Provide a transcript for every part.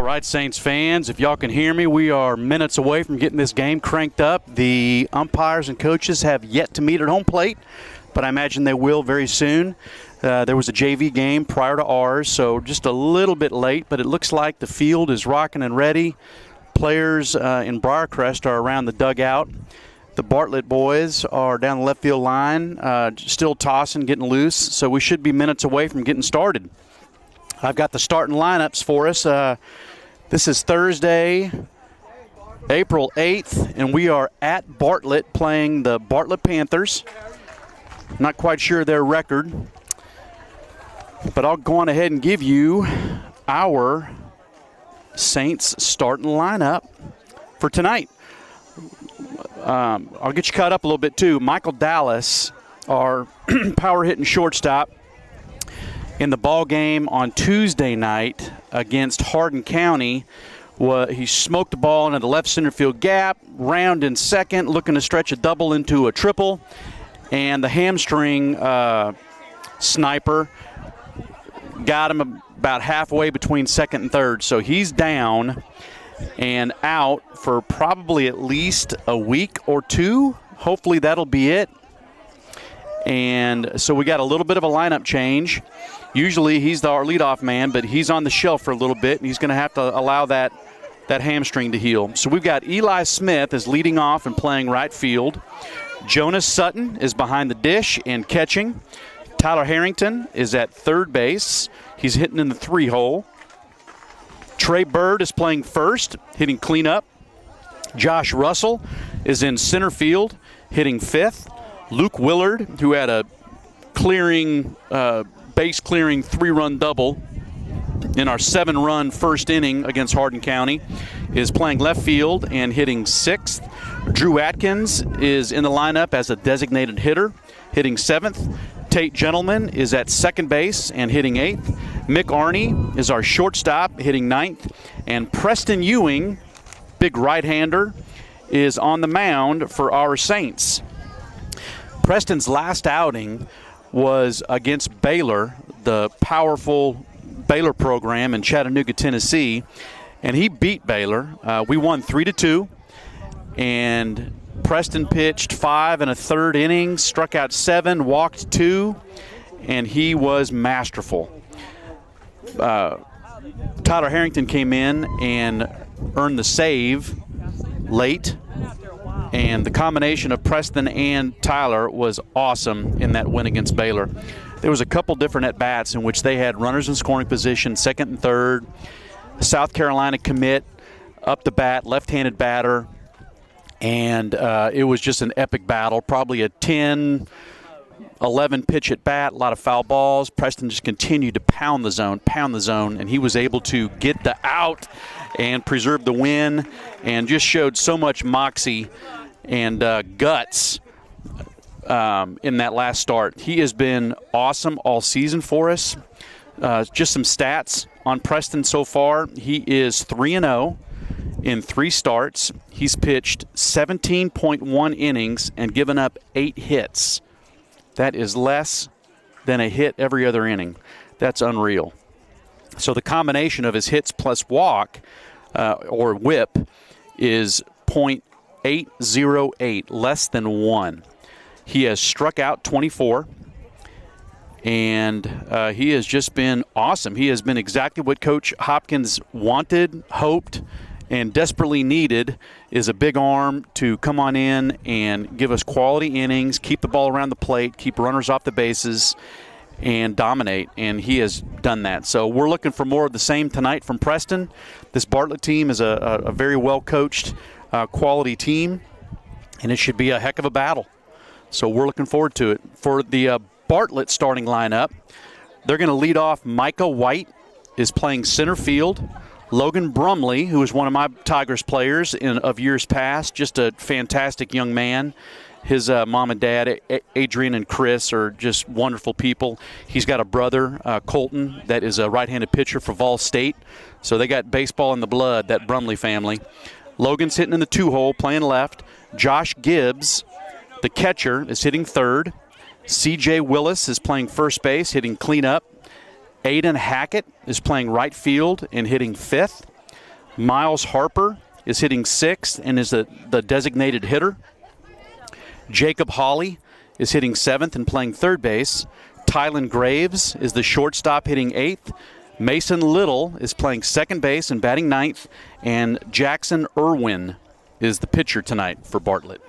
right, Saints fans, if y'all can hear me, we are minutes away from getting this game cranked up. The umpires and coaches have yet to meet at home plate, but I imagine they will very soon. There was a JV game prior to ours, so just a little bit late, but it looks like the field is rocking and ready. Players in Briarcrest are around the dugout. The Bartlett boys are down the left field line, still tossing, getting loose, so we should be minutes away from getting started. I've got the starting lineups for us. This is Thursday, April 8th, and we are at Bartlett playing the Bartlett Panthers. Not quite sure their record, but I'll go on ahead and give you our Saints starting lineup for tonight. I'll get you caught up a little bit too. Michael Dallas, our power hitting shortstop, in the ball game on Tuesday night against Hardin County, he smoked the ball into the left center field gap, round in second, looking to stretch a double into a triple, and the hamstring sniper got him about halfway between second and third. So he's down and out for probably at least a week or two. Hopefully that'll be it. And so we got a little bit of a lineup change. Usually he's our leadoff man, but he's on the shelf for a little bit, and he's going to have to allow that hamstring to heal. So we've got Eli Smith is leading off and playing right field. Jonas Sutton is behind the dish and catching. Tyler Harrington is at third base. He's hitting in the 3-hole. Trey Byrd is playing first, hitting cleanup. Josh Rutzel is in center field, hitting fifth. Luke Willard, who had a base-clearing 3-run double in our 7-run first inning against Hardin County, is playing left field and hitting sixth. Drew Atkins is in the lineup as a designated hitter, hitting seventh. Tate Gentleman is at second base and hitting eighth. Mick Arney is our shortstop, hitting ninth. And Preston Ewing, big right-hander, is on the mound for our Saints. Preston's last outing was against Baylor, the powerful Baylor program in Chattanooga, Tennessee, and he beat Baylor. We won 3-2, and Preston pitched 5 1/3 innings, struck out 7, walked 2, and he was masterful. Tyler Harrington came in and earned the save late, and the combination of Preston and Tyler was awesome in that win against Baylor. There was a couple different at-bats in which they had runners in scoring position, second and third. South Carolina commit, up the bat, left-handed batter, and it was just an epic battle, probably a 10, 11 pitch at bat, a lot of foul balls. Preston just continued to pound the zone, and he was able to get the out and preserve the win, and just showed so much moxie and guts in that last start. He has been awesome all season for us. Just some stats on Preston so far. He is 3-0 in 3 starts. He's pitched 17.1 innings and given up 8 hits. That is less than a hit every other inning. That's unreal. So the combination of his hits plus walk or whip is .808, less than 1. He has struck out 24, and he has just been awesome. He has been exactly what Coach Hopkins wanted, hoped, and desperately needed, is a big arm to come on in and give us quality innings, keep the ball around the plate, keep runners off the bases, and dominate, and he has done that. So we're looking for more of the same tonight from Preston. This Bartlett team is a very well-coached, quality team, and it should be a heck of a battle. So we're looking forward to it. For the Bartlett starting lineup, they're going to lead off. Micah White is playing center field. Logan Brumley, who is one of my Tigers players of years past, just a fantastic young man. His mom and dad, Adrian and Chris, are just wonderful people. He's got a brother, Colton, that is a right-handed pitcher for Vol State. So they got baseball in the blood, that Brumley family. Logan's hitting in the 2-hole, playing left. Josh Gibbs, the catcher, is hitting third. C.J. Willis is playing first base, hitting cleanup. Aiden Hackett is playing right field and hitting fifth. Miles Harper is hitting 6th and is the designated hitter. Jacob Hawley is hitting 7th and playing third base. Tylen Graves is the shortstop hitting 8th. Mason Little is playing second base and batting 9th. And Jackson Irwin is the pitcher tonight for Bartlett.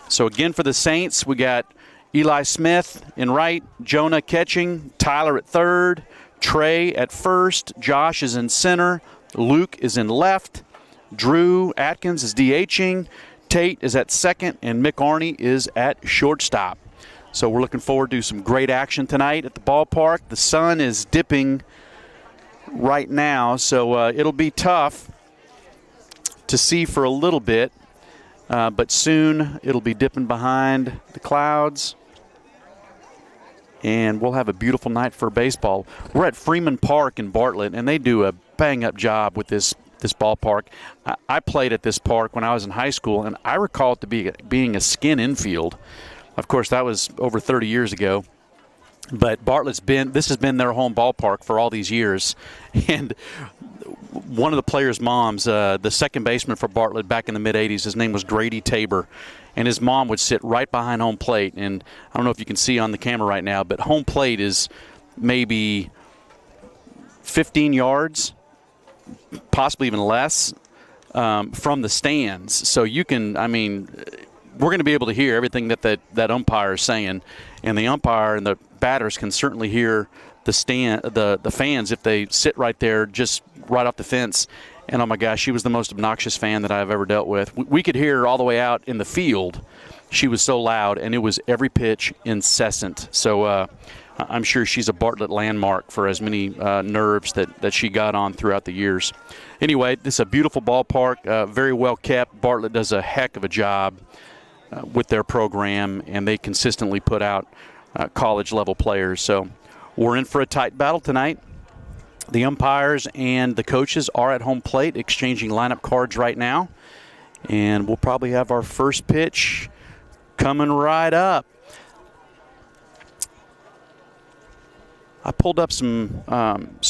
So again for the Saints, we got Eli Smith in right, Jonah catching, Tyler at third, Trey at first, Josh is in center, Luke is in left, Drew Atkins is DHing, Tate is at second, and Mick Arney is at shortstop. So we're looking forward to some great action tonight at the ballpark. The sun is dipping right now, so it'll be tough to see for a little bit, but soon it'll be dipping behind the clouds, and we'll have a beautiful night for baseball. We're at Freeman Park in Bartlett, and they do a bang-up job with this ballpark. I played at this park when I was in high school, and I recall it to be being a skin infield. Of course, that was over 30 years ago. But this has been their home ballpark for all these years. And one of the players' moms, the second baseman for Bartlett back in the mid-'80s, his name was Grady Tabor. And his mom would sit right behind home plate. And I don't know if you can see on the camera right now, but home plate is maybe 15 yards, possibly even less, from the stands. So you can, we're going to be able to hear everything that umpire is saying. And the umpire and the batters can certainly hear the fans if they sit right there, just right off the fence. And oh my gosh, she was the most obnoxious fan that I've ever dealt with. We could hear her all the way out in the field. She was so loud, and it was every pitch incessant. So I'm sure she's a Bartlett landmark for as many nerves that she got on throughout the years. Anyway, this is a beautiful ballpark, very well kept. Bartlett does a heck of a job with their program, and they consistently put out college-level players. So we're in for a tight battle tonight. The umpires and the coaches are at home plate exchanging lineup cards right now, and we'll probably have our first pitch coming right up. I pulled up some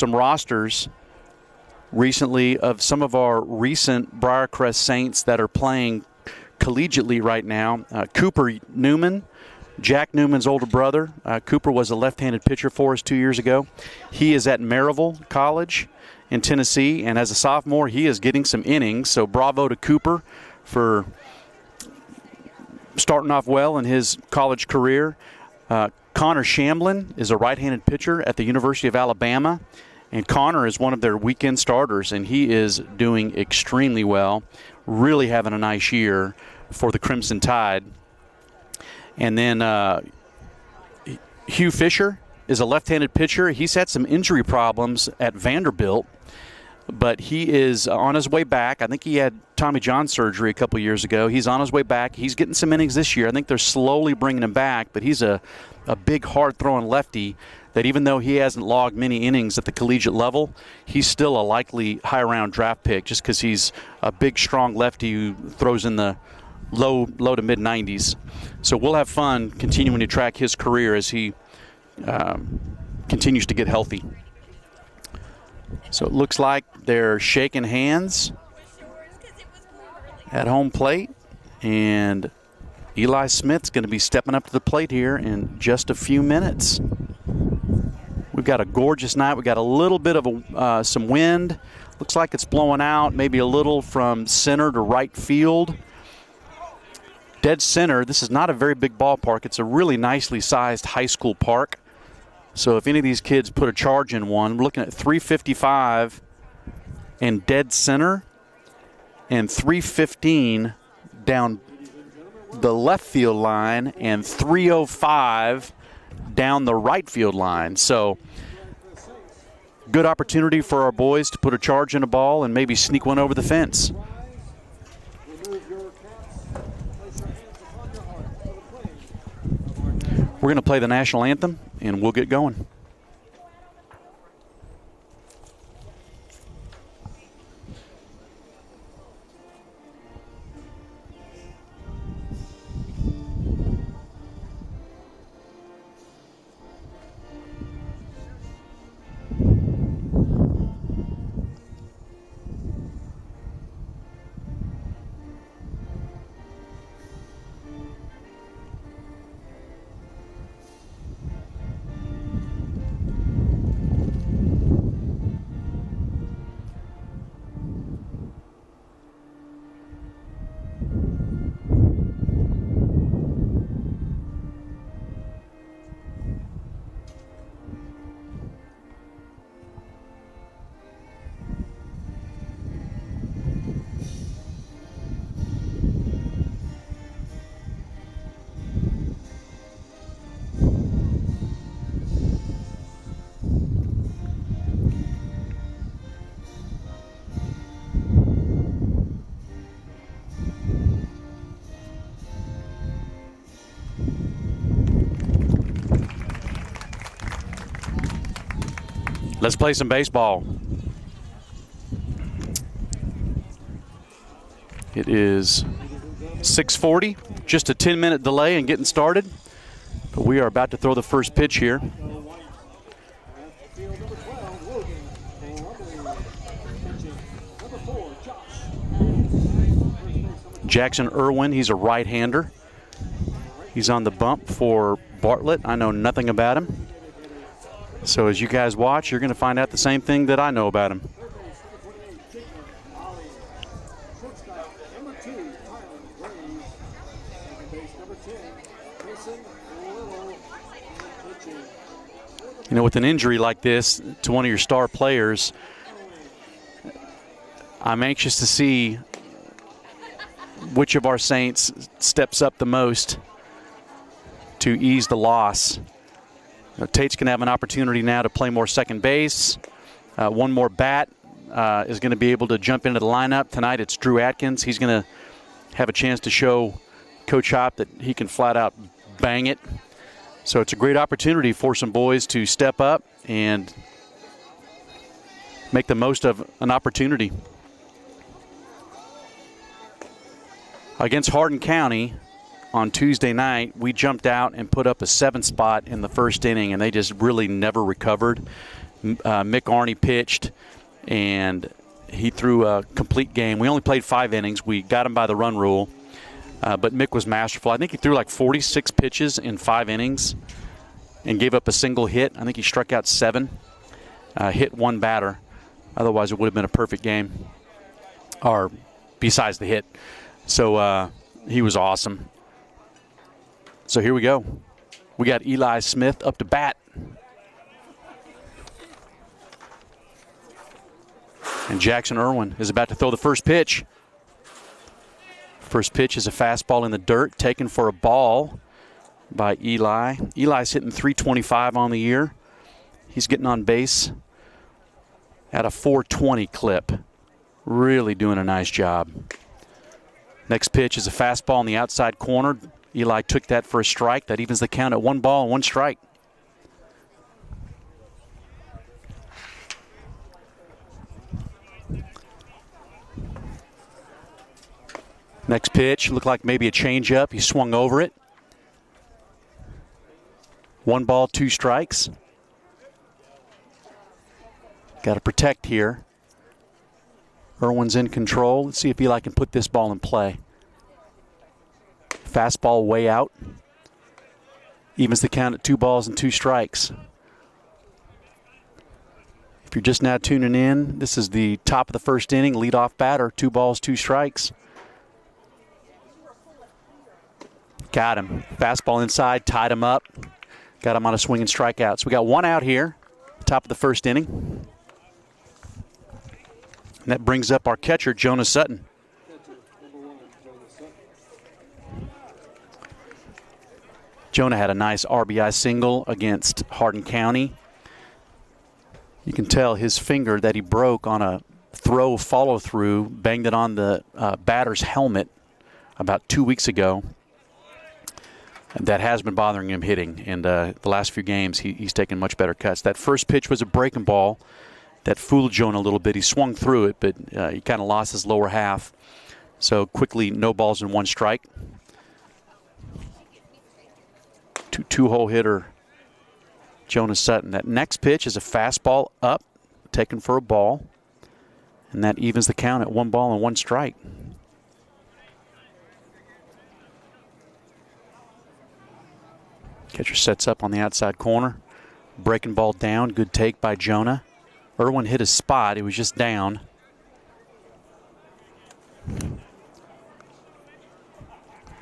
rosters recently of some of our recent Briarcrest Saints that are playing collegiately right now. Cooper Newman, Jack Newman's older brother. Cooper was a left-handed pitcher for us 2 years ago. He is at Maryville College in Tennessee, and as a sophomore, he is getting some innings. So bravo to Cooper for starting off well in his college career. Connor Shamblin is a right-handed pitcher at the University of Alabama, and Connor is one of their weekend starters, and he is doing extremely well, really having a nice year for the Crimson Tide. And then Hugh Fisher is a left-handed pitcher. He's had some injury problems at Vanderbilt, but he is on his way back. I think he had Tommy John surgery a couple years ago. He's on his way back. He's getting some innings this year. I think they're slowly bringing him back, but he's a big, hard-throwing lefty that even though he hasn't logged many innings at the collegiate level, he's still a likely high-round draft pick just because he's a big, strong lefty who throws in the low to mid-90s. So we'll have fun continuing to track his career as he continues to get healthy. So it looks like they're shaking hands at home plate, and Eli Smith's going to be stepping up to the plate here in just a few minutes. We've got a gorgeous night. We've got a little bit of some wind. Looks like it's blowing out, maybe a little from center to right field. Dead center, this is not a very big ballpark. It's a really nicely sized high school park. So if any of these kids put a charge in one, we're looking at 355 in dead center and 315 down the left field line and 305 down the right field line. So good opportunity for our boys to put a charge in a ball and maybe sneak one over the fence. We're going to play the national anthem, and we'll get going. Let's play some baseball. It is 6:40, just a 10-minute delay in getting started. But we are about to throw the first pitch here. Jackson Irwin, he's a right-hander. He's on the bump for Bartlett. I know nothing about him. So as you guys watch, you're going to find out the same thing that I know about him. You know, with an injury like this to one of your star players, I'm anxious to see which of our Saints steps up the most to ease the loss. Tate's going to have an opportunity now to play more second base. One more bat is going to be able to jump into the lineup. Tonight it's Drew Atkins. He's going to have a chance to show Coach Hop that he can flat out bang it. So it's a great opportunity for some boys to step up and make the most of an opportunity. Against Hardin County on Tuesday night, we jumped out and put up a 7 spot in the first inning, and they just really never recovered. Mick Arney pitched, and he threw a complete game. We only played 5 innings. We got him by the run rule. But Mick was masterful. I think he threw like 46 pitches in 5 innings and gave up a single hit. I think he struck out 7, hit 1 batter. Otherwise, it would have been a perfect game, or besides the hit. So he was awesome. So here we go. We got Eli Smith up to bat. And Jackson Irwin is about to throw the first pitch. First pitch is a fastball in the dirt, taken for a ball by Eli. Eli's hitting .325 on the year. He's getting on base at a .420 clip. Really doing a nice job. Next pitch is a fastball in the outside corner. Eli took that for a strike. That evens the count at 1 ball and 1 strike. Next pitch looked like maybe a changeup. He swung over it. 1 ball, 2 strikes. Got to protect here. Irwin's in control. Let's see if Eli can put this ball in play. Fastball way out. Evens the count at 2 balls and 2 strikes. If you're just now tuning in, this is the top of the first inning. Leadoff batter, 2 balls, 2 strikes. Got him. Fastball inside, tied him up. Got him on a swing and strikeout. So we got 1 out here, top of the first inning. And that brings up our catcher, Jonas Sutton. Jonah had a nice RBI single against Hardin County. You can tell his finger that he broke on a throw follow-through, banged it on the batter's helmet about 2 weeks ago. That has been bothering him hitting, and the last few games he's taken much better cuts. That first pitch was a breaking ball that fooled Jonah a little bit. He swung through it, but he kind of lost his lower half. So quickly, no balls and 1 strike. Two-hole hitter, Jonas Sutton. That next pitch is a fastball up, taken for a ball, and that evens the count at 1 ball and 1 strike. Catcher sets up on the outside corner. Breaking ball down. Good take by Jonah. Irwin hit his spot. It was just down.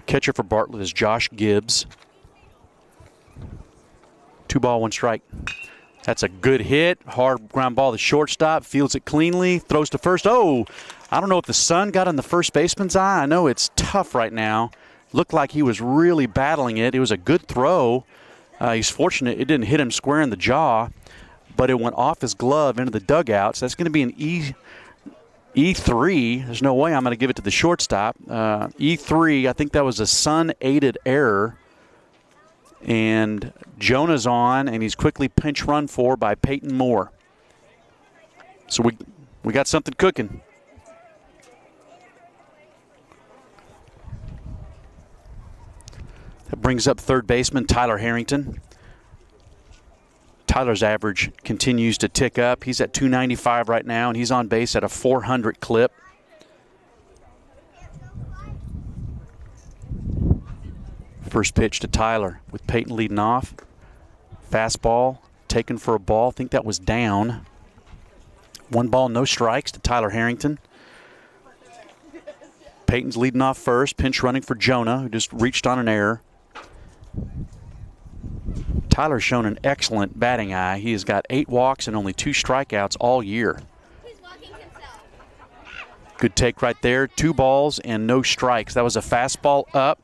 Catcher for Bartlett is Josh Gibbs. 2 ball, 1 strike. That's a good hit. Hard ground ball to shortstop. Fields it cleanly. Throws to first. Oh, I don't know if the sun got in the first baseman's eye. I know it's tough right now. Looked like he was really battling it. It was a good throw. He's fortunate it didn't hit him square in the jaw, but it went off his glove into the dugout. So that's going to be an E3. There's no way I'm going to give it to the shortstop. E3, I think that was a sun-aided error. And Jonah's on, and he's quickly pinch run for by Peyton Moore. So we got something cooking. That brings up third baseman Tyler Harrington. Tyler's average continues to tick up. He's at 295 right now, and he's on base at a 400 clip. First pitch to Tyler with Peyton leading off. Fastball taken for a ball. I think that was down. 1 ball, no strikes to Tyler Harrington. Peyton's leading off first. Pinch running for Jonah, who just reached on an error. Tyler's shown an excellent batting eye. He has got 8 walks and only 2 strikeouts all year. Good take right there. 2 balls and no strikes. That was a fastball up.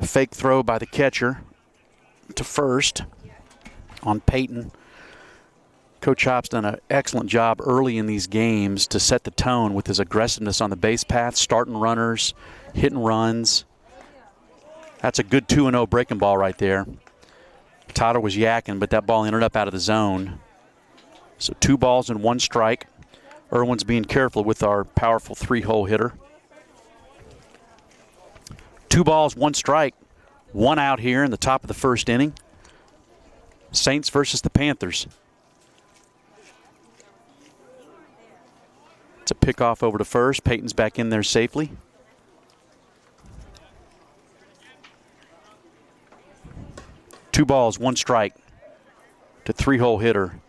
Fake throw by the catcher to first on Peyton. Coach Hop's done an excellent job early in these games to set the tone with his aggressiveness on the base path, starting runners, hitting runs. That's a good 2-0 breaking ball right there. Tyler was yakking, but that ball ended up out of the zone. So 2 balls and 1 strike. Irwin's being careful with our powerful 3-hole hitter. 2 balls, 1 strike, 1 out here in the top of the first inning. Saints versus the Panthers. It's a pickoff over to first. Peyton's back in there safely. Two balls, 1 strike to 3-hole hitter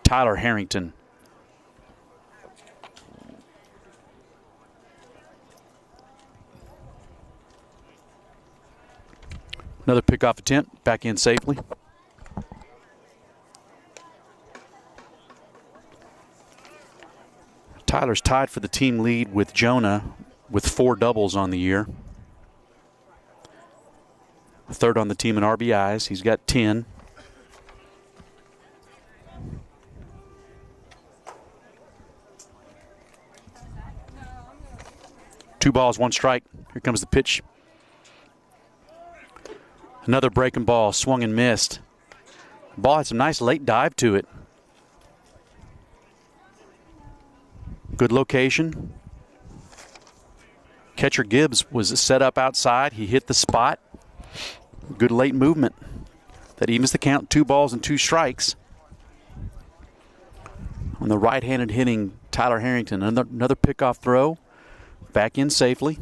Tyler Harrington. Another pickoff attempt, back in safely. Tyler's tied for the team lead with Jonah with 4 doubles on the year. Third on the team in RBIs. He's got 10. Two balls, 1 strike. Here comes the pitch. Another breaking ball, swung and missed. Ball had some nice late dive to it. Good location. Catcher Gibbs was set up outside. He hit the spot. Good late movement. That evens the count. 2 balls and 2 strikes. On the right-handed hitting Tyler Harrington. Another pickoff throw. Back in safely.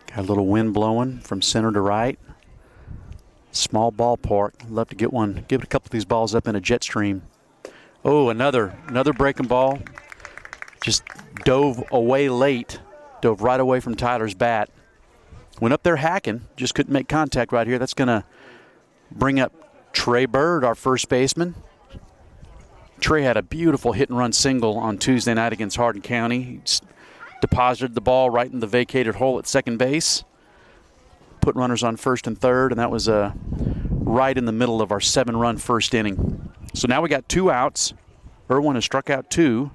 Got a little wind blowing from center to right. Small ballpark. Love to get one. Give it a couple of these balls up in a jet stream. Oh, another breaking ball. Just dove away late. Dove right away from Tyler's bat. Went up there hacking. Just couldn't make contact right here. That's going to bring up Trey Byrd, our first baseman. Trey had a beautiful hit-and-run single on Tuesday night against Hardin County. He deposited the ball right in the vacated hole at second base. Put runners on first and third, and that was right in the middle of our 7-run first inning. So now we got 2 outs. Irwin has struck out 2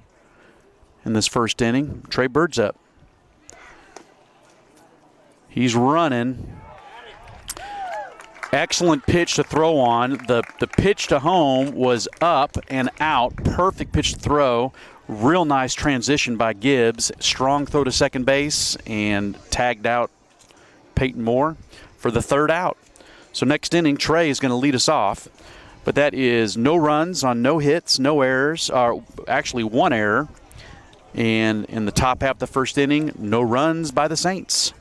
in this first inning. Trey Byrd's up. He's running. Excellent pitch to throw on. The pitch to home was up and out. Perfect pitch to throw. Real nice transition by Gibbs. Strong throw to second base and tagged out Peyton Moore for the 3rd out. So next inning, Trey is going to lead us off. But that is no runs on no hits, no errors. Actually, 1 error. And in the top half of the first inning, no runs by the Saints.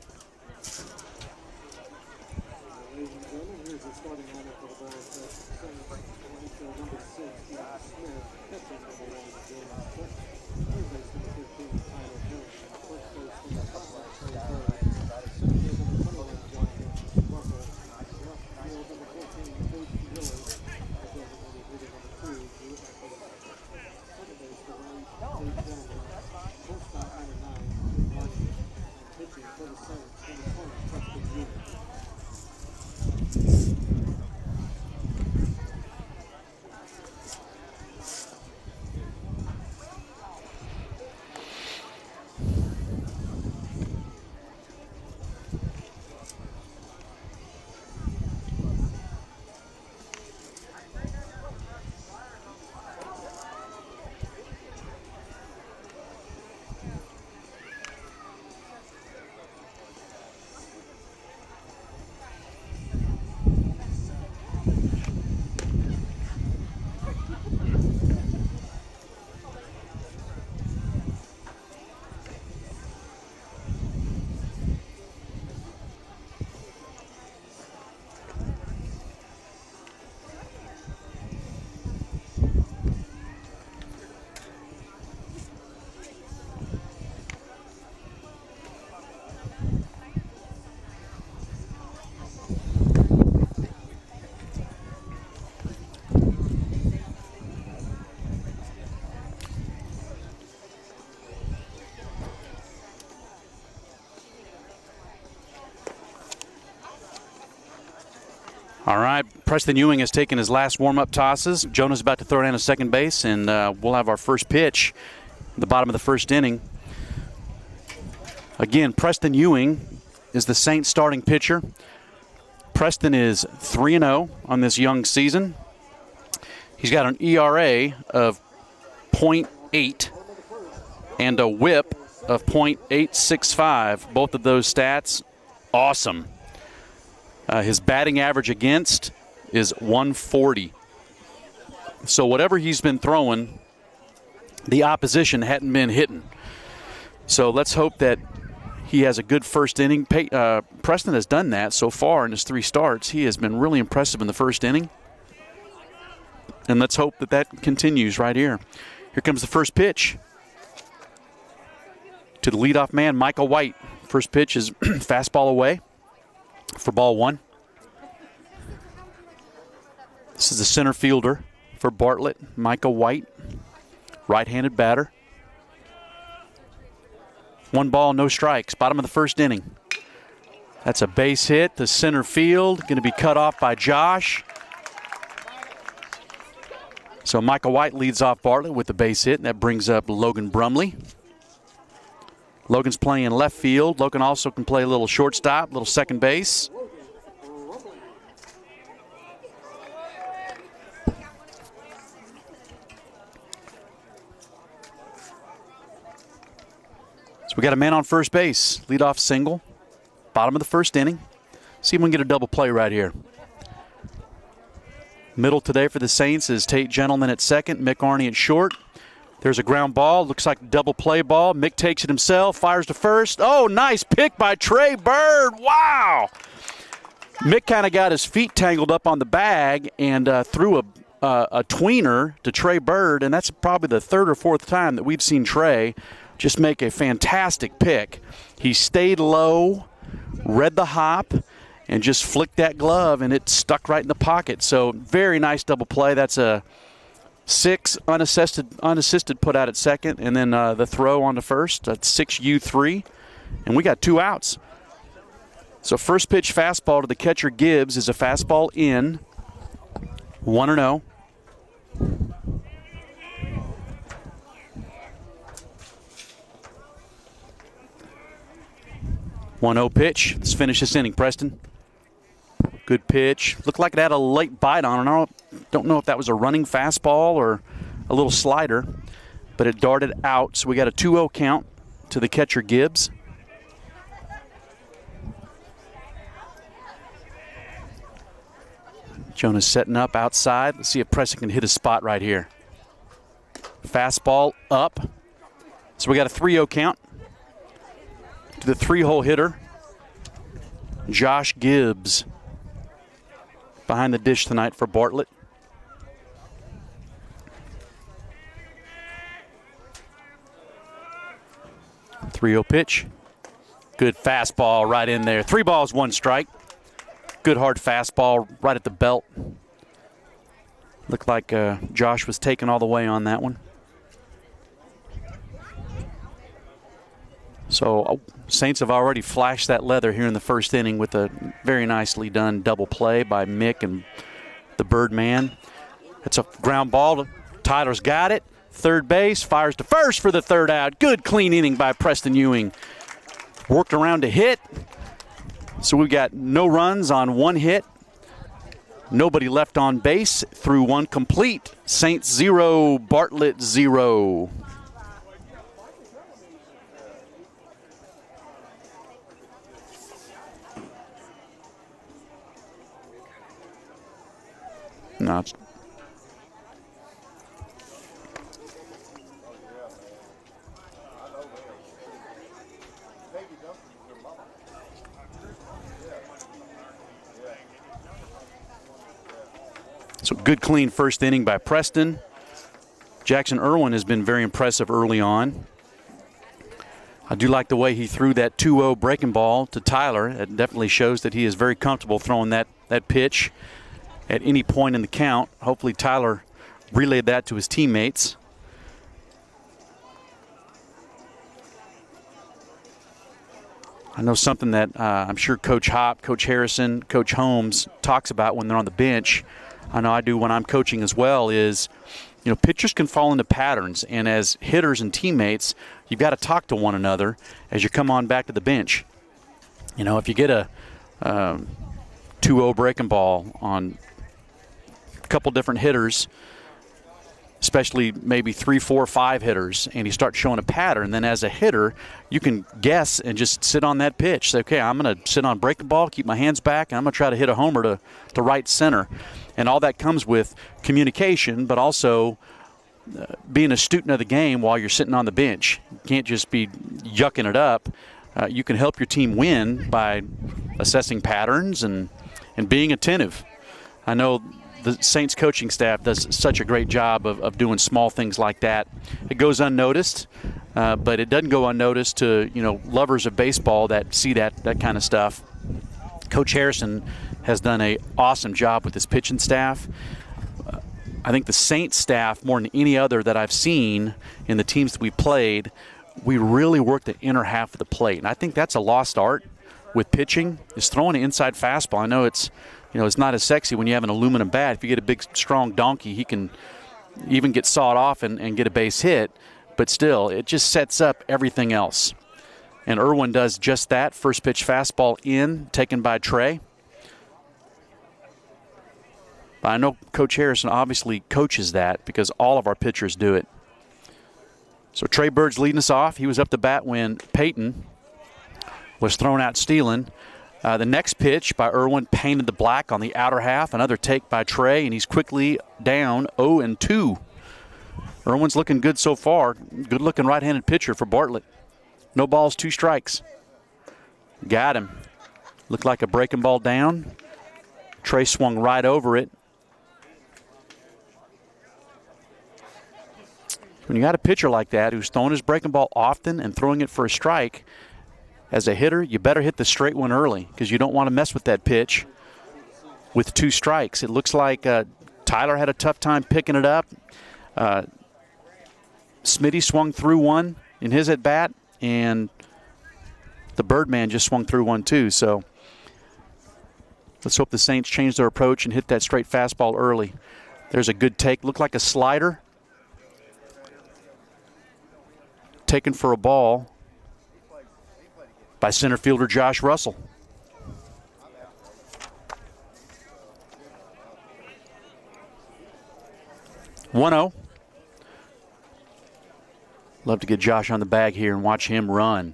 All right, Preston Ewing has taken his last warm-up tosses. Jonas about to throw down to second base, and we'll have our first pitch at the bottom of the first inning. Again, Preston Ewing is the Saints starting pitcher. Preston is 3-0 on this young season. He's got an ERA of .8 and a whip of .865. Both of those stats, awesome. His batting average against is 140. So whatever he's been throwing, the opposition hadn't been hitting. So let's hope that he has a good first inning. Preston has done that so far in his 3 starts. He has been really impressive in the first inning. And let's hope that that continues right here. Here comes the first pitch to the leadoff man, Michael White. First pitch is fastball away for ball 1. This is the center fielder for Bartlett, Michael White, right-handed batter. 1 ball, no strikes, bottom of the first inning. That's a base hit to center field, going to be cut off by Josh. So Michael White leads off Bartlett with the base hit, and that brings up Logan Brumley. Logan's playing in left field. Logan also can play a little shortstop, a little second base. So we got a man on first base, leadoff single, bottom of the first inning. See if we can get a double play right here. Middle today for the Saints is Tate Gentleman at second, Mick Arney at short. There's a ground ball, looks like a double play ball. Mick takes it himself, fires to first. Oh, nice pick by Trey Byrd. Wow. Mick kind of got his feet tangled up on the bag and threw a tweener to Trey Byrd, and that's probably the 3rd or 4th time that we've seen Trey just make a fantastic pick. He stayed low, read the hop, and just flicked that glove, and it stuck right in the pocket. So very nice double play. That's a 6 unassisted put out at second, and then the throw on to first. That's 6 U3, and we got 2 outs. So first pitch fastball to the catcher Gibbs is a fastball in, 1-0. One-0 pitch. Let's finish this inning, Preston. Good pitch. Looked like it had a late bite on it. I don't know if that was a running fastball or a little slider, but it darted out. So we got a 2-0 count to the catcher Gibbs. Jonas setting up outside. Let's see if Preston can hit a spot right here. Fastball up. So we got a 3-0 count to the 3-hole hitter, Josh Gibbs. Behind the dish tonight for Bartlett. .30 pitch. Good fastball right in there. 3 balls, 1 strike. Good hard fastball right at the belt. Looked like Josh was taken all the way on that one. So Saints have already flashed that leather here in the first inning with a very nicely done double play by Mick and the Birdman. That's a ground ball. Tyler's got it. Third base, fires to first for the 3rd out. Good clean inning by Preston Ewing. Worked around to hit. So we've got no runs on 1 hit. Nobody left on base through 1 complete. Saints 0, Bartlett 0. No, it's so good clean first inning by Preston. Jackson Irwin has been very impressive early on. I do like the way he threw that 2-0 breaking ball to Tyler. It definitely shows that he is very comfortable throwing that pitch at any point in the count. Hopefully Tyler relayed that to his teammates. I know something that I'm sure Coach Hop, Coach Harrison, Coach Holmes talks about when they're on the bench. I know I do when I'm coaching as well is, pitchers can fall into patterns, and as hitters and teammates, you've got to talk to one another as you come on back to the bench. If you get a 2-0 breaking ball on a couple different hitters, especially maybe 3, 4, 5 hitters, and you start showing a pattern, then as a hitter, you can guess and just sit on that pitch. Say, okay, I'm going to sit on breaking ball, keep my hands back, and I'm going to try to hit a homer to right center. And all that comes with communication, but also being a student of the game while you're sitting on the bench. You can't just be yucking it up. You can help your team win by assessing patterns and being attentive. I know the Saints coaching staff does such a great job of doing small things like that. It goes unnoticed, but it doesn't go unnoticed to lovers of baseball that see that kind of stuff. Coach Harrison has done an awesome job with his pitching staff. I think the Saints staff, more than any other that I've seen in the teams that we played, we really work the inner half of the plate. And I think that's a lost art with pitching, is throwing an inside fastball. I know it's not as sexy when you have an aluminum bat. If you get a big, strong donkey, he can even get sawed off and get a base hit. But still, it just sets up everything else. And Irwin does just that. First pitch fastball in, taken by Trey. But I know Coach Harrison obviously coaches that because all of our pitchers do it. So Trey Byrd's leading us off. He was up the bat when Peyton was thrown out stealing. The next pitch by Irwin painted the black on the outer half. Another take by Trey, and he's quickly down 0-2. Irwin's looking good so far. Good-looking right-handed pitcher for Bartlett. No balls, 2 strikes. Got him. Looked like a breaking ball down. Trey swung right over it. When you got a pitcher like that who's throwing his breaking ball often and throwing it for a strike, as a hitter, you better hit the straight one early because you don't want to mess with that pitch with 2 strikes. It looks like Tyler had a tough time picking it up. Smitty swung through one in his at-bat, and the Birdman just swung through one too. So let's hope the Saints change their approach and hit that straight fastball early. There's a good take. Looked like a slider. Taken for a ball by center fielder Josh Rutzel. One-0. Love to get Josh on the bag here and watch him run.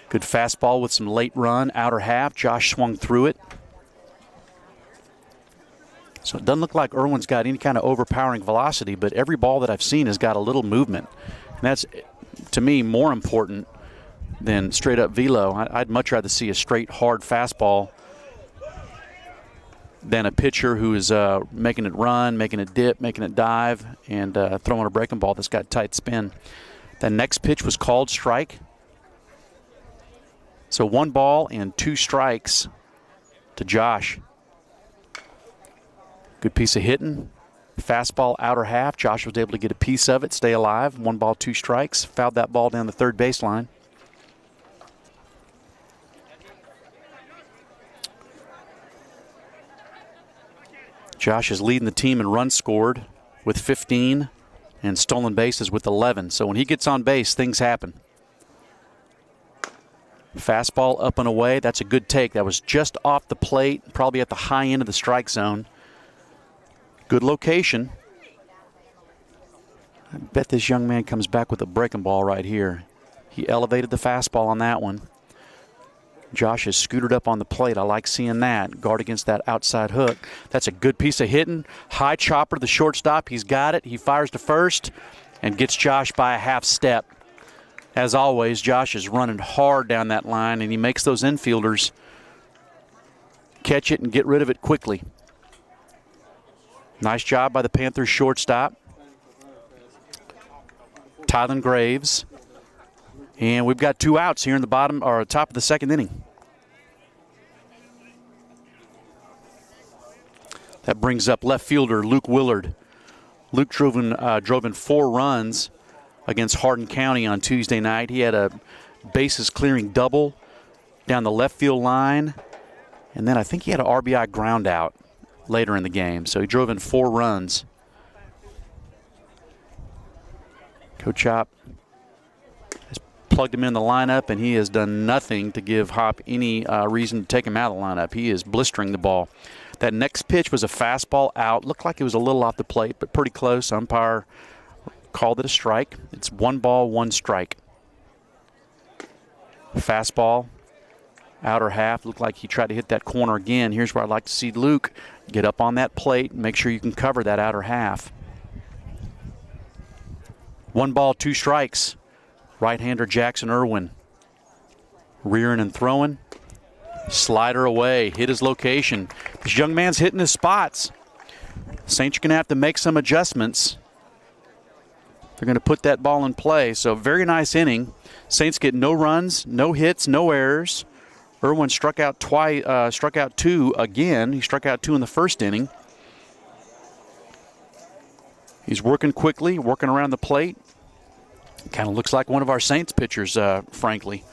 Good fastball with some late run, outer half. Josh swung through it. So it doesn't look like Irwin's got any kind of overpowering velocity, but every ball that I've seen has got a little movement. And that's, to me, more important than straight-up velo. I'd much rather see a straight, hard fastball than a pitcher who is making it run, making it dip, making it dive, and throwing a breaking ball that's got tight spin. The next pitch was called strike. So 1 ball and 2 strikes to Josh. Good piece of hitting. Fastball outer half. Josh was able to get a piece of it, stay alive. 1 ball, 2 strikes. Fouled that ball down the third baseline. Josh is leading the team in runs scored with 15 and stolen bases with 11. So when he gets on base, things happen. Fastball up and away. That's a good take. That was just off the plate, probably at the high end of the strike zone. Good location. I bet this young man comes back with a breaking ball right here. He elevated the fastball on that one. Josh has scooted up on the plate. I like seeing that. Guard against that outside hook. That's a good piece of hitting. High chopper to the shortstop. He's got it. He fires to first and gets Josh by a half step. As always, Josh is running hard down that line, and he makes those infielders catch it and get rid of it quickly. Nice job by the Panthers shortstop, Tylen Graves. And we've got 2 outs here in the bottom or top of the second inning. That brings up left fielder Luke Willard. Luke drove in 4 runs against Hardin County on Tuesday night. He had a bases clearing double down the left field line, and then I think he had an RBI ground out later in the game. So he drove in 4 runs. Coach Hop has plugged him in the lineup, and he has done nothing to give Hop any reason to take him out of the lineup. He is blistering the ball. That next pitch was a fastball out. Looked like it was a little off the plate, but pretty close. Umpire called it a strike. It's 1 ball, 1 strike. Fastball, outer half. Looked like he tried to hit that corner again. Here's where I'd like to see Luke get up on that plate and make sure you can cover that outer half. 1 ball, 2 strikes. Right-hander Jackson Irwin. Rearing and throwing. Slider away, hit his location. This young man's hitting his spots. Saints are going to have to make some adjustments. They're going to put that ball in play. So very nice inning. Saints get no runs, no hits, no errors. Irwin struck out 2 again. He struck out 2 in the first inning. He's working quickly, working around the plate. Kind of looks like one of our Saints pitchers, frankly.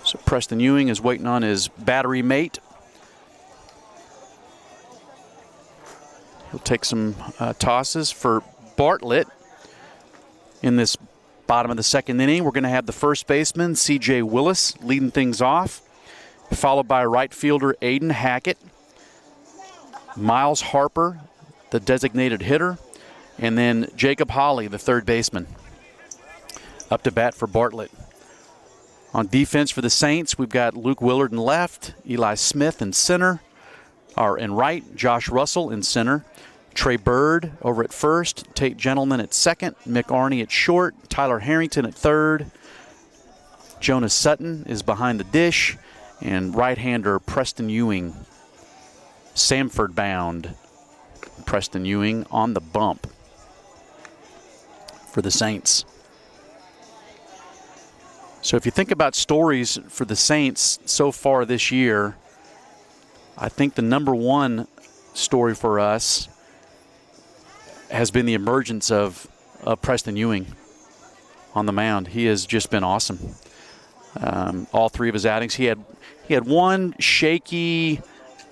So Preston Ewing is waiting on his battery mate. He'll take some tosses for Bartlett in this bottom of the second inning. We're going to have the first baseman, C.J. Willis, leading things off, followed by right fielder Aiden Hackett, Miles Harper, the designated hitter, and then Jacob Hawley, the third baseman, up to bat for Bartlett. On defense for the Saints, we've got Luke Willard in left, Eli Smith in center, or in right, Josh Rutzel in center, Trey Byrd over at first, Tate Gentleman at second, Mick Arney at short, Tyler Harrington at third, Jonas Sutton is behind the dish, and right-hander Preston Ewing, Samford bound. Preston Ewing on the bump for the Saints. So if you think about stories for the Saints so far this year, I think the number one story for us has been the emergence of Preston Ewing on the mound. He has just been awesome. All 3 of his outings. He had one shaky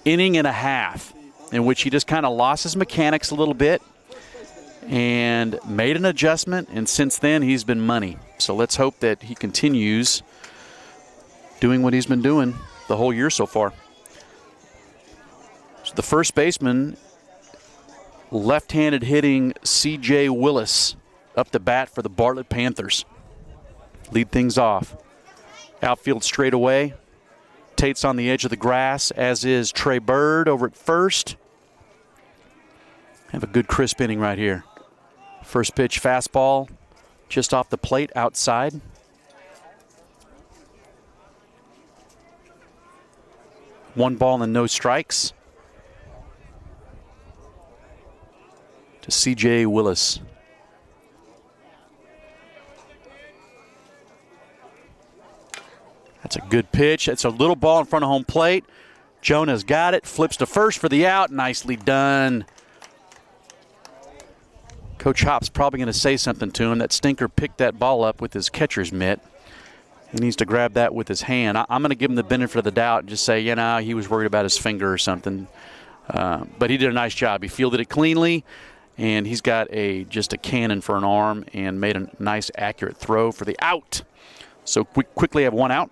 inning and a half in which he just kind of lost his mechanics a little bit and made an adjustment, and since then he's been money. So let's hope that he continues doing what he's been doing the whole year so far. So the first baseman, left-handed hitting C.J. Willis, up to bat for the Bartlett Panthers. Lead things off. Outfield straight away. Tate's on the edge of the grass, as is Trey Byrd over at first. Have a good crisp inning right here. First pitch fastball just off the plate outside. One ball and no strikes to C.J. Willis. That's a good pitch. That's a little ball in front of home plate. Jonas got it, flips to first for the out. Nicely done. Coach Hop's probably going to say something to him. That stinker picked that ball up with his catcher's mitt. He needs to grab that with his hand. I'm going to give him the benefit of the doubt and just say, he was worried about his finger or something. But he did a nice job. He fielded it cleanly, and he's got just a cannon for an arm and made a nice, accurate throw for the out. So we quickly have one out.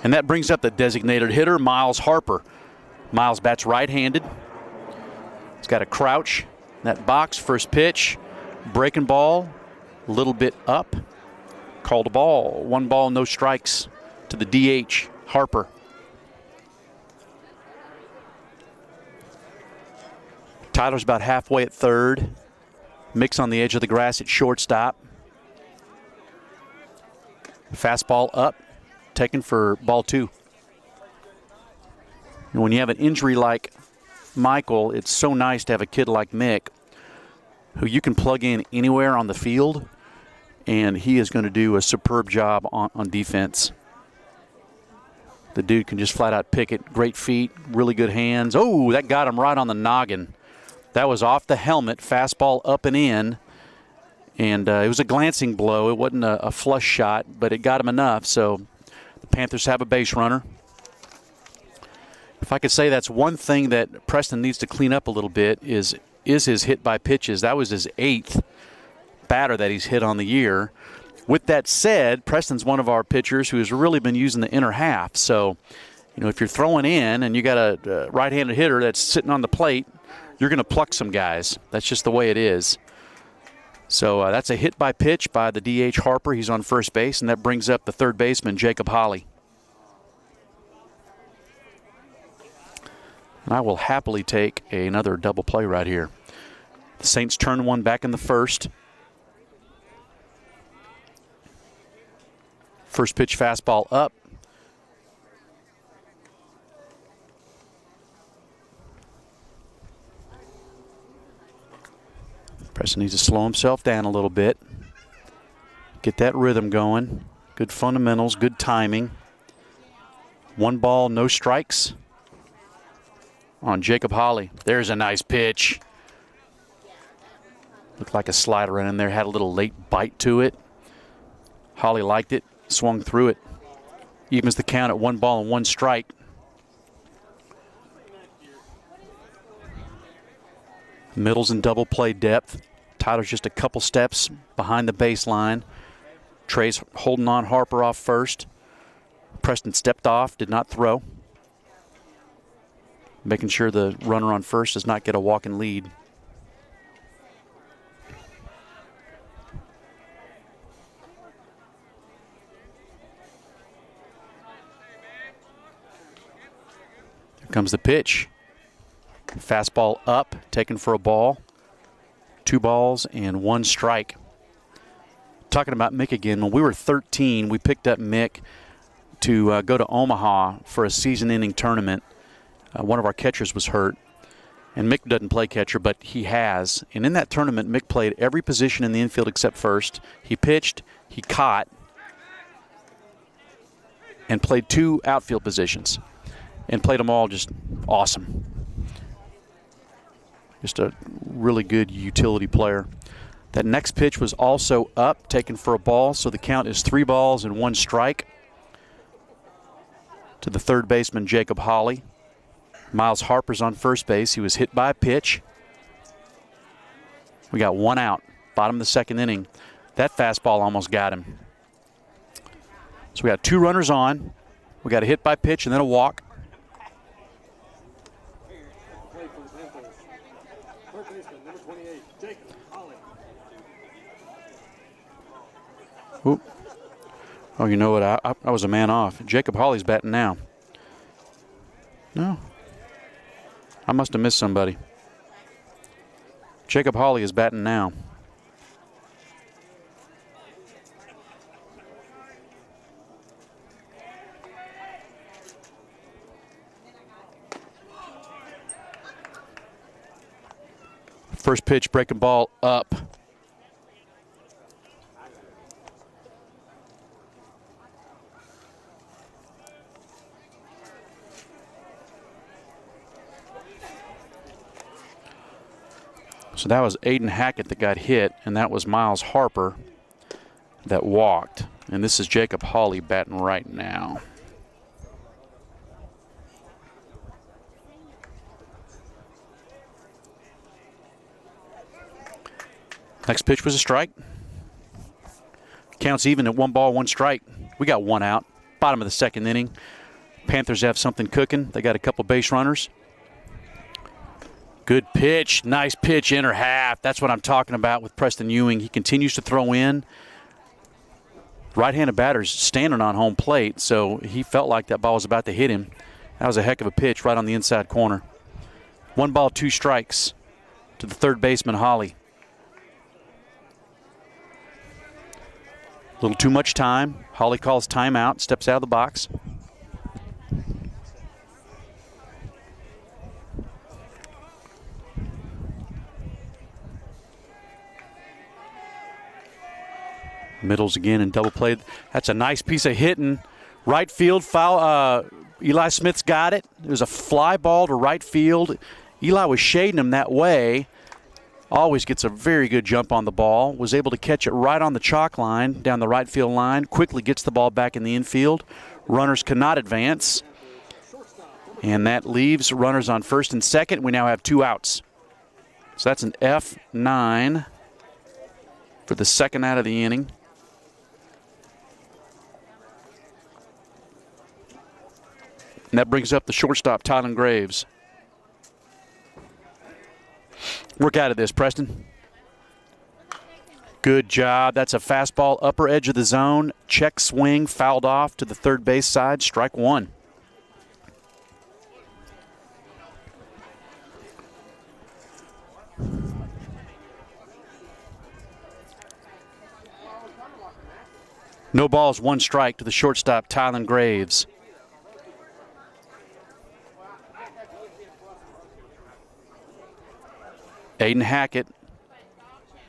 And that brings up the designated hitter, Miles Harper. Miles bats right-handed. He's got a crouch in that box. First pitch, breaking ball, a little bit up. Called a ball. 1 ball, no strikes to the DH, Harper. Tyler's about halfway at third. Mick's on the edge of the grass at shortstop. Fastball up, taken for ball 2. And when you have an injury like Michael, it's so nice to have a kid like Mick who you can plug in anywhere on the field, and he is going to do a superb job on defense. The dude can just flat out pick it. Great feet, really good hands. Oh, that got him right on the noggin. That was off the helmet, fastball up and in. And it was a glancing blow. It wasn't a flush shot, but it got him enough. So the Panthers have a base runner. If I could say that's one thing that Preston needs to clean up a little bit is his hit by pitches. That was his 8th batter that he's hit on the year. With that said, Preston's one of our pitchers who has really been using the inner half. So, if you're throwing in and you got a right-handed hitter that's sitting on the plate, you're going to pluck some guys. That's just the way it is. So that's a hit by pitch by the DH Harper. He's on first base, and that brings up the third baseman, Jacob Holly. And I will happily take another double play right here. The Saints turn one back in the first. First pitch fastball up. Preston needs to slow himself down a little bit. Get that rhythm going. Good fundamentals, good timing. 1 ball, no strikes on Jacob Holly. There's a nice pitch. Looked like a slider in there, had a little late bite to it. Holly liked it, swung through it. Evens the count at 1 ball and 1 strike. Middle's in double play depth. Tyler's just a couple steps behind the baseline. Trey's holding on Harper off first. Preston stepped off, did not throw. Making sure the runner on first does not get a walking lead. Here comes the pitch. Fastball up, taken for a ball. 2 balls and 1 strike. Talking about Mick again, when we were 13, we picked up Mick to go to Omaha for a season-ending tournament. One of our catchers was hurt, and Mick doesn't play catcher, but he has. And in that tournament, Mick played every position in the infield except first. He pitched, he caught, and played 2 outfield positions, and played them all just awesome. Just a really good utility player. That next pitch was also up, taken for a ball, so the count is 3 balls and 1 strike to the third baseman, Jacob Holly. Miles Harper's on first base. He was hit by a pitch. We got 1 out, bottom of the second inning. That fastball almost got him. So we got 2 runners on. We got a hit by pitch and then a walk. Oop. Oh, you know what? I was a man off. Jacob Holly's batting now. No. I must have missed somebody. Jacob Holly is batting now. First pitch, breaking ball up. So that was Aiden Hackett that got hit, and that was Miles Harper that walked. And this is Jacob Holly batting right now. Next pitch was a strike. Counts even at 1 ball, 1 strike. We got 1 out. Bottom of the second inning. Panthers have something cooking. They got a couple base runners. Good pitch. Nice pitch, inner half. That's what I'm talking about with Preston Ewing. He continues to throw in. Right-handed batter's standing on home plate, so he felt like that ball was about to hit him. That was a heck of a pitch right on the inside corner. 1 ball, 2 strikes to the third baseman, Holly. A little too much time. Holly calls timeout, steps out of the box. Middles again in double play. That's a nice piece of hitting. Right field foul, Eli Smith's got it. It was a fly ball to right field. Eli was shading him that way. Always gets a very good jump on the ball. Was able to catch it right on the chalk line, down the right field line. Quickly gets the ball back in the infield. Runners cannot advance. And that leaves runners on first and second. We now have 2 outs. So that's an F9 for the second out of the inning. And that brings up the shortstop, Tylen Graves. Work out of this, Preston. Good job. That's a fastball, upper edge of the zone. Check swing, fouled off to the third base side. Strike 1. No balls, 1 strike to the shortstop, Tylen Graves. Aiden Hackett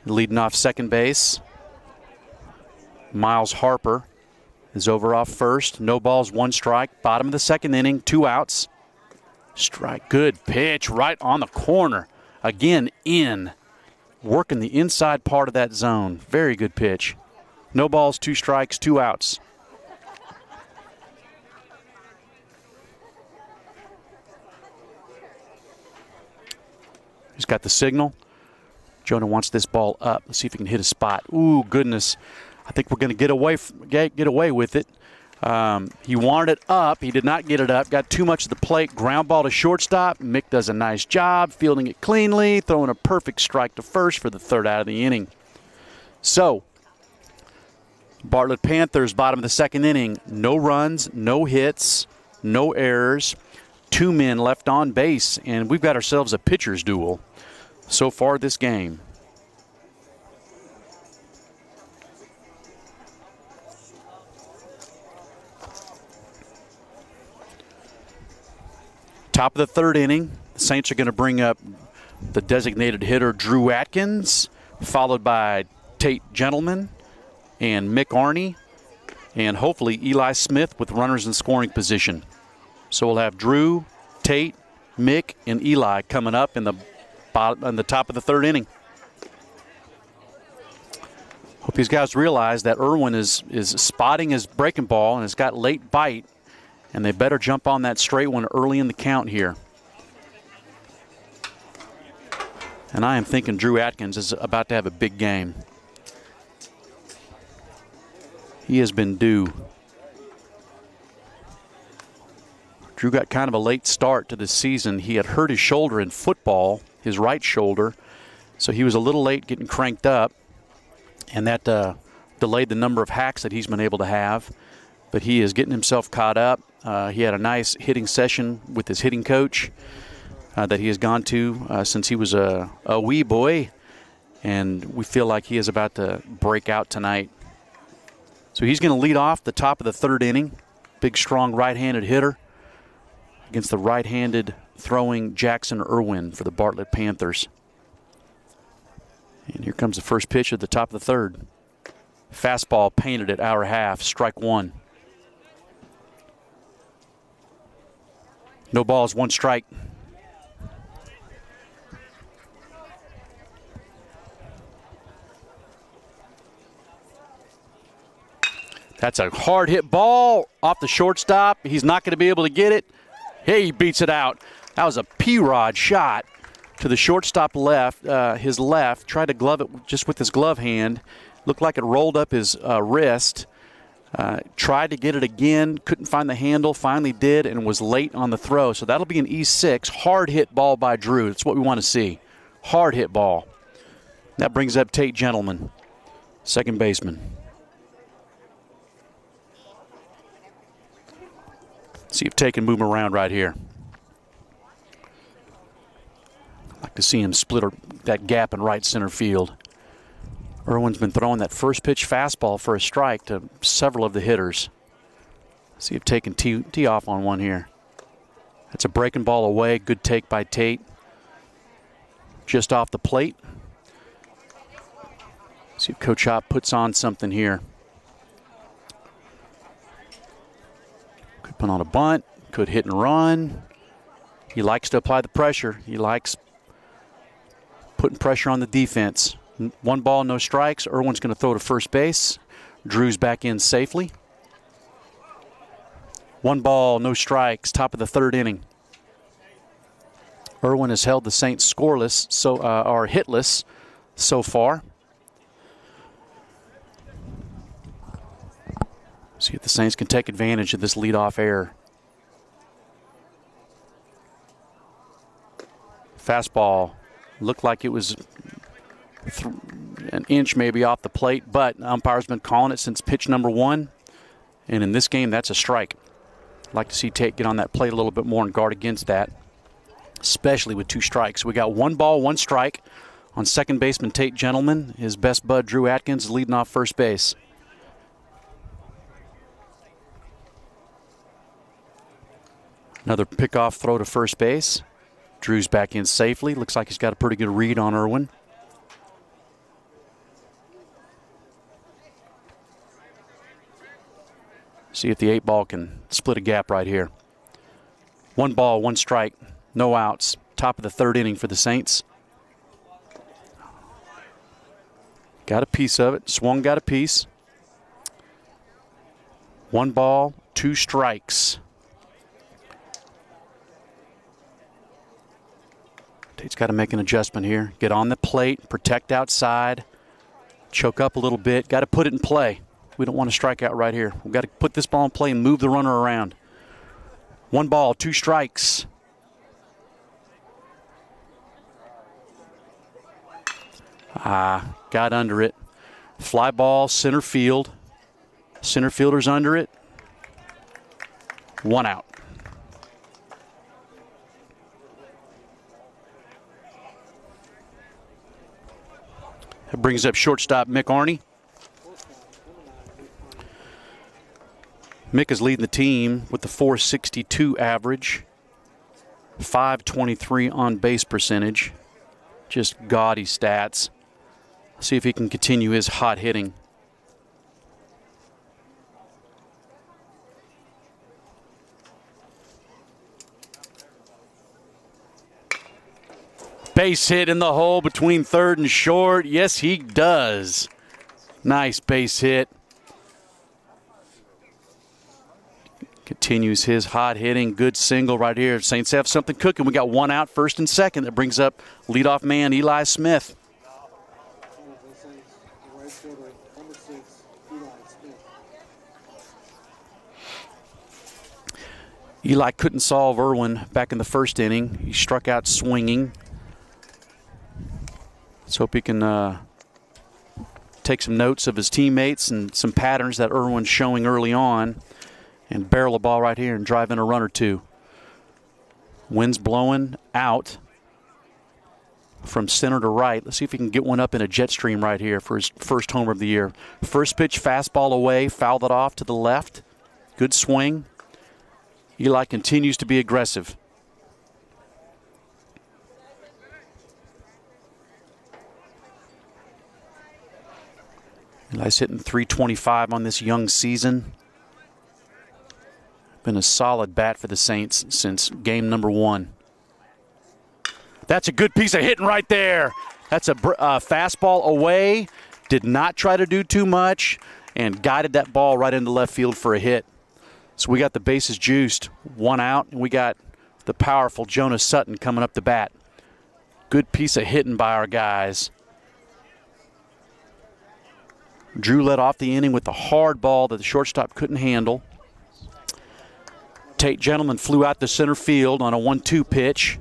leading off second base. Miles Harper is over off first. No balls, 1 strike. Bottom of the second inning, 2 outs. Strike, good pitch right on the corner. Again, in. Working the inside part of that zone. Very good pitch. No balls, 2 strikes, 2 outs. He's got the signal. Jonah wants this ball up. Let's see if he can hit a spot. Ooh, goodness. I think we're going to get away with it. He wanted it up. He did not get it up. Got too much of the plate. Ground ball to shortstop. Mick does a nice job fielding it cleanly, throwing a perfect strike to first for the third out of the inning. So, Bartlett Panthers, bottom of the second inning. No runs, no hits, no errors. 2 men left on base, and we've got ourselves a pitcher's duel so far this game. Top of the third inning, the Saints are going to bring up the designated hitter Drew Atkins, followed by Tate Gentleman and Mick Arney, and hopefully Eli Smith with runners in scoring position. So we'll have Drew, Tate, Mick, and Eli coming up in the top of the third inning. Hope these guys realize that Irwin is spotting his breaking ball and has got late bite, and they better jump on that straight one early in the count here. And I am thinking Drew Atkins is about to have a big game. He has been due. Drew got kind of a late start to the season. He had hurt his shoulder in football, his right shoulder, so he was a little late getting cranked up, and that delayed the number of hacks that he's been able to have. But he is getting himself caught up. He had a nice hitting session with his hitting coach that he has gone to since he was a wee boy, and we feel like he is about to break out tonight. So he's going to lead off the top of the third inning. Big, strong right-handed hitter against the right-handed throwing Jackson Irwin for the Bartlett Panthers. And here comes the first pitch at the top of the third. Fastball painted at hour half, strike 1. No balls, 1 strike. That's a hard hit ball off the shortstop. He's not going to be able to get it. Hey, he beats it out. That was a P-Rod shot to the shortstop left, his left. Tried to glove it just with his glove hand. Looked like it rolled up his wrist. Tried to get it again. Couldn't find the handle. Finally did and was late on the throw. So that'll be an E6. Hard hit ball by Drew. That's what we want to see. Hard hit ball. That brings up Tate Gentleman, second baseman. See if Tate can move him around right here. I'd like to see him split that gap in right center field. Irwin's been throwing that first pitch fastball for a strike to several of the hitters. See if Tate can tee off on one here. That's a breaking ball away. Good take by Tate. Just off the plate. See if Coach Hop puts on something here. Could put on a bunt. Could hit and run. He likes to apply the pressure. He likes putting pressure on the defense. 1 ball, no strikes. Irwin's going to throw to first base. Drew's back in safely. 1 ball, no strikes, top of the 3rd inning. Irwin has held the Saints scoreless, or hitless so far. See if the Saints can take advantage of this leadoff error. Fastball looked like it was an inch maybe off the plate, but the umpire's been calling it since pitch number 1. And in this game, that's a strike. I'd like to see Tate get on that plate a little bit more and guard against that, especially with 2 strikes. We got 1 ball, 1 strike on second baseman Tate Gentleman. His best bud, Drew Atkins, leading off first base. Another pickoff throw to first base. Drew's back in safely. Looks like he's got a pretty good read on Irwin. See if the 8 ball can split a gap right here. 1 ball, 1 strike, no outs. Top of the 3rd inning for the Saints. Got a piece of it. Swung, got a piece. 1 ball, 2 strikes. Tate's got to make an adjustment here. Get on the plate, protect outside, choke up a little bit. Got to put it in play. We don't want to strike out right here. We've got to put this ball in play and move the runner around. 1 ball, 2 strikes. Got under it. Fly ball, center field. Center fielder's under it. 1 out. That brings up shortstop Mick Arney. Mick is leading the team with the .462 average, .523 on base percentage. Just gaudy stats. See if he can continue his hot hitting. Base hit in the hole between 3rd and short. Yes, he does. Nice base hit. Continues his hot hitting. Good single right here. Saints have something cooking. We got 1 out, 1st and 2nd. That brings up leadoff man Eli Smith. Eli couldn't solve Irwin back in the 1st inning. He struck out swinging. Let's hope he can take some notes of his teammates and some patterns that Irwin's showing early on and barrel a ball right here and drive in a run or 2. Wind's blowing out from center to right. Let's see if he can get one up in a jet stream right here for his 1st homer of the year. First pitch, fastball away, fouled it off to the left. Good swing. Eli continues to be aggressive. Eli's hitting .325 on this young season. Been a solid bat for the Saints since game number 1. That's a good piece of hitting right there. That's a fastball away. Did not try to do too much and guided that ball right into left field for a hit. So we got the bases juiced. 1 out, and we got the powerful Jonas Sutton coming up the bat. Good piece of hitting by our guys. Drew led off the inning with the hard ball that the shortstop couldn't handle. Tate Gentleman flew out to center field on a 1-2 pitch.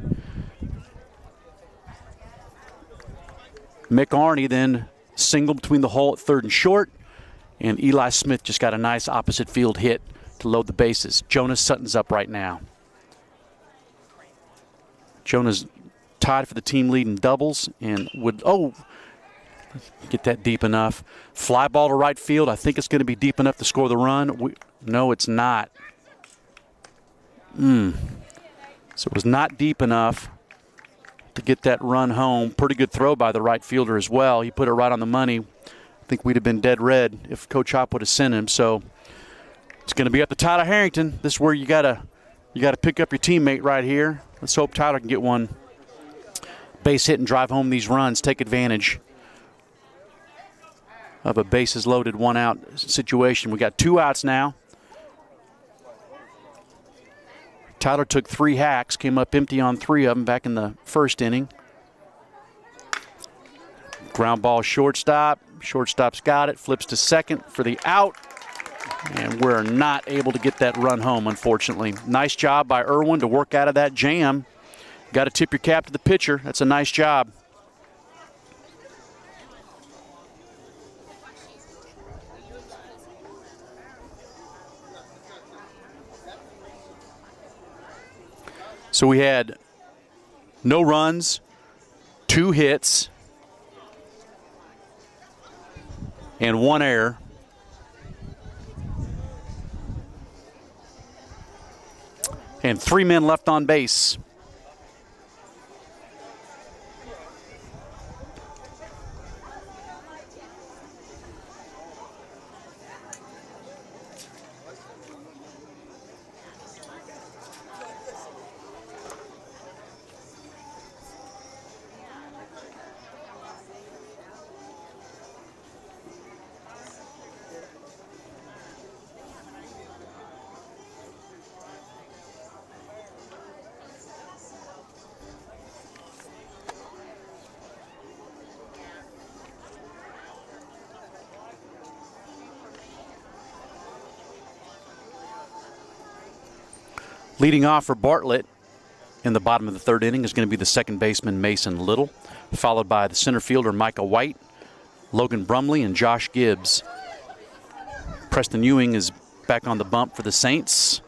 Mick Arney then singled between the hole at 3rd and short, and Eli Smith just got a nice opposite field hit to load the bases. Jonas Sutton's up right now. Jonas tied for the team lead in doubles and would, get that deep enough. Fly ball to right field. I think it's going to be deep enough to score the run. No, it's not. So it was not deep enough to get that run home. Pretty good throw by the right fielder as well. He put it right on the money. I think we'd have been dead red if Coach Hop would have sent him. So it's going to be up to Tyler Harrington. This is where you got to You got to pick up your teammate right here. Let's hope Tyler can get one base hit and drive home these runs, take advantage of a bases loaded, one out situation. We got 2 outs now. Tyler took 3 hacks, came up empty on 3 of them back in the first inning. Ground ball shortstop. Shortstop's got it, flips to second for the out. And we're not able to get that run home, unfortunately. Nice job by Irwin to work out of that jam. Got to tip your cap to the pitcher. That's a nice job. So we had no runs, 2 hits, and 1 error. And 3 men left on base. Leading off for Bartlett in the bottom of the 3rd inning is going to be the second baseman Mason Little, followed by the center fielder Micah White, Logan Brumley, and Josh Gibbs. Preston Ewing is back on the bump for the Saints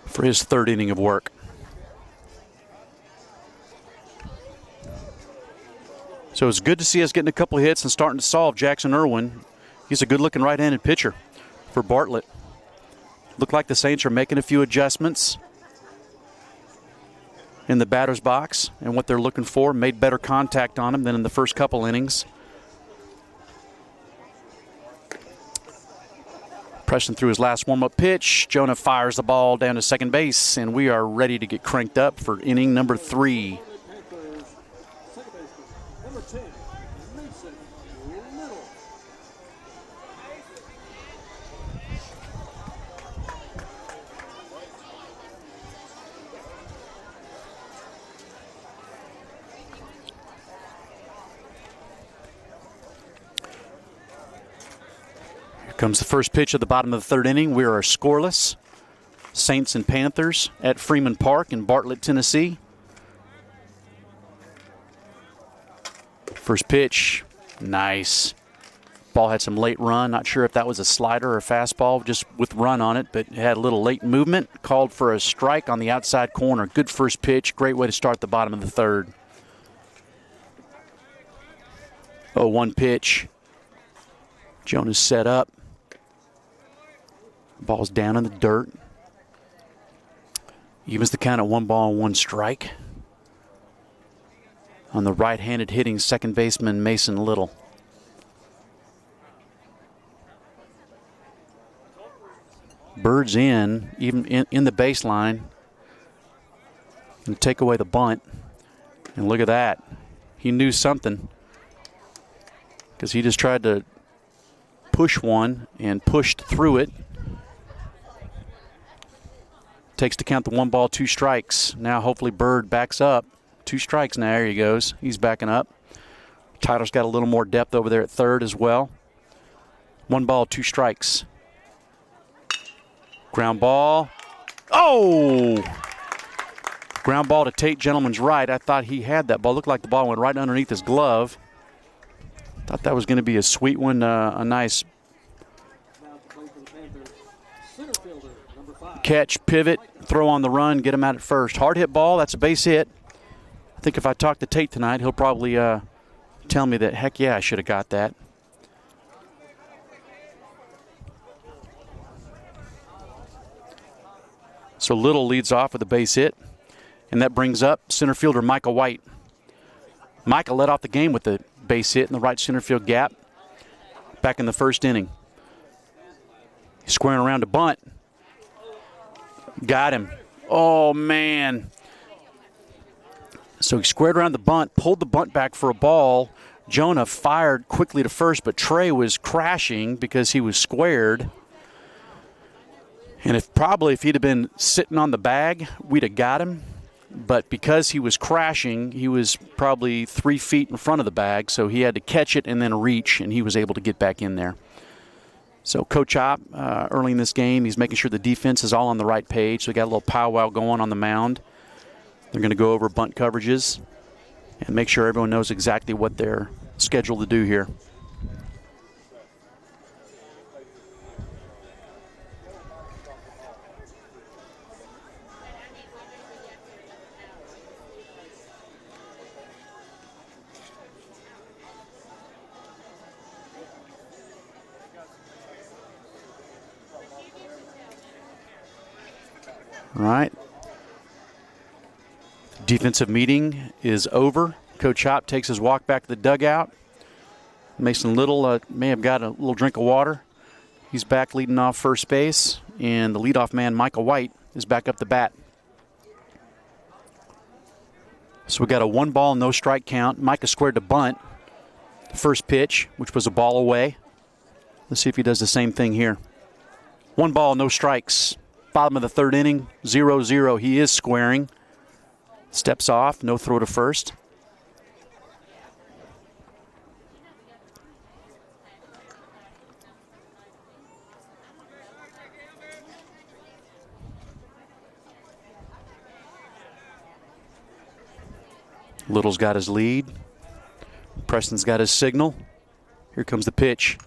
for his 3rd inning of work. So it's good to see us getting a couple hits and starting to solve Jackson Irwin. He's a good-looking right-handed pitcher for Bartlett. Look like the Saints are making a few adjustments in the batter's box and what they're looking for. Made better contact on him than in the first couple innings. Preston threw his last warm-up pitch. Jonah fires the ball down to second base, and we are ready to get cranked up for inning number 3. Comes the first pitch at the bottom of the 3rd inning. We are scoreless. Saints and Panthers at Freeman Park in Bartlett, Tennessee. First pitch, nice. Ball had some late run. Not sure if that was a slider or a fastball, just with run on it, but it had a little late movement. Called for a strike on the outside corner. Good first pitch. Great way to start the bottom of the 3rd. 0-1 pitch. Jonas set up. Ball's down in the dirt. Evens the count at 1 ball and 1 strike. On the right-handed hitting second baseman Mason Little. Bird's in, even in the baseline. And take away the bunt. And look at that. He knew something, because he just tried to push one and pushed through it. Takes to count the 1 ball, 2 strikes. Now hopefully Byrd backs up. 2 strikes now. There he goes. He's backing up. Tyler's got a little more depth over there at 3rd as well. 1 ball, 2 strikes. Ground ball. Oh! Ground ball to Tate Gentleman's right. I thought he had that ball. Looked like the ball went right underneath his glove. Thought that was going to be a sweet one, a nice catch, pivot, throw on the run, get him out at first. Hard hit ball, that's a base hit. I think if I talk to Tate tonight, he'll probably tell me that, heck yeah, I should have got that. So Little leads off with a base hit, and that brings up center fielder Micah White. Micah led off the game with the base hit in the right center field gap back in the 1st inning. Squaring around to bunt. Got him. Oh, man. So he squared around the bunt, pulled the bunt back for a ball. Jonah fired quickly to first, but Trey was crashing because he was squared. And if he'd have been sitting on the bag, we'd have got him. But because he was crashing, he was probably 3 feet in front of the bag, so he had to catch it and then reach, and he was able to get back in there. So Coach Hop, early in this game, he's making sure the defense is all on the right page. So we got a little powwow going on the mound. They're going to go over bunt coverages and make sure everyone knows exactly what they're scheduled to do here. All right. Defensive meeting is over. Coach Hop takes his walk back to the dugout. Mason Little may have got a little drink of water. He's back leading off first base, and the leadoff man, Micah White, is back up the bat. So we got a 1-ball, no strike count. Micah squared to bunt. First pitch, which was a ball away. Let's see if he does the same thing here. 1 ball, no strikes. Bottom of the 3rd inning, 0-0. He is squaring. Steps off, no throw to first. Little's got his lead. Preston's got his signal. Here comes the pitch.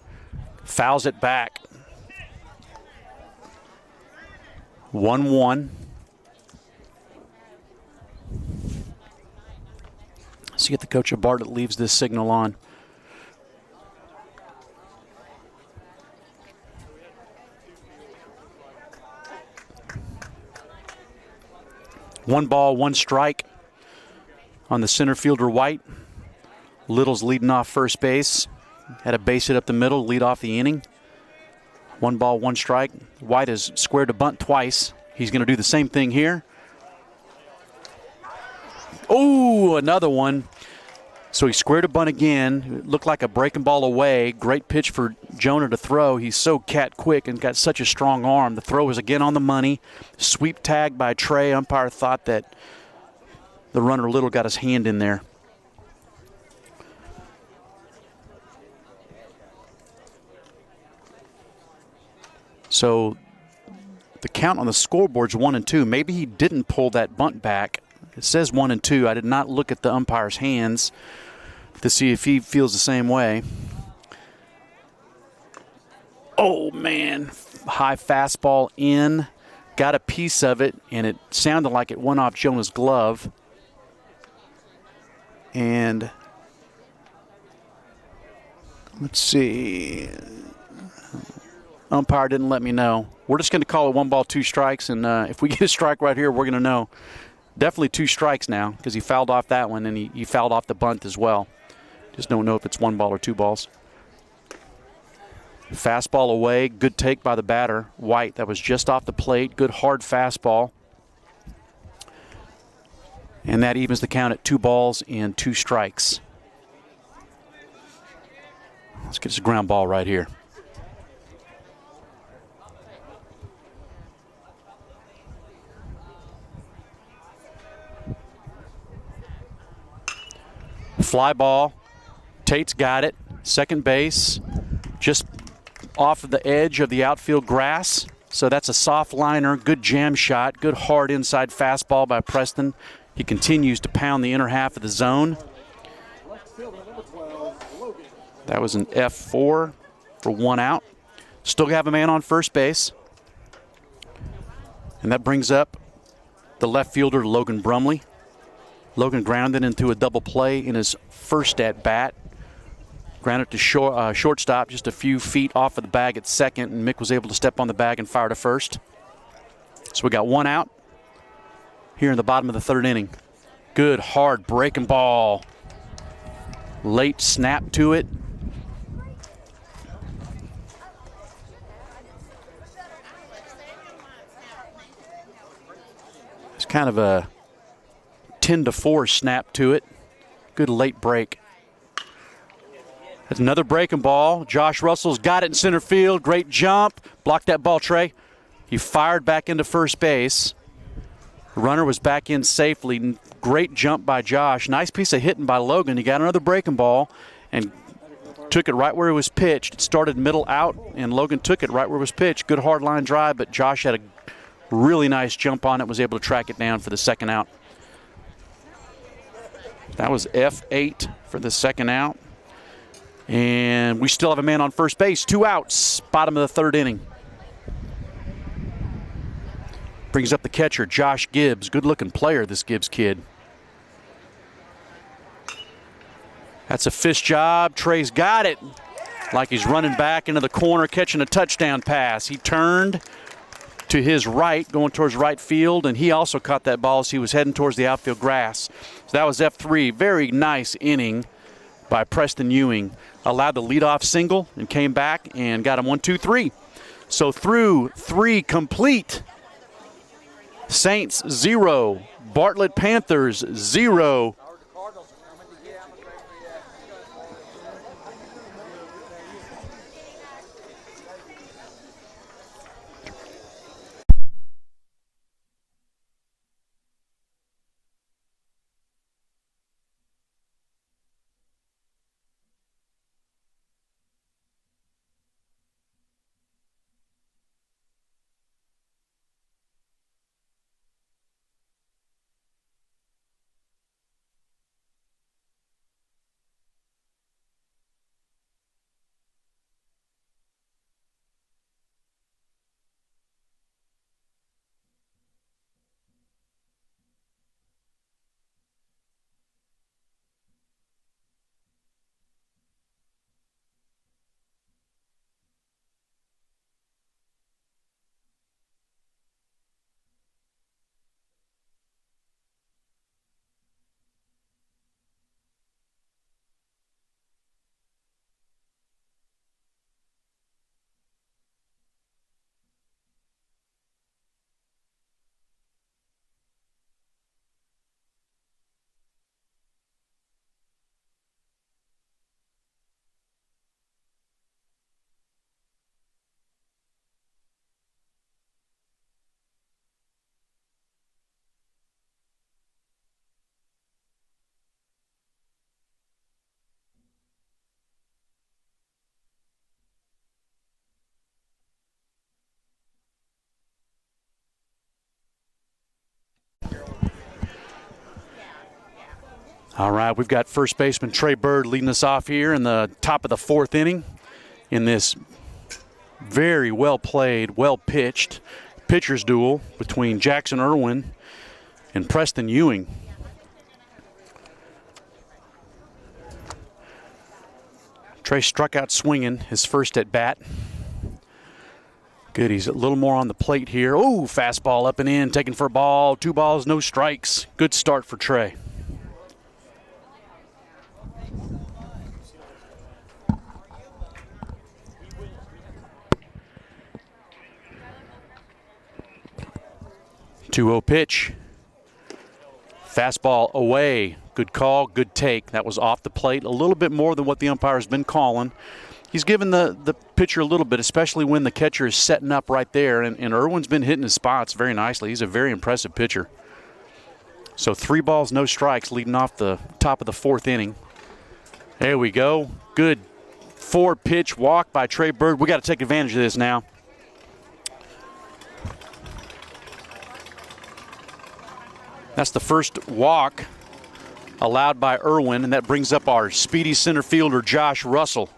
Fouls it back. 1-1. See if the coach of Bartlett leaves this signal on. One ball, one strike on the center fielder White. Little's leading off first base. Had a base hit up the middle, lead off the inning. 1 ball, 1 strike. White has squared to bunt twice. He's going to do the same thing here. Oh, another one. So he squared a bunt again. It looked like a breaking ball away. Great pitch for Jonah to throw. He's so cat quick and got such a strong arm. The throw was again on the money. Sweep tag by Trey. Umpire thought that the runner Little got his hand in there. So the count on the scoreboard's 1-2. Maybe he didn't pull that bunt back. It says 1-2. I did not look at the umpire's hands to see if he feels the same way. Oh, man. High fastball in. Got a piece of it, and it sounded like it went off Jonah's glove. And let's see. Umpire didn't let me know. We're just going to call it 1 ball, 2 strikes, and if we get a strike right here, we're going to know. Definitely 2 strikes now because he fouled off that one, and he fouled off the bunt as well. Just don't know if it's 1 ball or 2 balls. Fastball away. Good take by the batter, White. That was just off the plate. Good hard fastball. And that evens the count at 2 balls and 2 strikes. Let's get this ground ball right here. Fly ball. Tate's got it. Second base. Just off of the edge of the outfield grass. So that's a soft liner. Good jam shot. Good hard inside fastball by Preston. He continues to pound the inner half of the zone. That was an F4 for 1 out. Still have a man on first base. And that brings up the left fielder, Logan Brumley. Logan grounded into a double play in his first at-bat. Grounded to shortstop just a few feet off of the bag at second, and Mick was able to step on the bag and fire to first. So we got 1 out here in the bottom of the 3rd inning. Good, hard breaking ball. Late snap to it. kind of a 10-4 snap to it. Good late break. That's another breaking ball. Josh Russell's got it in center field. Great jump. Blocked that ball, Trey. He fired back into first base. The runner was back in safely. Great jump by Josh. Nice piece of hitting by Logan. He got another breaking ball and took it right where it was pitched. It started middle out, and Logan took it right where it was pitched. Good hard line drive, but Josh had a really nice jump on it, was able to track it down for the second out. That was F8 for the second out. And we still have a man on first base. 2 outs, bottom of the third inning. Brings up the catcher, Josh Gibbs. Good-looking player, this Gibbs kid. That's a fist job. Trey's got it. Like he's running back into the corner, catching a touchdown pass. He turned to his right, going towards right field, and he also caught that ball as he was heading towards the outfield grass. So that was F3. Very nice inning by Preston Ewing. Allowed the leadoff single and came back and got him 1-2-3. So through 3 complete. Saints 0, Bartlett Panthers 0. All right, we've got first baseman Trey Byrd leading us off here in the top of the 4th inning in this very well played, well pitched pitcher's duel between Jackson Irwin and Preston Ewing. Trey struck out swinging his first at bat. Good, he's a little more on the plate here. Oh, fastball up and in, taken for a ball. 2 balls, no strikes. Good start for Trey. Two-0 pitch. Fastball away. Good call, good take. That was off the plate. A little bit more than what the umpire has been calling. He's given the pitcher a little bit, especially when the catcher is setting up right there. And Irwin's been hitting his spots very nicely. He's a very impressive pitcher. So 3 balls, no strikes, leading off the top of the 4th inning. There we go. Good 4-pitch walk by Trey Byrd. We got to take advantage of this now. That's the first walk allowed by Irwin, and that brings up our speedy center fielder, Josh Russell.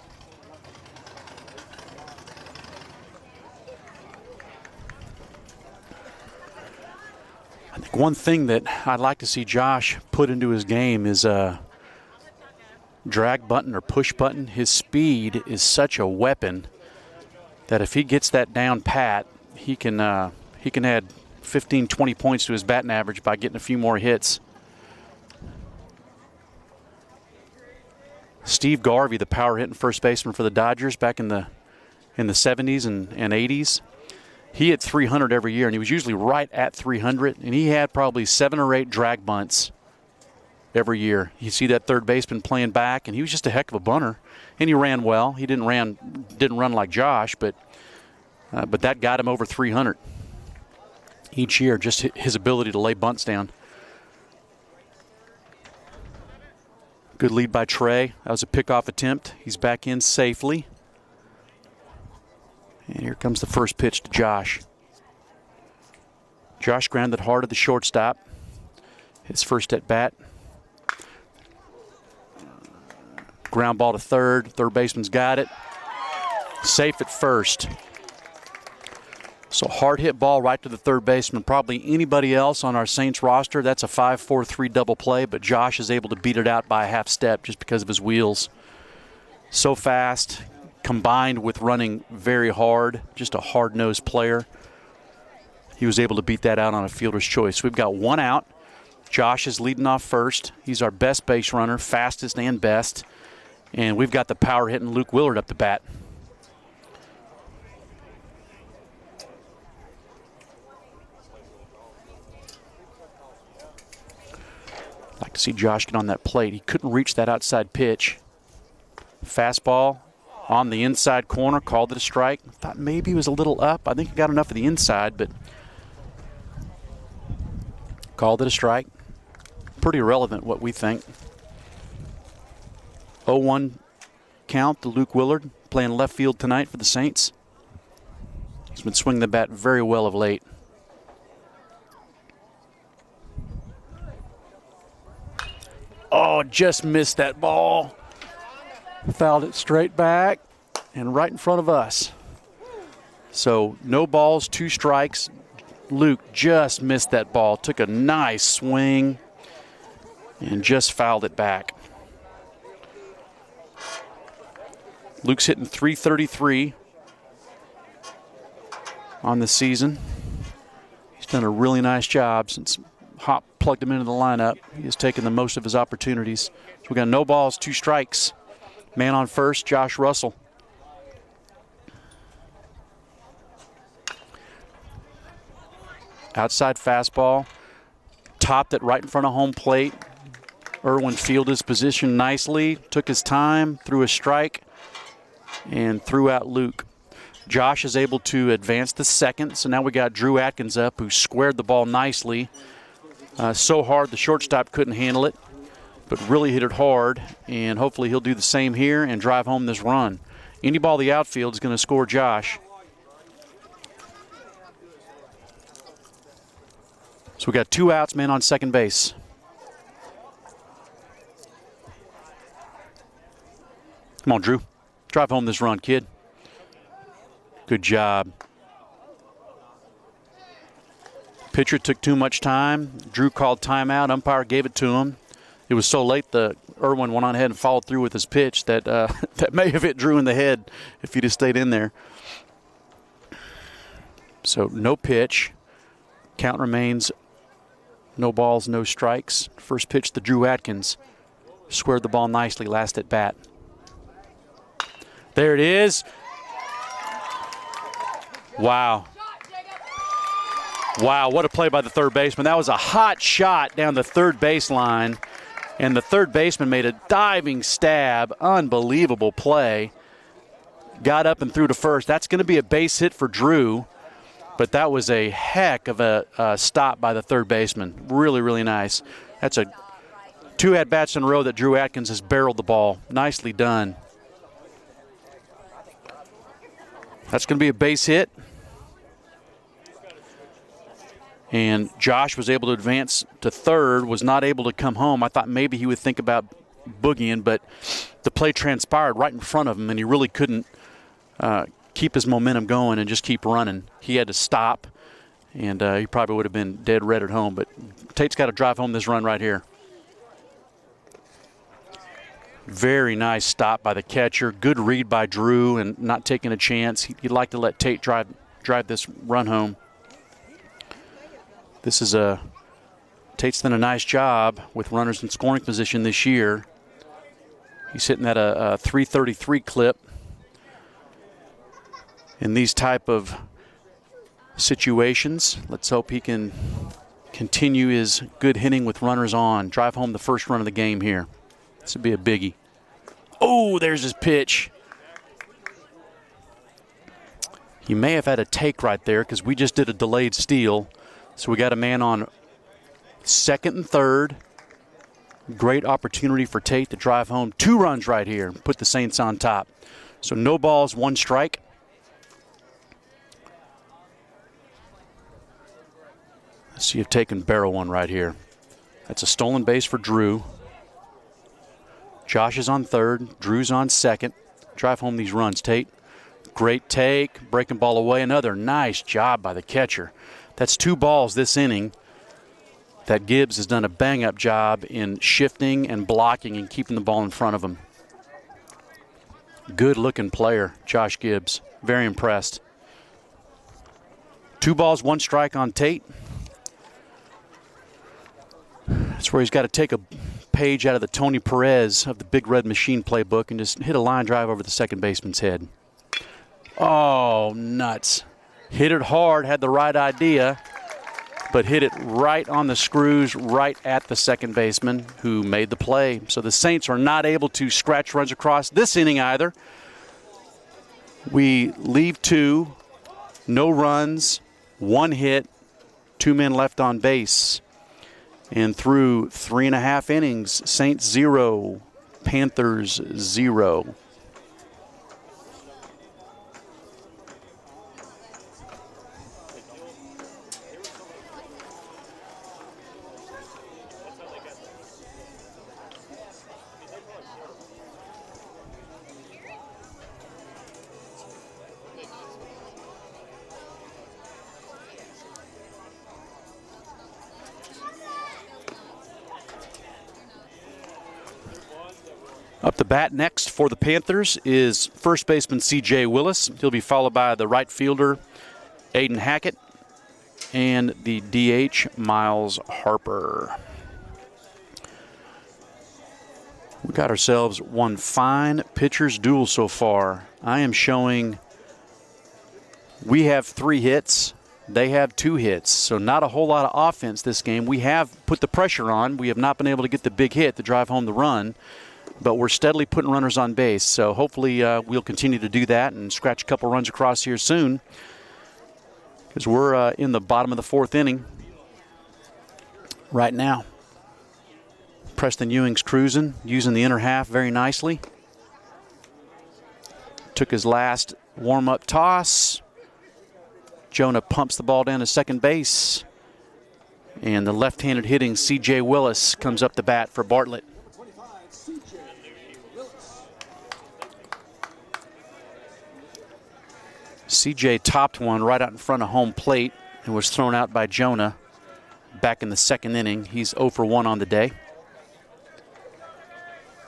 I think one thing that I'd like to see Josh put into his game is a drag button or push button. His speed is such a weapon that if he gets that down pat, he can add 15, 20 points to his batting average by getting a few more hits. Steve Garvey, the power hitting first baseman for the Dodgers back in the 70s and 80s. he hit 300 every year, and he was usually right at 300, and he had probably 7 or 8 drag bunts every year. You see that third baseman playing back, and he was just a heck of a bunter, and he ran well. He didn't run like Josh, but that got him over 300 each year, just his ability to lay bunts down. Good lead by Trey. That was a pickoff attempt. He's back in safely. And here comes the first pitch to Josh. Josh grounded hard at the shortstop. His first at bat. Ground ball to third. Third baseman's got it. Safe at first. So hard hit ball right to the third baseman. Probably anybody else on our Saints roster, that's a 5-4-3 double play, but Josh is able to beat it out by a half step just because of his wheels. So fast, combined with running very hard, just a hard-nosed player. He was able to beat that out on a fielder's choice. We've got 1 out. Josh is leading off first. He's our best base runner, fastest and best. And we've got the power-hitting Luke Willard up the bat. Like to see Josh get on that plate. He couldn't reach that outside pitch. Fastball on the inside corner, called it a strike. Thought maybe he was a little up. I think he got enough of the inside, but called it a strike. Pretty irrelevant, what we think. 0-1 count to Luke Willard, playing left field tonight for the Saints. He's been swinging the bat very well of late. Oh, just missed that ball. Fouled it straight back and right in front of us. So no balls, 2 strikes. Luke just missed that ball. Took a nice swing and just fouled it back. Luke's hitting .333 on the season. He's done a really nice job since Hop plugged him into the lineup. He has taken the most of his opportunities. So we got no balls, 2 strikes. Man on first, Josh Rutzel. Outside fastball. Topped it right in front of home plate. Irwin fielded his position nicely. Took his time, threw a strike, and threw out Luke. Josh is able to advance to second. So now we got Drew Atkins up, who squared the ball nicely. So hard the shortstop couldn't handle it, but really hit it hard, and hopefully he'll do the same here and drive home this run. Any ball the outfield is going to score Josh. So we got 2 outs, man on second base. Come on, Drew. Drive home this run, kid. Good job. Pitcher took too much time. Drew called timeout. Umpire gave it to him. It was so late the Irwin went on ahead and followed through with his pitch that that may have hit Drew in the head if he'd have stayed in there. So no pitch. Count remains no balls, no strikes. First pitch to Drew Atkins. Squared the ball nicely last at bat. There it is. Wow. Wow, what a play by the third baseman. That was a hot shot down the third baseline, and the third baseman made a diving stab. Unbelievable play. Got up and threw to first. That's going to be a base hit for Drew, but that was a heck of a stop by the third baseman. Really, really nice. That's a 2 at-bats in a row that Drew Atkins has barreled the ball. Nicely done. That's going to be a base hit. And Josh was able to advance to third, was not able to come home. I thought maybe he would think about boogieing, but the play transpired right in front of him, and he really couldn't keep his momentum going and just keep running. He had to stop, and he probably would have been dead red at home. But Tate's got to drive home this run right here. Very nice stop by the catcher. Good read by Drew and not taking a chance. He'd like to let Tate drive this run home. This is Tate's done a nice job with runners in scoring position this year. He's hitting at a .333 clip. In these type of situations. Let's hope he can continue his good hitting with runners on. Drive home the first run of the game here. This would be a biggie. Oh, there's his pitch. He may have had a take right there because we just did a delayed steal. So we got a man on second and third. Great opportunity for Tate to drive home 2 runs right here, put the Saints on top. So no balls, 1 strike. Let's see if Tate can barrel one right here. That's a stolen base for Drew. Josh is on third. Drew's on second. Drive home these runs, Tate. Great take. Breaking ball away. Another nice job by the catcher. That's 2 balls this inning. That Gibbs has done a bang-up job in shifting and blocking and keeping the ball in front of him. Good-looking player, Josh Gibbs. Very impressed. 2 balls, 1 strike on Tate. That's where he's got to take a page out of the Tony Perez of the Big Red Machine playbook and just hit a line drive over the second baseman's head. Oh, nuts. Hit it hard, had the right idea, but hit it right on the screws, right at the second baseman who made the play. So the Saints are not able to scratch runs across this inning either. We leave 2, no runs, 1 hit, 2 men left on base. And through 3.5 innings, Saints 0, Panthers 0. Up the bat next for the Panthers is first baseman C.J. Willis. He'll be followed by the right fielder, Aiden Hackett, and the DH, Miles Harper. We got ourselves one fine pitcher's duel so far. I am showing we have 3 hits. They have 2 hits, so not a whole lot of offense this game. We have put the pressure on. We have not been able to get the big hit to drive home the run. But we're steadily putting runners on base, so hopefully we'll continue to do that and scratch a couple runs across here soon, because we're in the bottom of the 4th inning right now. Preston Ewing's cruising, using the inner half very nicely. Took his last warm-up toss. Jonah pumps the ball down to second base, and the left-handed hitting C.J. Willis comes up the bat for Bartlett. CJ topped one right out in front of home plate and was thrown out by Jonah back in the 2nd inning. He's 0 for 1 on the day.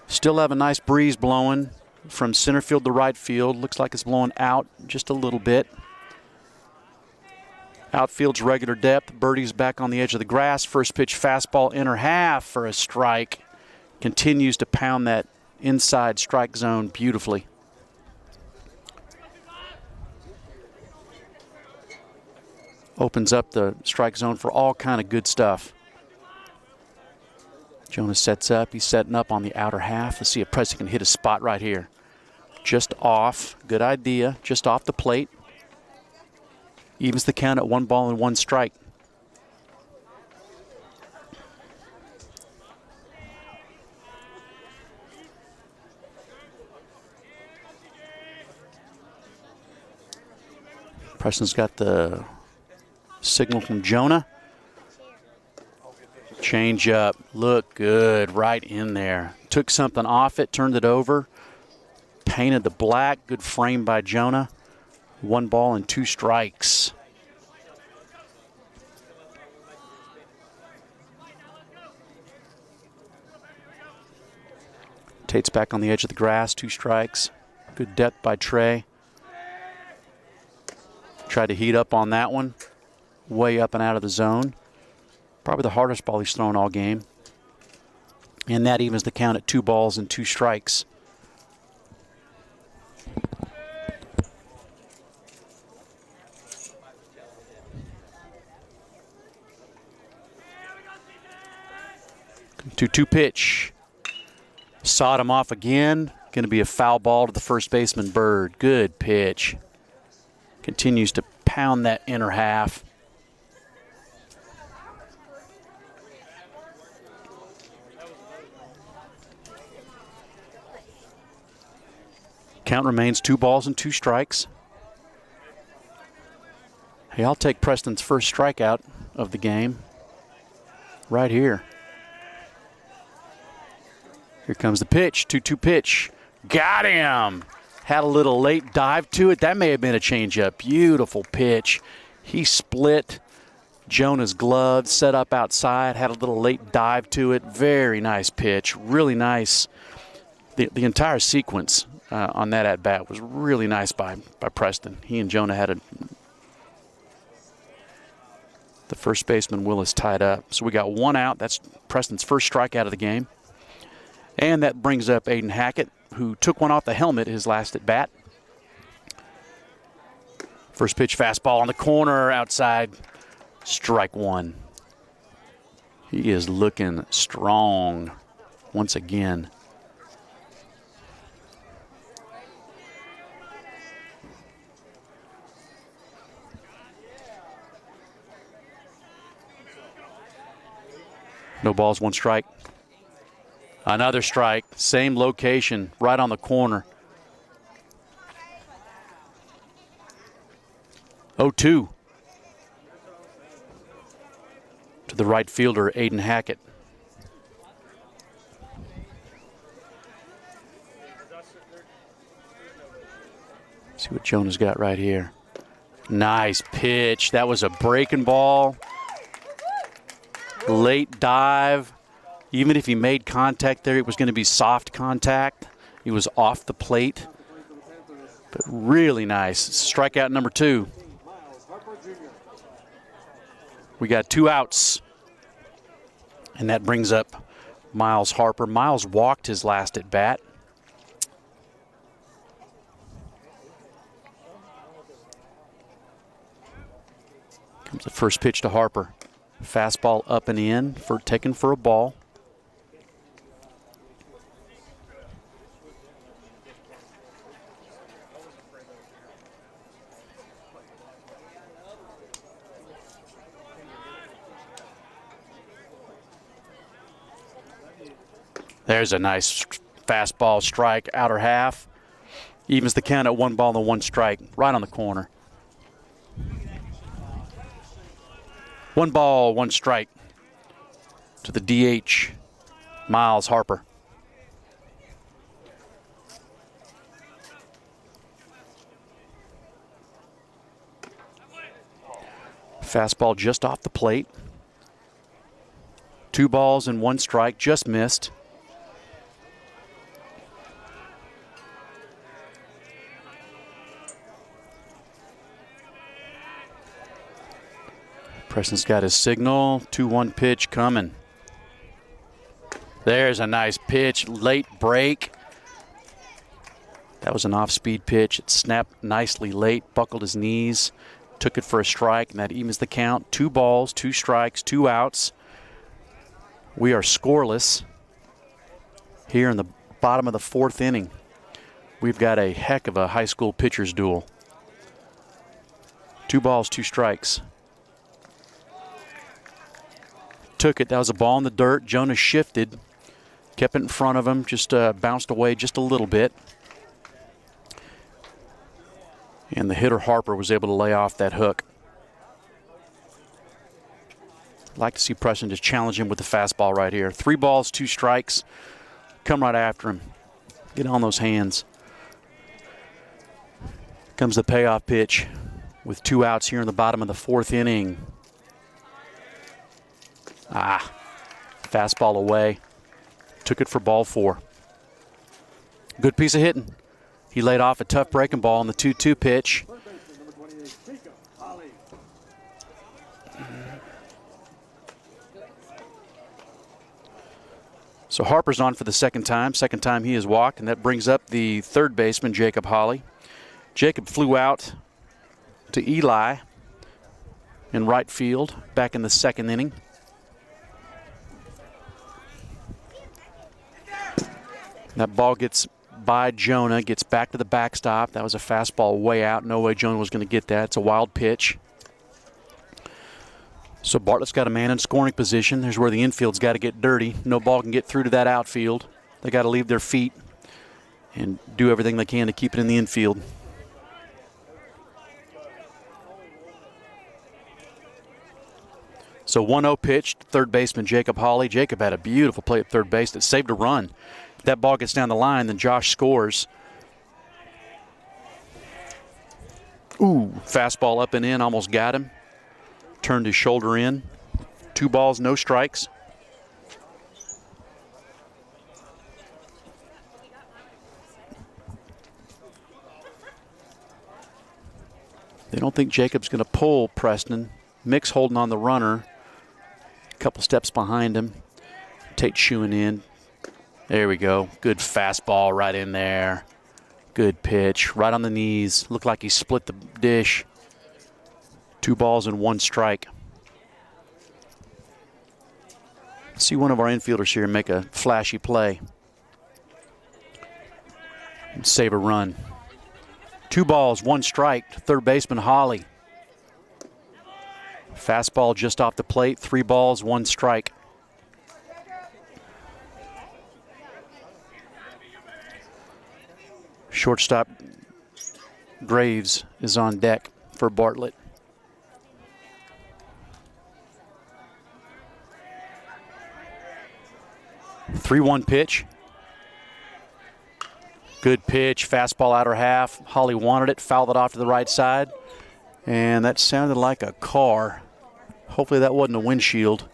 Still have a nice breeze blowing from center field to right field. Looks like it's blowing out just a little bit. Outfield's regular depth. Birdie's back on the edge of the grass. First pitch fastball inner half for a strike. Continues to pound that inside strike zone beautifully. Opens up the strike zone for all kind of good stuff. Jonas sets up. He's setting up on the outer half. Let's see if Preston can hit a spot right here. Just off. Good idea. Just off the plate. Evens the count at 1 ball and 1 strike. Preston's got the signal from Jonah. Change up. Look good right in there. Took something off it, turned it over. Painted the black. Good frame by Jonah. 1 ball and 2 strikes. Tate's back on the edge of the grass. 2 strikes. Good depth by Trey. Tried to heat up on that one. Way up and out of the zone. Probably the hardest ball he's thrown all game. And that evens the count at 2 balls and 2 strikes. 2-2 pitch. Sawed him off again. Going to be a foul ball to the first baseman, Byrd. Good pitch. Continues to pound that inner half. Count remains 2 balls and 2 strikes. Hey, I'll take Preston's first strikeout of the game right here. Here comes the pitch, 2-2 pitch. Got him. Had a little late dive to it. That may have been a changeup. Beautiful pitch. He split Jonas' glove, set up outside, had a little late dive to it. Very nice pitch. Really nice. The entire sequence on that at-bat was really nice by Preston. He and Jonah had the first baseman, Willis, tied up. So we got 1 out. That's Preston's first strikeout of the game. And that brings up Aiden Hackett, who took one off the helmet his last at bat. First pitch fastball on the corner, outside, strike 1. He is looking strong once again. No balls, 1 strike. Another strike, same location, right on the corner. 0-2 to the right fielder, Aiden Hackett. See what Jonah's got right here. Nice pitch. That was a breaking ball. Late dive. Even if he made contact there, it was going to be soft contact. He was off the plate. But really nice. Strikeout number 2. We got 2 outs. And that brings up Miles Harper. Miles walked his last at bat. Comes the first pitch to Harper. Fastball up and in, taken for a ball. There's a nice fastball strike, outer half. Evens the count at 1 ball and 1 strike, right on the corner. 1 ball, 1 strike to the DH, Miles Harper. Fastball just off the plate. 2 balls and 1 strike, just missed. Preston's got his signal. 2-1 pitch coming. There's a nice pitch. Late break. That was an off-speed pitch. It snapped nicely late, buckled his knees, took it for a strike, and that evens the count. 2 balls, 2 strikes, 2 outs. We are scoreless here in the bottom of the 4th inning. We've got a heck of a high school pitcher's duel. 2 balls, 2 strikes. Took it. That was a ball in the dirt. Jonas shifted, kept it in front of him, just bounced away just a little bit. And the hitter Harper was able to lay off that hook. I'd like to see Preston just challenge him with the fastball right here. 3 balls, 2 strikes. Come right after him. Get on those hands. Comes the payoff pitch with 2 outs here in the bottom of the 4th inning. Fastball away. Took it for ball 4. Good piece of hitting. He laid off a tough breaking ball on the 2-2 pitch. So Harper's on for the second time he has walked, and that brings up the 3rd baseman, Jacob Hawley. Jacob flew out to Eli in right field back in the 2nd inning. That ball gets by Jonah, gets back to the backstop. That was a fastball way out. No way Jonah was going to get that. It's a wild pitch. So Bartlett's got a man in scoring position. There's where the infield's got to get dirty. No ball can get through to that outfield. They got to leave their feet and do everything they can to keep it in the infield. So 1-0 pitch, third baseman Jacob Hawley. Jacob had a beautiful play at third base that saved a run. If that ball gets down the line, then Josh scores. Ooh, fastball up and in, almost got him. Turned his shoulder in. 2 balls, no strikes. They don't think Jacob's going to pull Preston. Mick's holding on the runner. A couple steps behind him. Tate chewing in. There we go. Good fastball right in there. Good pitch. Right on the knees. Looked like he split the dish. 2 balls and 1 strike. See one of our infielders here make a flashy play. And save a run. 2 balls, 1 strike. Third baseman Hawley. Fastball just off the plate. 3 balls, 1 strike. Shortstop Graves is on deck for Bartlett. The 3-1 pitch. Good pitch, fastball outer half. Hawley wanted it, fouled it off to the right side. And that sounded like a car. Hopefully that wasn't a windshield.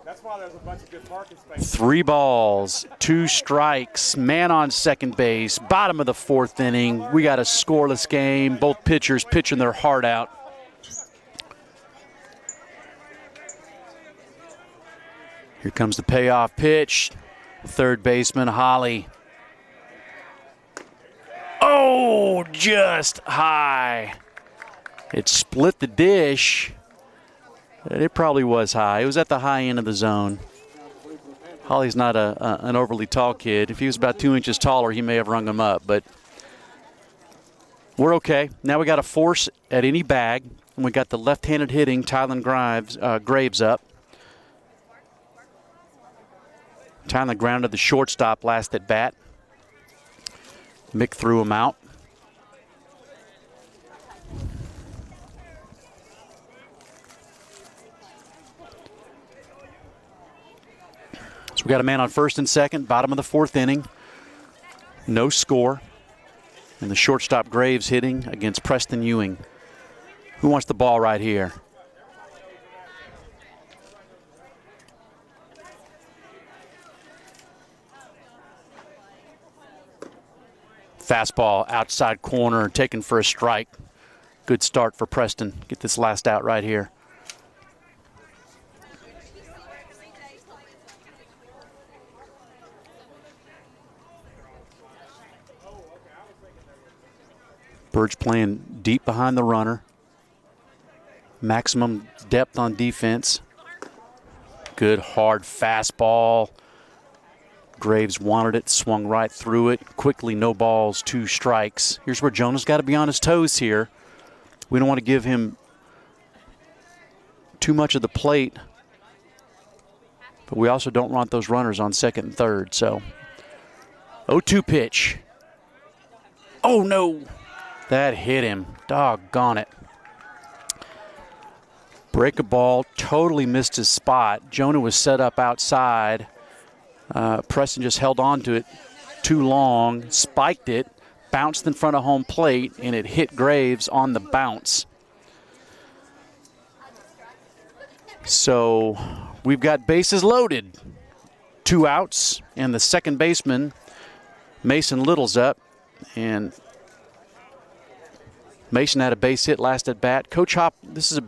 That's why there's a bunch of good parking spaces. 3 balls, 2 strikes, man on second base, bottom of the 4th inning. We got a scoreless game. Both pitchers pitching their heart out. Here comes the payoff pitch. Third baseman Hawley. Oh, just high. It split the dish. It probably was high. It was at the high end of the zone. Hawley's not an overly tall kid. If he was about 2 inches taller, he may have rung him up. But we're okay. Now we got a force at any bag. And we got the left-handed hitting Tylen Graves up. Tylen grounded the shortstop last at bat. Mick threw him out. So we got a man on first and second, bottom of the 4th inning. No score. And the shortstop Graves hitting against Preston Ewing. Who wants the ball right here? Fastball outside corner, taken for a strike. Good start for Preston. Get this last out right here. Byrd's playing deep behind the runner. Maximum depth on defense. Good hard fastball. Graves wanted it, swung right through it. Quickly, no balls, 2 strikes. Here's where Jonas got to be on his toes here. We don't want to give him too much of the plate, but we also don't want those runners on second and third. So 0-2 pitch. Oh, no. That hit him. Doggone it. Break a ball, totally missed his spot. Jonah was set up outside. Preston just held on to it too long, spiked it, bounced in front of home plate, and it hit Graves on the bounce. So we've got bases loaded. 2 outs, and the second baseman, Mason Little's up. And Mason had a base hit last at bat. Coach Hop, this is a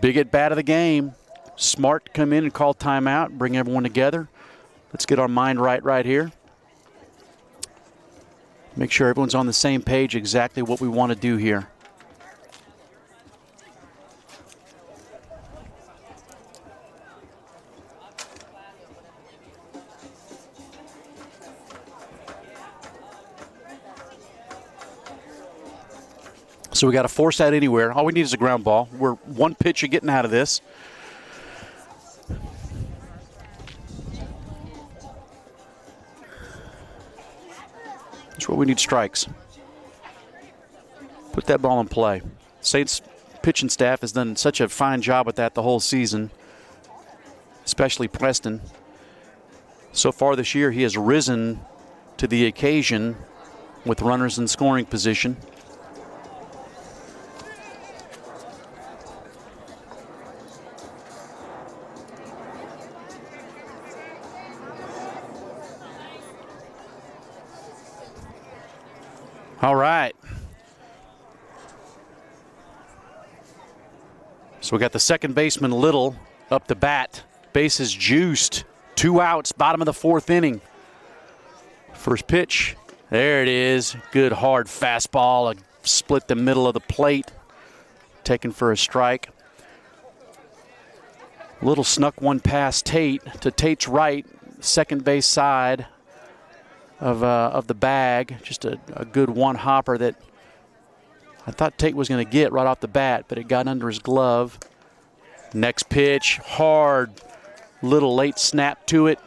big at bat of the game. Smart to come in and call timeout, bring everyone together. Let's get our mind right here. Make sure everyone's on the same page, exactly what we want to do here. So we got to force that anywhere. All we need is a ground ball. We're one pitch of getting out of this. That's what we need, strikes. Put that ball in play. Saints pitching staff has done such a fine job with that the whole season, especially Preston. So far this year, he has risen to the occasion with runners in scoring position. All right. So we got the second baseman, Little, up the bat. Bases juiced. 2 outs, bottom of the 4th inning. First pitch. There it is. Good hard fastball. Split the middle of the plate. Taken for a strike. Little snuck one past Tate to Tate's right, second base side of the bag. Just a good one hopper that I thought Tate was going to get right off the bat, but it got under his glove. Next pitch, hard, little late snap to it.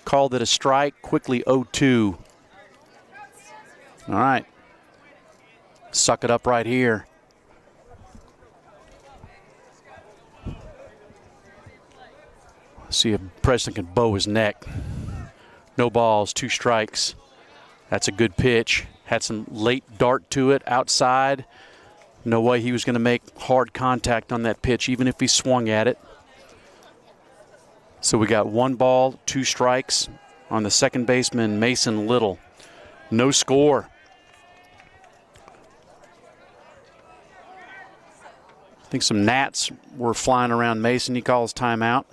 Called it a strike, quickly 0-2. All right. Suck it up right here. See if Preston can bow his neck. No balls, 2 strikes. That's a good pitch. Had some late dart to it outside. No way he was going to make hard contact on that pitch, even if he swung at it. So we got 1 ball, 2 strikes on the second baseman, Mason Little. No score. I think some gnats were flying around Mason. He calls timeout.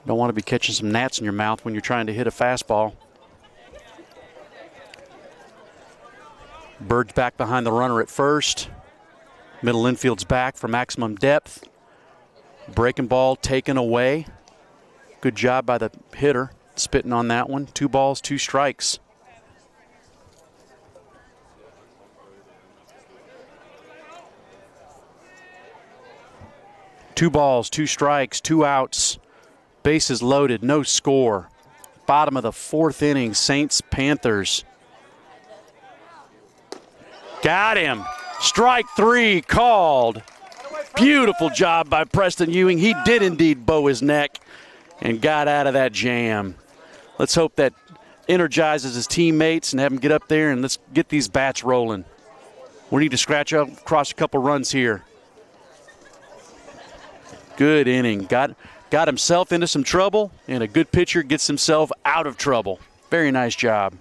Don't want to be catching some gnats in your mouth when you're trying to hit a fastball. Bird's back behind the runner at first. Middle infield's back for maximum depth. Breaking ball taken away. Good job by the hitter, spitting on that one. 2 balls, 2 strikes. Two balls, 2 strikes, 2 outs. Bases loaded, no score. Bottom of the 4th inning, Saints-Panthers. Got him. Strike 3 called. Beautiful job by Preston Ewing. He did indeed bow his neck and got out of that jam. Let's hope that energizes his teammates and have them get up there and let's get these bats rolling. We need to scratch up across a couple runs here. Good inning. Got himself into some trouble, and a good pitcher gets himself out of trouble. Very nice job.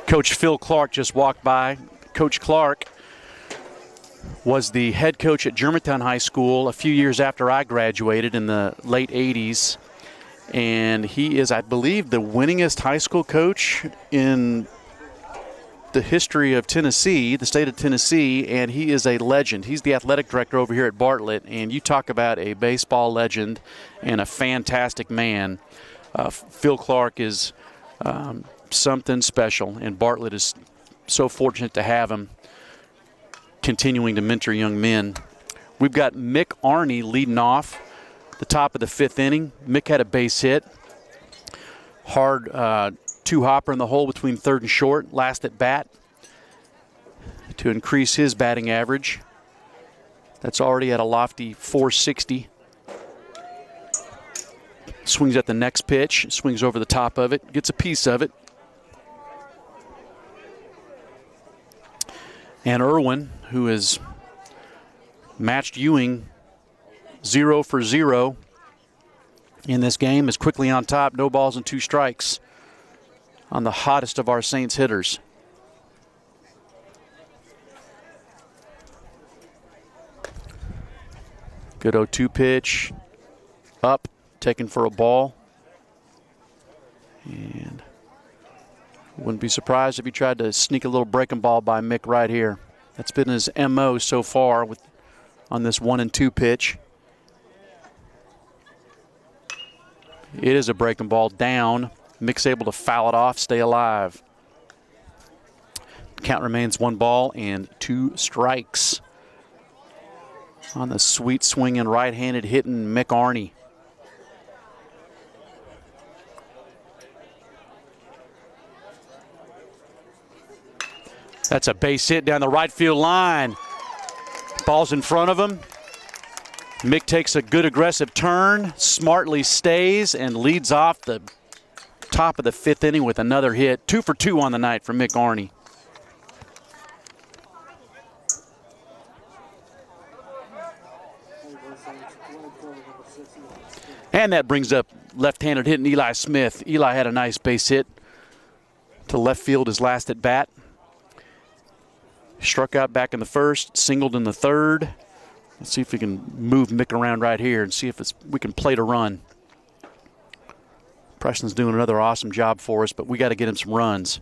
Coach Phil Clark just walked by. Coach Clark was the head coach at Germantown High School a few years after I graduated in the late 80s. And he is, I believe, the winningest high school coach in the history of Tennessee, the state of Tennessee, and he is a legend. He's the athletic director over here at Bartlett, and you talk about a baseball legend and a fantastic man. Phil Clark is something special, and Bartlett is so fortunate to have him continuing to mentor young men. We've got Mick Arney leading off the top of the 5th inning. Mick had a base hit. Hard 2-hopper in the hole between 3rd and short, last at bat, to increase his batting average. That's already at a lofty 460. Swings at the next pitch, swings over the top of it, gets a piece of it. And Irwin, who has matched Ewing 0 for 0 in this game, is quickly on top. No balls and 2 strikes on the hottest of our Saints hitters. Good 0-2 pitch. Up, taken for a ball. And wouldn't be surprised if he tried to sneak a little breaking ball by Mick right here. That's been his MO so far on this 1-2 pitch. It is a breaking ball down. Mick's able to foul it off, stay alive. Count remains 1 ball and 2 strikes on the sweet swinging right-handed hitting Mick Arney. That's a base hit down the right field line. Ball's in front of him. Mick takes a good aggressive turn, smartly stays, and leads off the top of the 5th inning with another hit. 2 for 2 on the night for Mick Arney. And that brings up left-handed hitting Eli Smith. Eli had a nice base hit to left field his last at bat. Struck out back in the 1st, singled in the 3rd. Let's see if we can move Mick around right here and see if we can plate a run. Preston's doing another awesome job for us, but we got to get him some runs.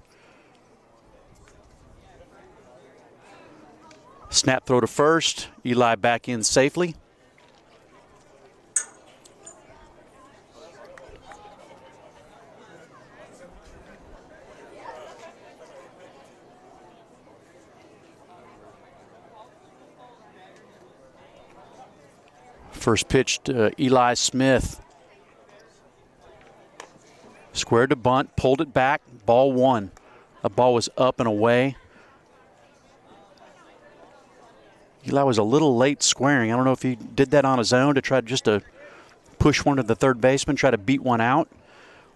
Snap throw to first. Eli back in safely. First pitch to Eli Smith. Squared to bunt, pulled it back, ball 1. The ball was up and away. Eli was a little late squaring. I don't know if he did that on his own to try just to push one to the third baseman, try to beat one out,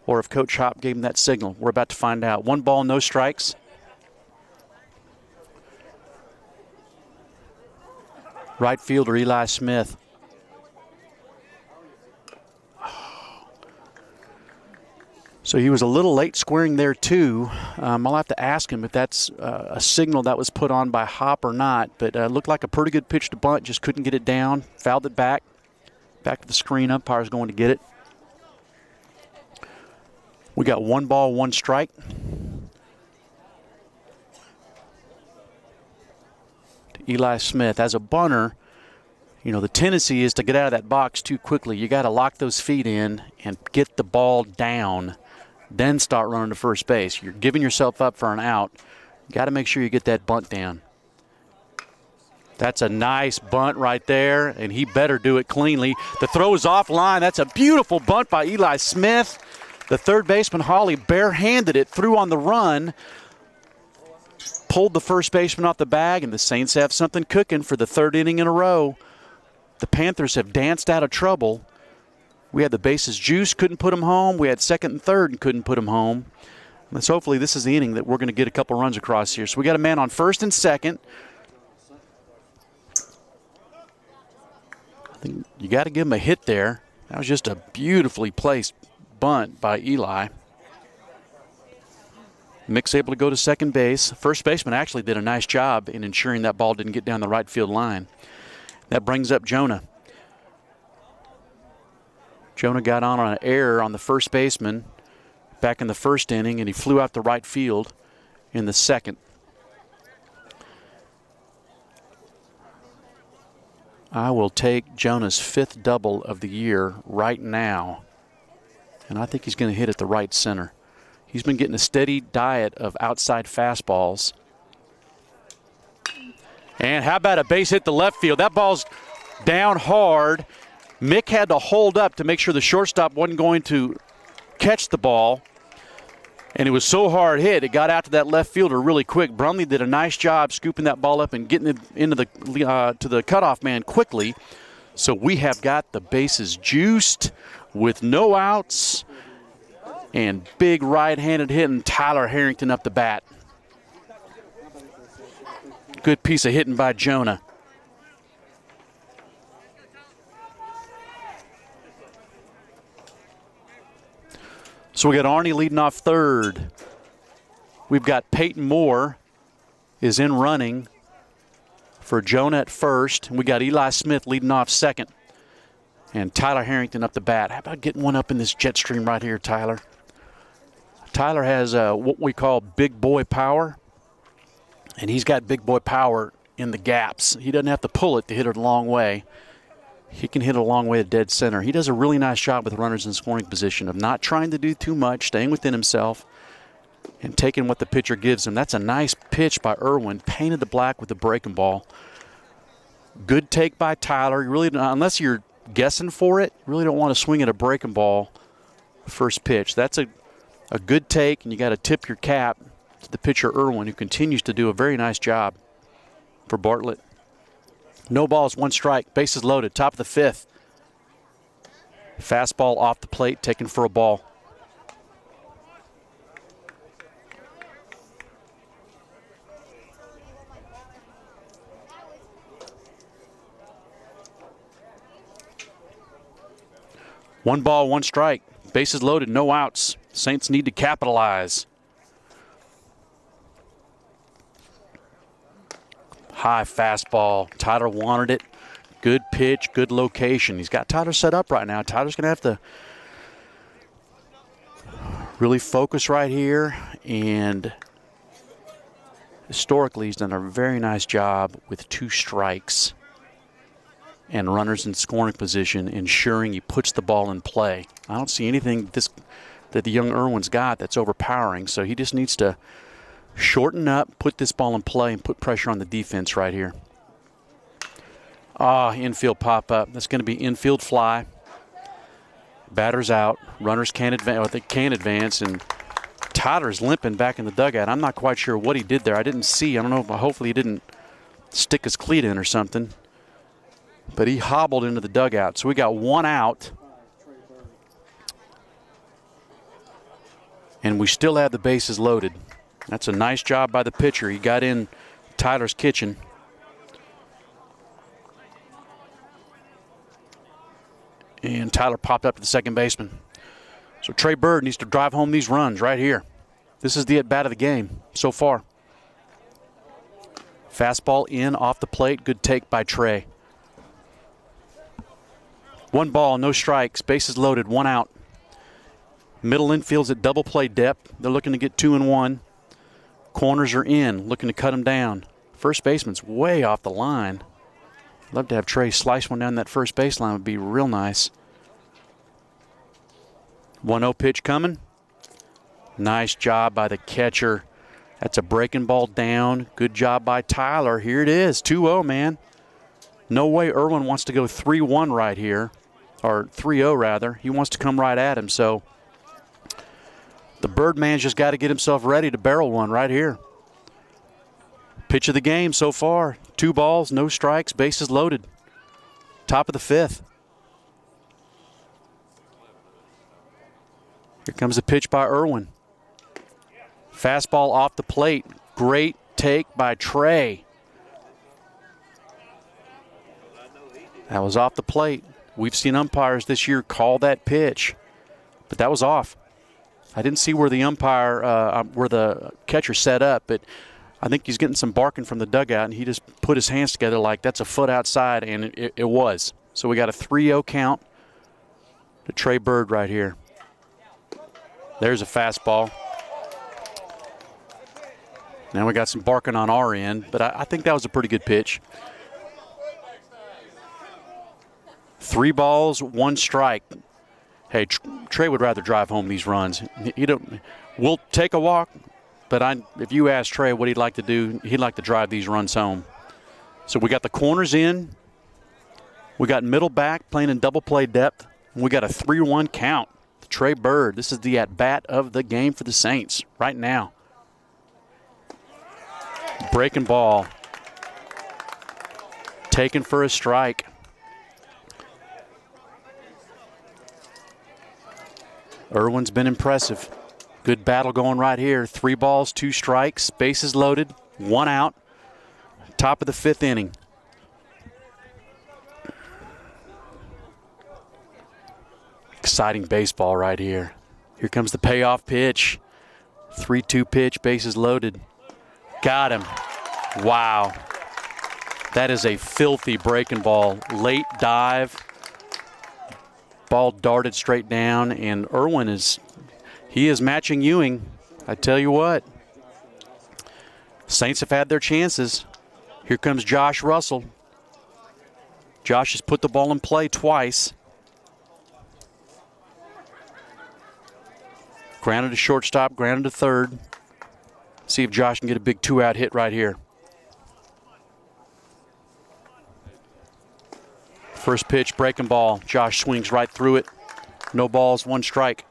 or if Coach Hop gave him that signal. We're about to find out. 1 ball, no strikes. Right fielder Eli Smith. So he was a little late squaring there too. I'll have to ask him if that's a signal that was put on by Hop or not. But looked like a pretty good pitch to bunt. Just couldn't get it down. Fouled it back. Back to the screen. Umpire's going to get it. We got 1 ball, 1 strike. To Eli Smith. As a bunter, you know, the tendency is to get out of that box too quickly. You got to lock those feet in and get the ball down. Then start running to first base. You're giving yourself up for an out. You got to make sure you get that bunt down. That's a nice bunt right there, and he better do it cleanly. The throw is offline. That's a beautiful bunt by Eli Smith. The third baseman, Hawley, barehanded it through on the run. Pulled the first baseman off the bag, and the Saints have something cooking for the 3rd inning in a row. The Panthers have danced out of trouble. We had the bases juiced, couldn't put them home. We had 2nd and 3rd and couldn't put them home. Let's hopefully this is the inning that we're going to get a couple runs across here. So we got a man on 1st and 2nd. I think you got to give him a hit there. That was just a beautifully placed bunt by Eli. Mick's able to go to second base. First baseman actually did a nice job in ensuring that ball didn't get down the right field line. That brings up Jonah. Jonah got on an error on the first baseman back in the 1st inning, and he flew out to right field in the 2nd. I will take Jonah's 5th double of the year right now, and I think he's going to hit at the right center. He's been getting a steady diet of outside fastballs. And how about a base hit to left field? That ball's down hard. Mick had to hold up to make sure the shortstop wasn't going to catch the ball. And it was so hard hit, it got out to that left fielder really quick. Brumley did a nice job scooping that ball up and getting it into the to the cutoff man quickly. So we have got the bases juiced with no outs and big right-handed hitting Tyler Harrington up the bat. Good piece of hitting by Jonah. So we got Arnie leading off third. We've got Peyton Moore is in running for Jonah at first. We got Eli Smith leading off second. And Tyler Harrington up the bat. How about getting one up in this jet stream right here, Tyler? Tyler has what we call big boy power. And he's got big boy power in the gaps. He doesn't have to pull it to hit it a long way. He can hit it a long way to dead center. He does a really nice job with runners in scoring position of not trying to do too much, staying within himself, and taking what the pitcher gives him. That's a nice pitch by Irwin, painted the black with the breaking ball. Good take by Tyler. You really, unless you're guessing for it, you really don't want to swing at a breaking ball first pitch. That's a good take, and you got to tip your cap to the pitcher Irwin, who continues to do a very nice job for Bartlett. No balls, one strike, bases loaded, top of the fifth. Fastball off the plate, taken for a ball. One ball, one strike, bases loaded, no outs. Saints need to capitalize. High fastball. Tyler wanted it. Good pitch, good location. He's got Tyler set up right now. Tyler's going to have to really focus right here. And historically, he's done a very nice job with two strikes and runners in scoring position, ensuring he puts the ball in play. I don't see anything that the young Irwin's got that's overpowering, so he just needs to shorten up, put this ball in play, and put pressure on the defense right here. Infield pop-up. That's going to be infield fly. Batter's out. Runners can't advance. Well, they can advance, and Tyler's limping back in the dugout. I'm not quite sure what he did there. I didn't see. I don't know. Hopefully he didn't stick his cleat in or something. But he hobbled into the dugout. So we got one out. And we still have the bases loaded. That's a nice job by the pitcher. He got in Tyler's kitchen. And Tyler popped up to the second baseman. So Trey Byrd needs to drive home these runs right here. This is the at-bat of the game so far. Fastball in, off the plate. Good take by Trey. One ball, no strikes. Bases loaded, one out. Middle infield's at double play depth. They're looking to get 2 and 1. Corners are in, looking to cut him down. First baseman's way off the line. Love to have Trey slice one down that first baseline. Would be real nice. 1-0 pitch coming. Nice job by the catcher. That's a breaking ball down. Good job by Tyler. Here it is, 2-0, man. No way Irwin wants to go 3-1 right here, or 3-0 rather. He wants to come right at him, so the Birdman's just got to get himself ready to barrel one right here. Pitch of the game so far. 2 balls, no strikes, bases loaded. Top of the fifth. Here comes a pitch by Irwin. Fastball off the plate. Great take by Trey. That was off the plate. We've seen umpires this year call that pitch, but that was off. I didn't see where the umpire, where the catcher set up, but I think he's getting some barking from the dugout, and he just put his hands together like that's a foot outside, and it was. So we got a 3-0 count to Trey Byrd right here. There's a fastball. Now we got some barking on our end, but I think that was a pretty good pitch. 3 balls, 1 strike. Hey, Trey would rather drive home these runs. We'll take a walk, but if you ask Trey what he'd like to do, he'd like to drive these runs home. So we got the corners in. We got middle back playing in double play depth. And we got a 3-1 count to Trey Byrd. This is the at-bat of the game for the Saints right now. Breaking ball. Taken for a strike. Irwin's been impressive. Good battle going right here. 3 balls, 2 strikes, bases loaded, 1 out. Top of the 5th inning. Exciting baseball right here. Here comes the payoff pitch. 3-2 pitch, bases loaded. Got him. Wow. That is a filthy breaking ball. Late dive. Ball darted straight down, and Irwin is matching Ewing. I tell you what. Saints have had their chances. Here comes Josh Rutzel. Josh has put the ball in play twice. Grounded to shortstop, grounded to third. See if Josh can get a big 2-out hit right here. First pitch, breaking ball. Josh swings right through it. No balls, 1 strike.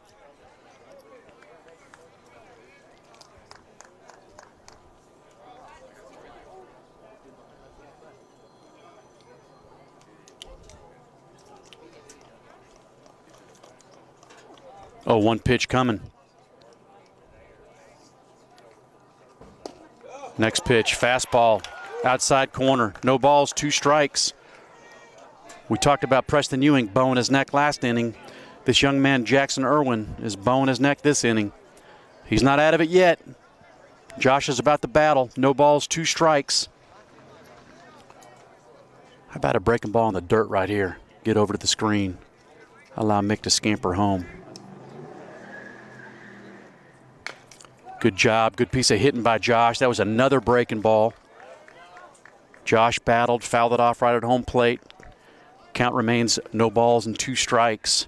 Oh, 1 pitch coming. Next pitch, fastball, outside corner. No balls, 2 strikes. We talked about Preston Ewing bowing his neck last inning. This young man, Jackson Irwin, is bowing his neck this inning. He's not out of it yet. Josh is about to battle. No balls, 2 strikes. How about a breaking ball in the dirt right here? Get over to the screen. Allow Mick to scamper home. Good job. Good piece of hitting by Josh. That was another breaking ball. Josh battled, fouled it off right at home plate. Count remains no balls and 2 strikes.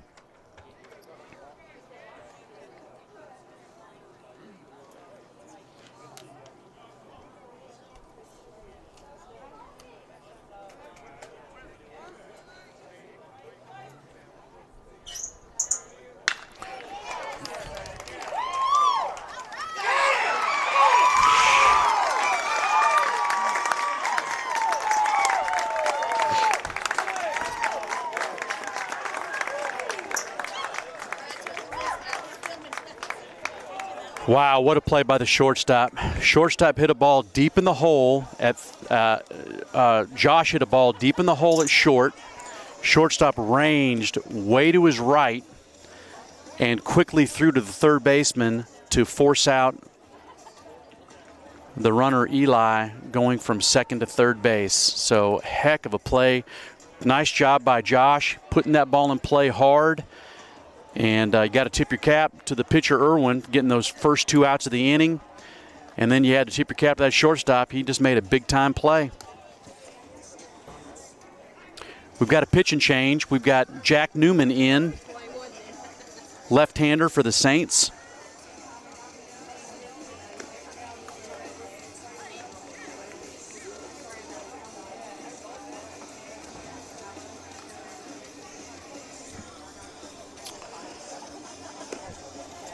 Wow, what a play by the shortstop. Shortstop hit a ball deep in the hole. Josh hit a ball deep in the hole at short. Shortstop ranged way to his right and quickly threw to the third baseman to force out the runner Eli going from second to third base. So heck of a play. Nice job by Josh putting that ball in play hard. And you got to tip your cap to the pitcher, Irwin, getting those first 2 outs of the inning. And then you had to tip your cap to that shortstop. He just made a big-time play. We've got a pitching change. We've got Jack Newman in, left-hander for the Saints.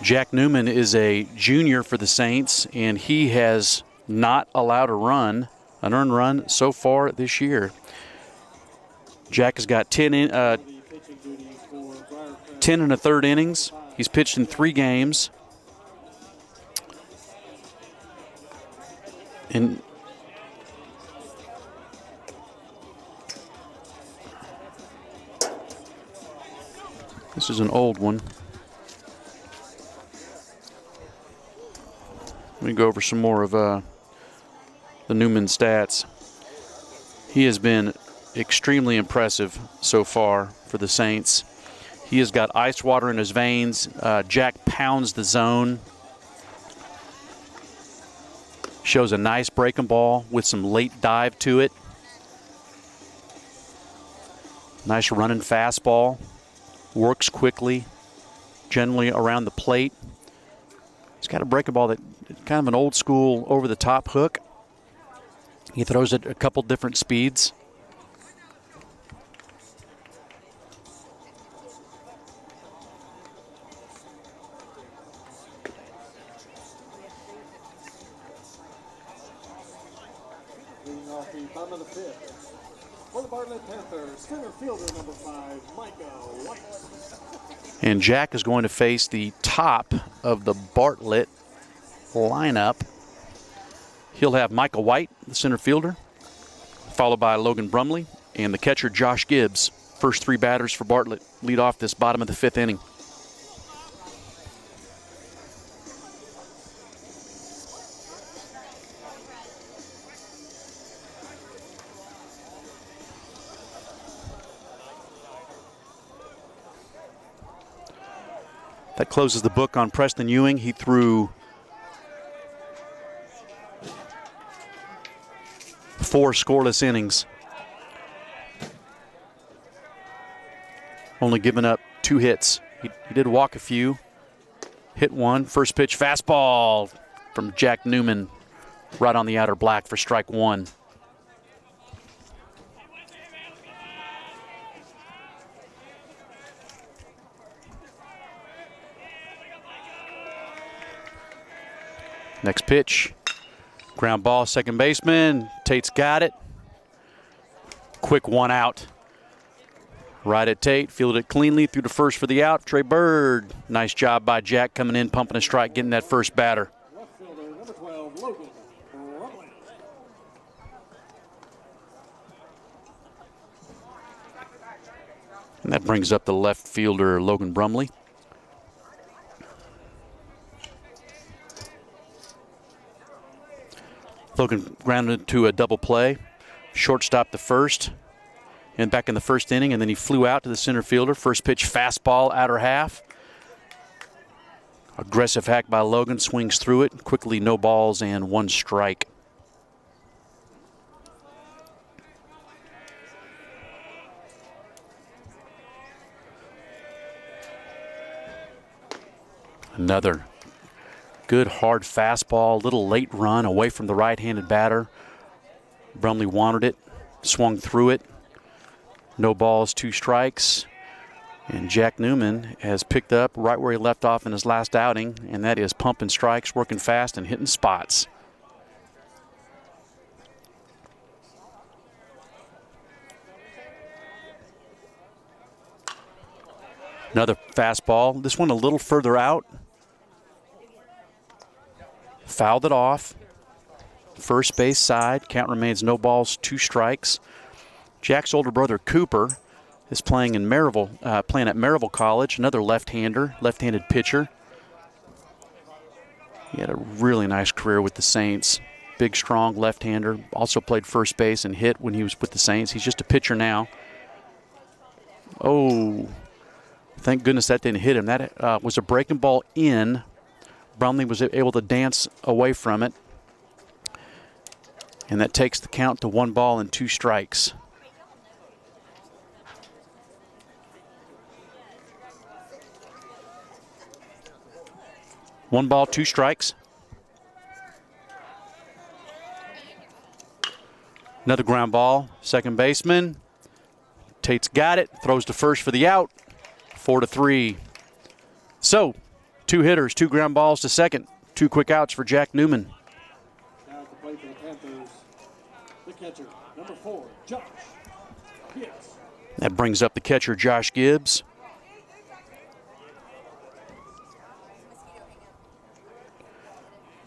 Jack Newman is a junior for the Saints, and he has not allowed an earned run so far this year. Jack has got 10 1/3 innings. He's pitched in 3 games. And this is an old one. Let me go over some more of the Newman stats. He has been extremely impressive so far for the Saints. He has got ice water in his veins. Jack pounds the zone. Shows a nice breaking ball with some late dive to it. Nice running fastball. Works quickly, generally around the plate. He's got a breaking ball that kind of an old school over the top hook. He throws it a couple different speeds. Leading off the bottom of the 5th. For the Bartlett Panthers, center fielder number 5, Micah White. And Jack is going to face the top of the Bartlett lineup. He'll have Michael White, the center fielder, followed by Logan Brumley and the catcher Josh Gibbs. First 3 batters for Bartlett lead off this bottom of the 5th inning. That closes the book on Preston Ewing. He threw 4 scoreless innings. Only giving up 2 hits. He did walk a few. Hit 1. First pitch fastball from Jack Newman right on the outer black for strike 1. Next pitch, ground ball, second baseman. Tate's got it. Quick 1 out. Right at Tate, fielded it cleanly through the first for the out. Trey Byrd, nice job by Jack coming in, pumping a strike, getting that first batter. Left fielder, number 12, Logan Brumley. And that brings up the left fielder, Logan Brumley. Logan grounded to a double play. Shortstop the first. And back in the first inning, and then he flew out to the center fielder. First pitch fastball, outer half. Aggressive hack by Logan, swings through it. Quickly, no balls and 1 strike. Another good hard fastball, little late run away from the right-handed batter. Brumley wanted it, swung through it. No balls, 2 strikes. And Jack Newman has picked up right where he left off in his last outing, and that is pumping strikes, working fast, and hitting spots. Another fastball. This one a little further out. Fouled it off. First base side. Count remains no balls, 2 strikes. Jack's older brother Cooper is playing at Maryville College. Another left-hander, left-handed pitcher. He had a really nice career with the Saints. Big, strong left-hander. Also played first base and hit when he was with the Saints. He's just a pitcher now. Oh, thank goodness that didn't hit him. That was a breaking ball in. Brumley was able to dance away from it. And that takes the count to 1 ball and 2 strikes. One ball, 2 strikes. Another ground ball, second baseman. Tate's got it, throws to first for the out. 4-3. So, 2 hitters, 2 ground balls to second. 2 quick outs for Jack Newman. Now at the plate for the Panthers, the catcher, number 4, Josh Gibbs. That brings up the catcher, Josh Gibbs.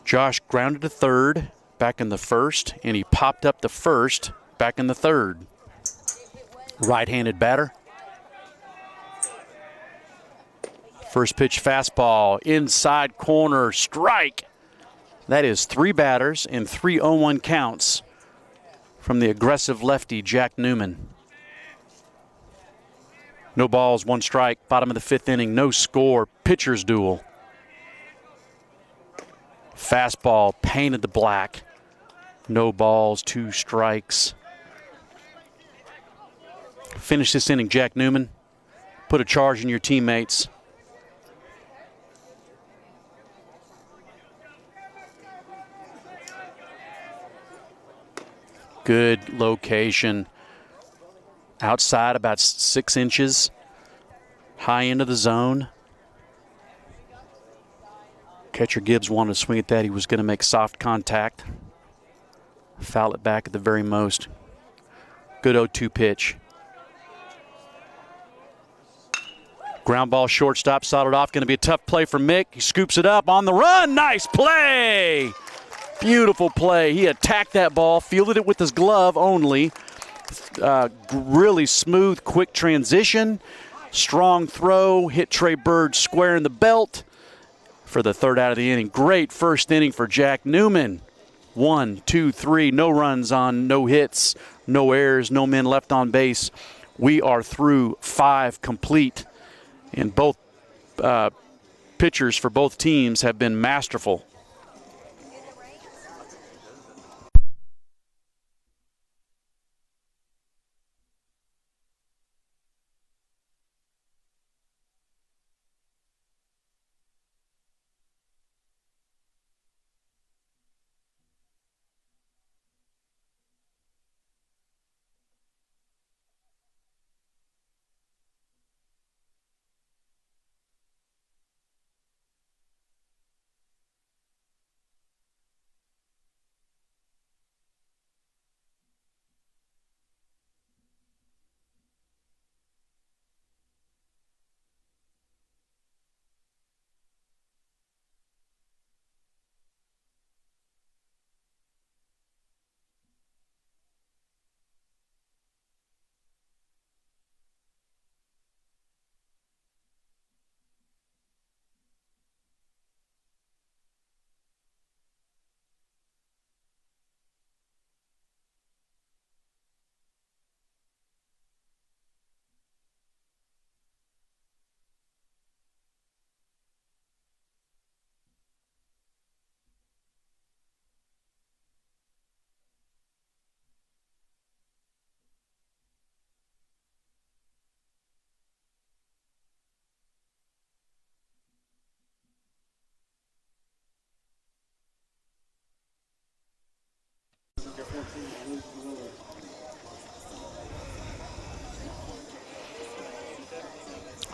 Josh grounded to third back in the first, and he popped up the first back in the third. Right-handed batter. First pitch fastball, inside corner, strike. That is 3 batters and 3 0-1 counts from the aggressive lefty, Jack Newman. No balls, 1 strike, bottom of the 5th inning, no score, pitcher's duel. Fastball painted the black. No balls, 2 strikes. Finish this inning, Jack Newman. Put a charge in your teammates. Good location. Outside about 6 inches. High end of the zone. Catcher Gibbs wanted to swing at that. He was going to make soft contact. Foul it back at the very most. Good 0-2 pitch. Ground ball, shortstop, solid off. Going to be a tough play for Mick. He scoops it up on the run. Nice play. Beautiful play. He attacked that ball, fielded it with his glove only. really smooth, quick transition. Strong throw, hit Trey Byrd square in the belt for the third out of the inning. Great first inning for Jack Newman. 1, 2, 3, no runs on, no hits, no errors, no men left on base. We are through 5 complete, and both pitchers for both teams have been masterful.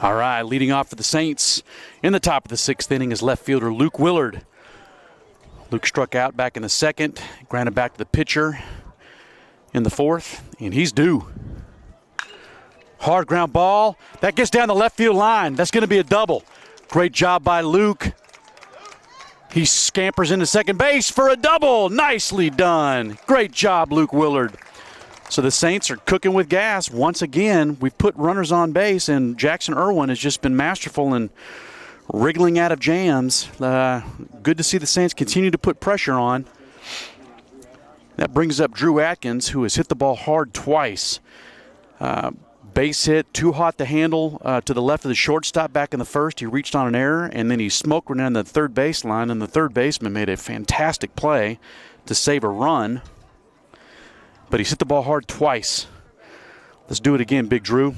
All right, leading off for the Saints in the top of the 6th inning is left fielder Luke Willard. Luke struck out back in the 2nd, grounded back to the pitcher in the 4th, and he's due. Hard ground ball. That gets down the left field line. That's going to be a double. Great job by Luke. He scampers into second base for a double. Nicely done. Great job, Luke Willard. So the Saints are cooking with gas. Once again, we've put runners on base, and Jackson Irwin has just been masterful in wriggling out of jams. Good to see the Saints continue to put pressure on. That brings up Drew Atkins, who has hit the ball hard twice. Base hit, too hot to handle to the left of the shortstop back in the 1st. He reached on an error, and then he smoked down the third baseline, and the third baseman made a fantastic play to save a run. But he's hit the ball hard twice. Let's do it again, Big Drew.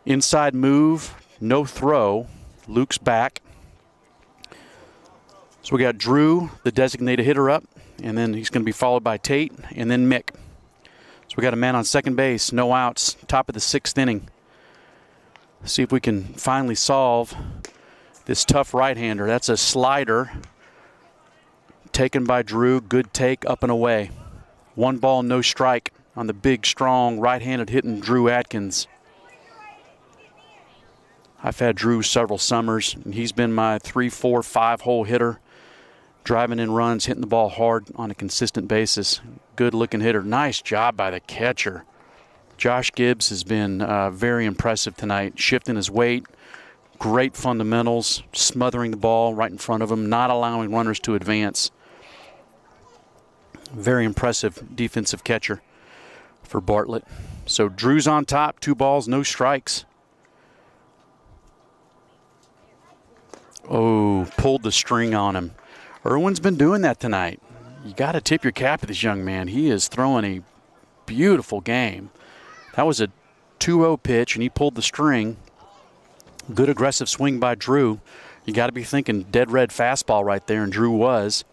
Inside move, no throw. Luke's back. So we got Drew, the designated hitter, up, and then he's going to be followed by Tate and then Mick. So we got a man on second base, no outs, top of the 6th inning. Let's see if we can finally solve this tough right-hander. That's a slider taken by Drew. Good take, up and away. 1 ball, no strike on the big, strong, right-handed hitting Drew Atkins. I've had Drew several summers, and he's been my 3, 4, 5-hole hitter, driving in runs, hitting the ball hard on a consistent basis. Good-looking hitter. Nice job by the catcher. Josh Gibbs has been very impressive tonight, shifting his weight, great fundamentals, smothering the ball right in front of him, not allowing runners to advance. Very impressive defensive catcher for Bartlett. So Drew's on top, 2 balls, no strikes. Oh, pulled the string on him. Irwin's been doing that tonight. You got to tip your cap to this young man. He is throwing a beautiful game. That was a 2-0 pitch, and he pulled the string. Good aggressive swing by Drew. You got to be thinking dead red fastball right there, and Drew was.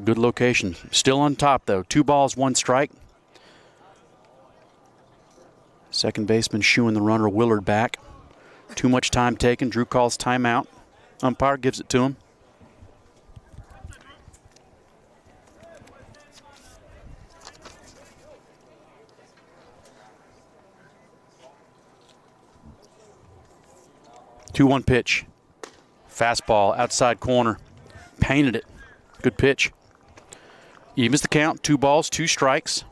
Good location. Still on top, though. 2 balls, 1 strike. Second baseman shooing the runner, Willard, back. Too much time taken. Drew calls timeout. Umpire gives it to him. Two-one pitch. Fastball, outside corner. Painted it. Good pitch. Evens the count. 2 balls, 2 strikes.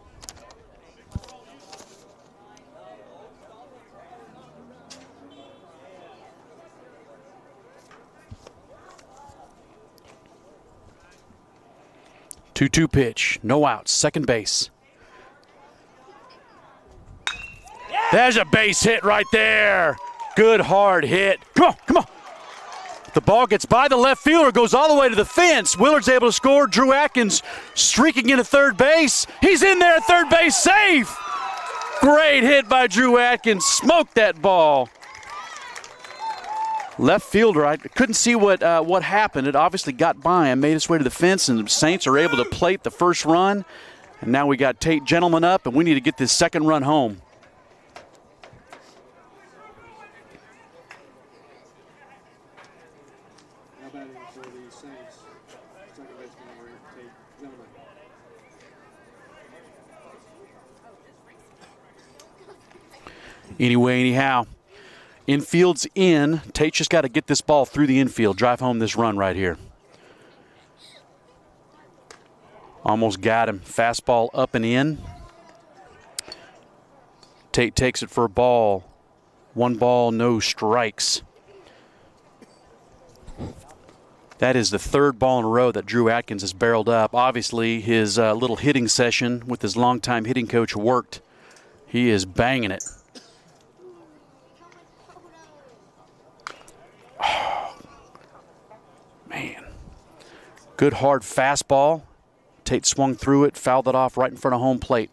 2-2 pitch. No outs. Second base. There's a base hit right there. Good hard hit. Come on, come on. The ball gets by the left fielder, goes all the way to the fence. Willard's able to score. Drew Atkins streaking into third base. He's in there at third base, safe. Great hit by Drew Atkins. Smoked that ball. Left fielder, I couldn't see what happened. It obviously got by him, made its way to the fence, and the Saints are able to plate the first run. And now we got Tate Gentleman up, and we need to get this second run home. Now batting for the Saints, second baseman number 8, Tate Gentleman. Anyway, anyhow. Infield's in. Tate just got to get this ball through the infield, drive home this run right here. Almost got him. Fastball up and in. Tate takes it for a ball. 1 ball, no strikes. That is the 3rd ball in a row that Drew Atkins has barreled up. Obviously, his little hitting session with his longtime hitting coach worked. He is banging it. Man. Good hard fastball. Tate swung through it, fouled it off right in front of home plate.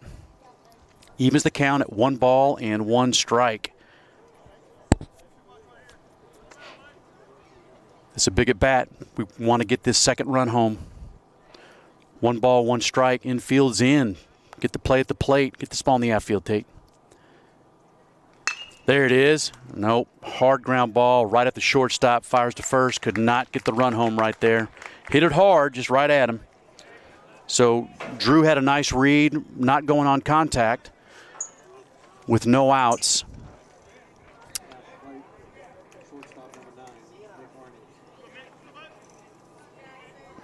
Evens the count at 1 ball and 1 strike. It's a big at bat. We want to get this second run home. 1 ball, 1 strike. Infield's in. Get the play at the plate. Get this ball in the outfield, Tate. There it is. Nope. Hard ground ball right at the shortstop. Fires to first. Could not get the run home right there. Hit it hard, just right at him. So Drew had a nice read, not going on contact with no outs.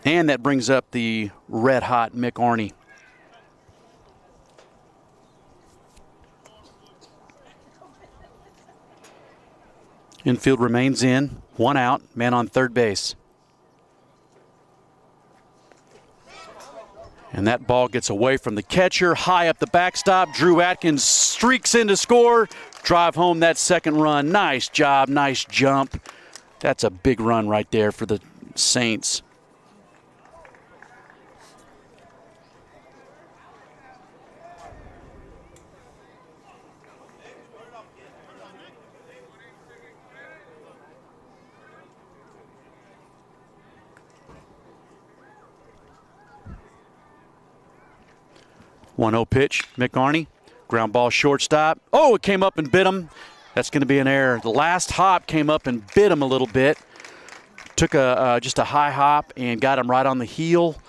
And that brings up the red-hot Mick Arney. Infield remains in. 1 out. Man on third base. And that ball gets away from the catcher. High up the backstop. Drew Atkins streaks in to score. Drive home that second run. Nice job. Nice jump. That's a big run right there for the Saints. One-0 pitch, Mick Arney. Ground ball shortstop. Oh, it came up and bit him. That's going to be an error. The last hop came up and bit him a little bit. Took just a high hop and got him right on the heel.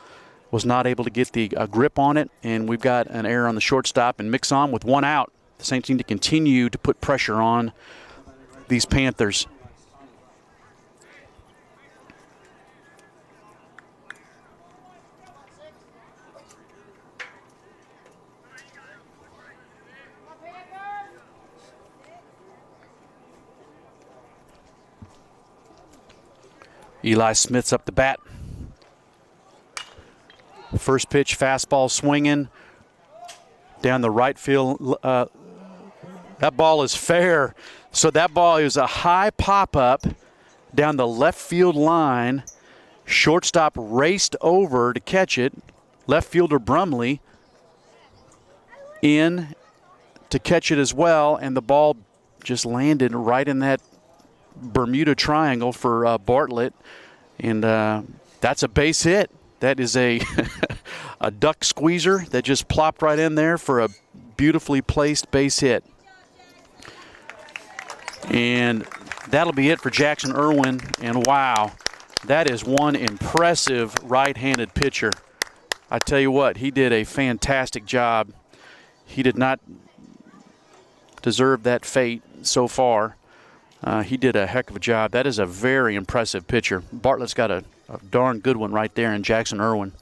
Was not able to get the grip on it, and we've got an error on the shortstop and Mick's on with 1 out. The Saints need to continue to put pressure on these Panthers. Eli Smith's up the bat. First pitch, fastball swinging down the right field. That ball is fair. So that ball is a high pop-up down the left field line. Shortstop raced over to catch it. Left fielder Brumley in to catch it as well, and the ball just landed right in that Bermuda Triangle for Bartlett, and that's a base hit. That is a a duck squeezer that just plopped right in there for a beautifully placed base hit. And that'll be it for Jackson Irwin, and wow, that is one impressive right-handed pitcher. I tell you what, he did a fantastic job. He did not deserve that fate so far. He did a heck of a job. That is a very impressive pitcher. Bartlett's got a darn good one right there in Jackson Irwin.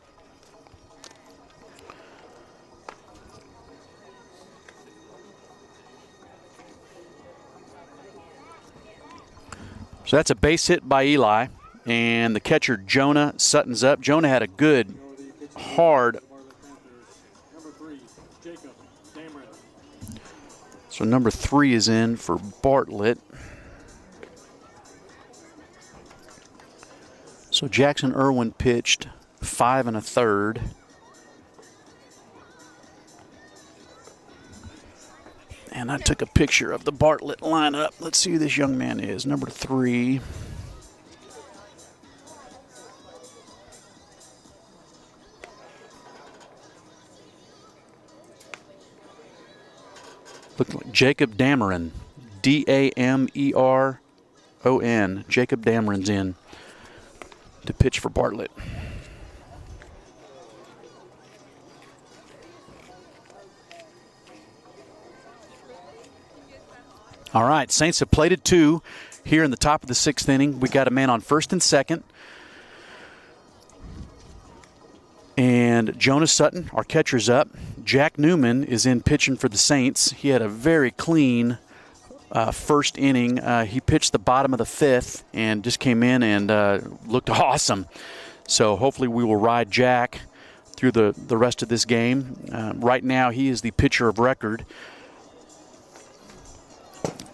So that's a base hit by Eli, and the catcher Jonas Sutton's up. Jonah had a good hard. Number 3, Jacob Dameron. So number 3 is in for Bartlett. So Jackson Irwin pitched 5 1/3. And I took a picture of the Bartlett lineup. Let's see who this young man is. Number 3. Look like Jacob Dameron. Dameron. Jacob Dameron's in to pitch for Bartlett. All right, Saints have plated 2 here in the top of the 6th inning. We got a man on first and second. And Jonas Sutton, our catcher's up. Jack Newman is in pitching for the Saints. He had a very clean first inning. He pitched the bottom of the 5th and just came in and looked awesome. So hopefully we will ride Jack through the rest of this game. Right now he is the pitcher of record.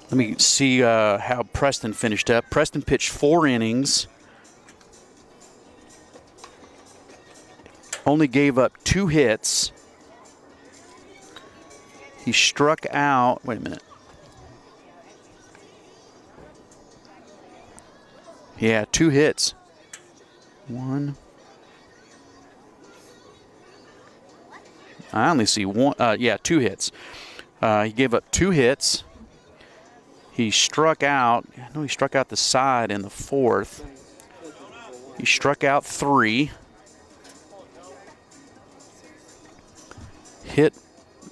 Let me see how Preston finished up. Preston pitched 4 innings. Only gave up 2 hits. He struck out, wait a minute. Yeah, 2 hits. 1. I only see 1. 2 hits. He gave up 2 hits. He struck out. I know he struck out the side in the 4th. He struck out 3. Hit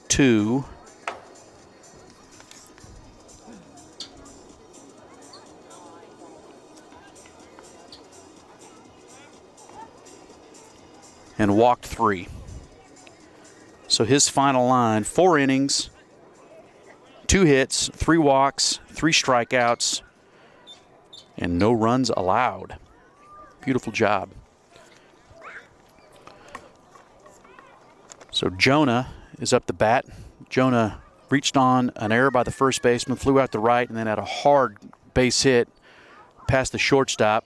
2. And walked 3. So his final line, 4 innings, 2 hits, 3 walks, 3 strikeouts, and no runs allowed. Beautiful job. So Jonah is up to bat. Jonah reached on an error by the first baseman, flew out to right, and then had a hard base hit past the shortstop.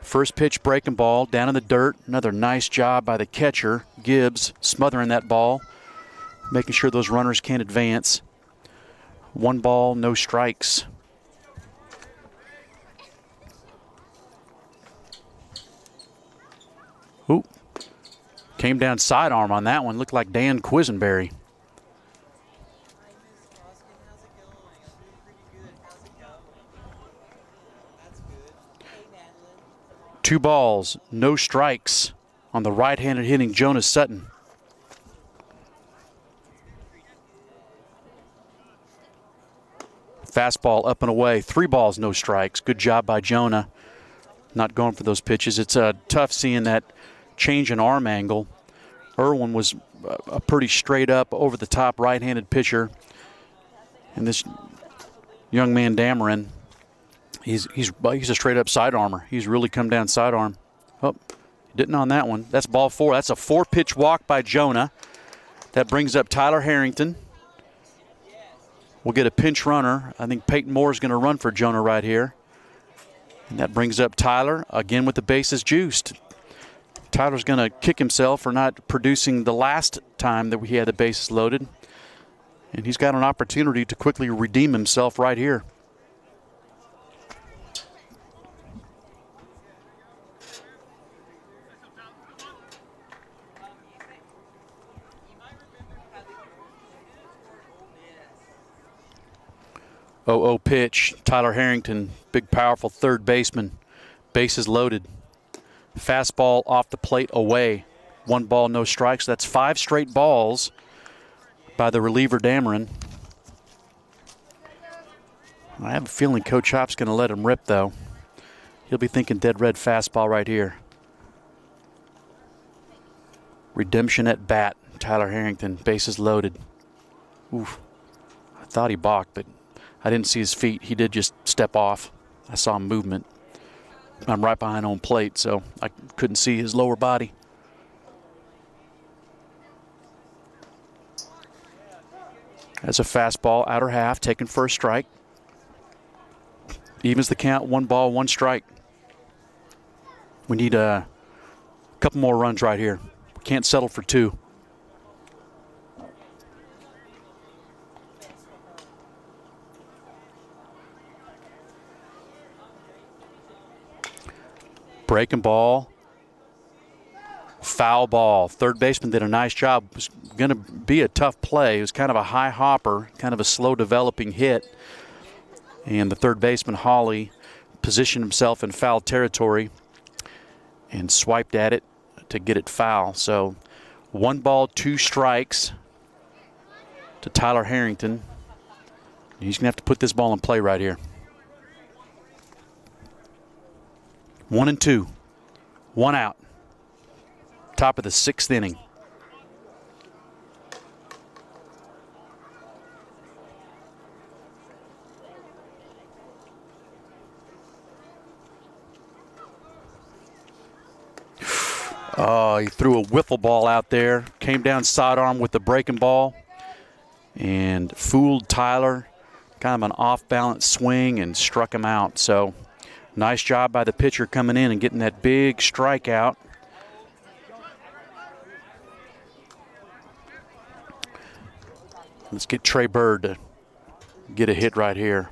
First pitch breaking ball down in the dirt. Another nice job by the catcher, Gibbs, smothering that ball, making sure those runners can't advance. 1 ball, no strikes. Ooh. Came down sidearm on that one. Looked like Dan Quisenberry. Two balls, no strikes on the right-handed hitting Jonas Sutton. Fastball up and away. 3 balls, no strikes. Good job by Jonah. Not going for those pitches. It's tough seeing that change in arm angle. Irwin was a pretty straight up, over the top right-handed pitcher. And this young man, Dameron, he's a straight up side armor. He's really come down sidearm. Oh, didn't on that one. That's ball 4. That's a 4-pitch walk by Jonah. That brings up Tyler Harrington. We'll get a pinch runner. I think Peyton Moore is going to run for Jonah right here. And that brings up Tyler, again with the bases juiced. Tyler's going to kick himself for not producing the last time that he had the bases loaded. And he's got an opportunity to quickly redeem himself right here. Oh, pitch. Tyler Harrington, big, powerful third baseman. Bases loaded. Fastball off the plate away. 1 ball, no strikes. That's 5 straight balls by the reliever Dameron. I have a feeling Coach Hop's going to let him rip, though. He'll be thinking dead red fastball right here. Redemption at bat. Tyler Harrington, bases loaded. Oof. I thought he balked, but I didn't see his feet. He did just step off. I saw movement. I'm right behind home plate, so I couldn't see his lower body. That's a fastball, outer half, taken for a strike. Evens the count, 1 ball, 1 strike. We need a couple more runs right here. We can't settle for 2. Breaking ball. Foul ball. Third baseman did a nice job. It was going to be a tough play. It was kind of a high hopper, kind of a slow developing hit. And the third baseman, Hawley, positioned himself in foul territory and swiped at it to get it foul. So 1 ball, 2 strikes to Tyler Harrington. He's going to have to put this ball in play right here. 1-2. 1 out. Top of the 6th inning. Oh, he threw a wiffle ball out there. Came down sidearm with the breaking ball and fooled Tyler. Kind of an off-balance swing and struck him out. So nice job by the pitcher coming in and getting that big strikeout. Let's get Trey Byrd to get a hit right here.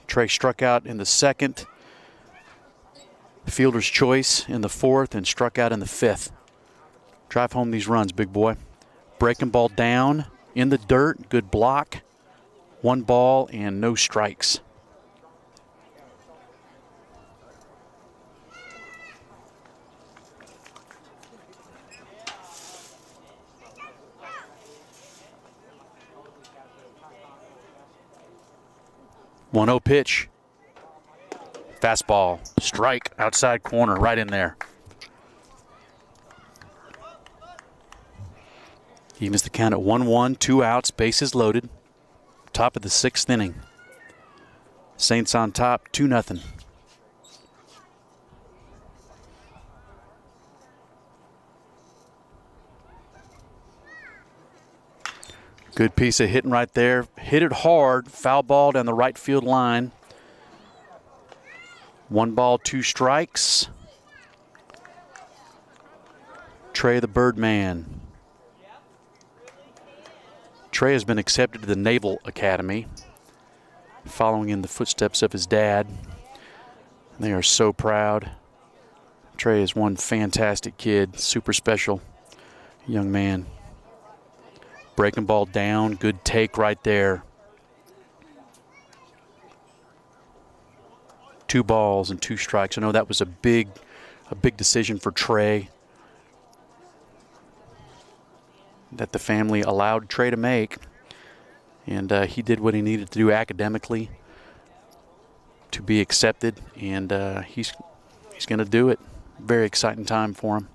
Trey struck out in the 2nd. Fielder's choice in the 4th and struck out in the 5th. Drive home these runs, big boy. Breaking ball down in the dirt. Good block. 1 ball and no strikes. One 0 pitch. Fastball. Strike. Outside corner. Right in there. Evens the count at 1-1. 2 outs. Bases loaded. Top of the 6th inning. Saints on top. 2-0. Good piece of hitting right there. Hit it hard. Foul ball down the right field line. 1 ball, 2 strikes. Trey the Birdman. Trey has been accepted to the Naval Academy, following in the footsteps of his dad. They are so proud. Trey is one fantastic kid, super special young man. Breaking ball down, good take right there. 2 balls and 2 strikes. I know that was a big decision for Trey that the family allowed Trey to make, and he did what he needed to do academically to be accepted, and he's going to do it. Very exciting time for him.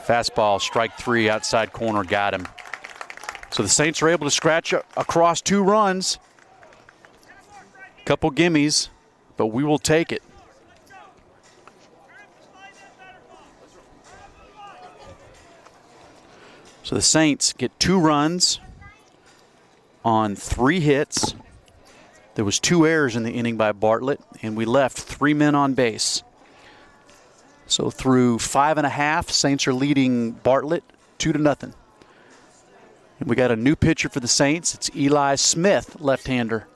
Fastball, strike 3, outside corner, got him. So the Saints are able to scratch across 2 runs. Couple gimmies, but we will take it. So the Saints get 2 runs on 3 hits. There was 2 errors in the inning by Bartlett, and we left 3 men on base. So through 5 1/2, Saints are leading Bartlett 2-0. And we got a new pitcher for the Saints. It's Eli Smith, left-hander.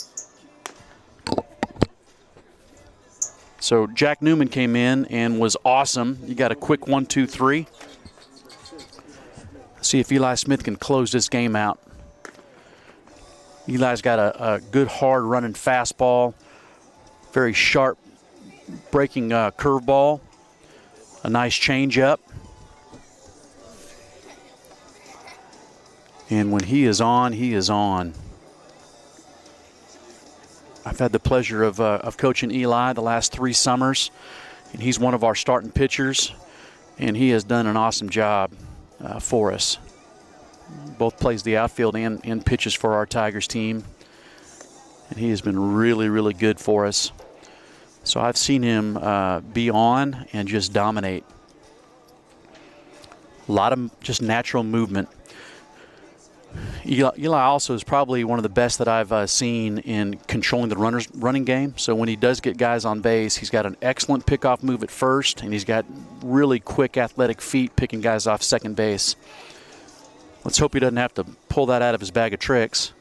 So Jack Newman came in and was awesome. You got a quick 1-2-3. See if Eli Smith can close this game out. Eli's got a good, hard-running fastball, very sharp breaking curveball, a nice changeup. And when he is on, he is on. I've had the pleasure of coaching Eli the last 3 summers, and he's one of our starting pitchers, and he has done an awesome job for us. Both plays the outfield and pitches for our Tigers team, and he has been really, really good for us. So I've seen him be on and just dominate. A lot of just natural movement. Eli also is probably one of the best that I've seen in controlling the running game. So when he does get guys on base, he's got an excellent pickoff move at first, and he's got really quick athletic feet picking guys off second base. Let's hope he doesn't have to pull that out of his bag of tricks.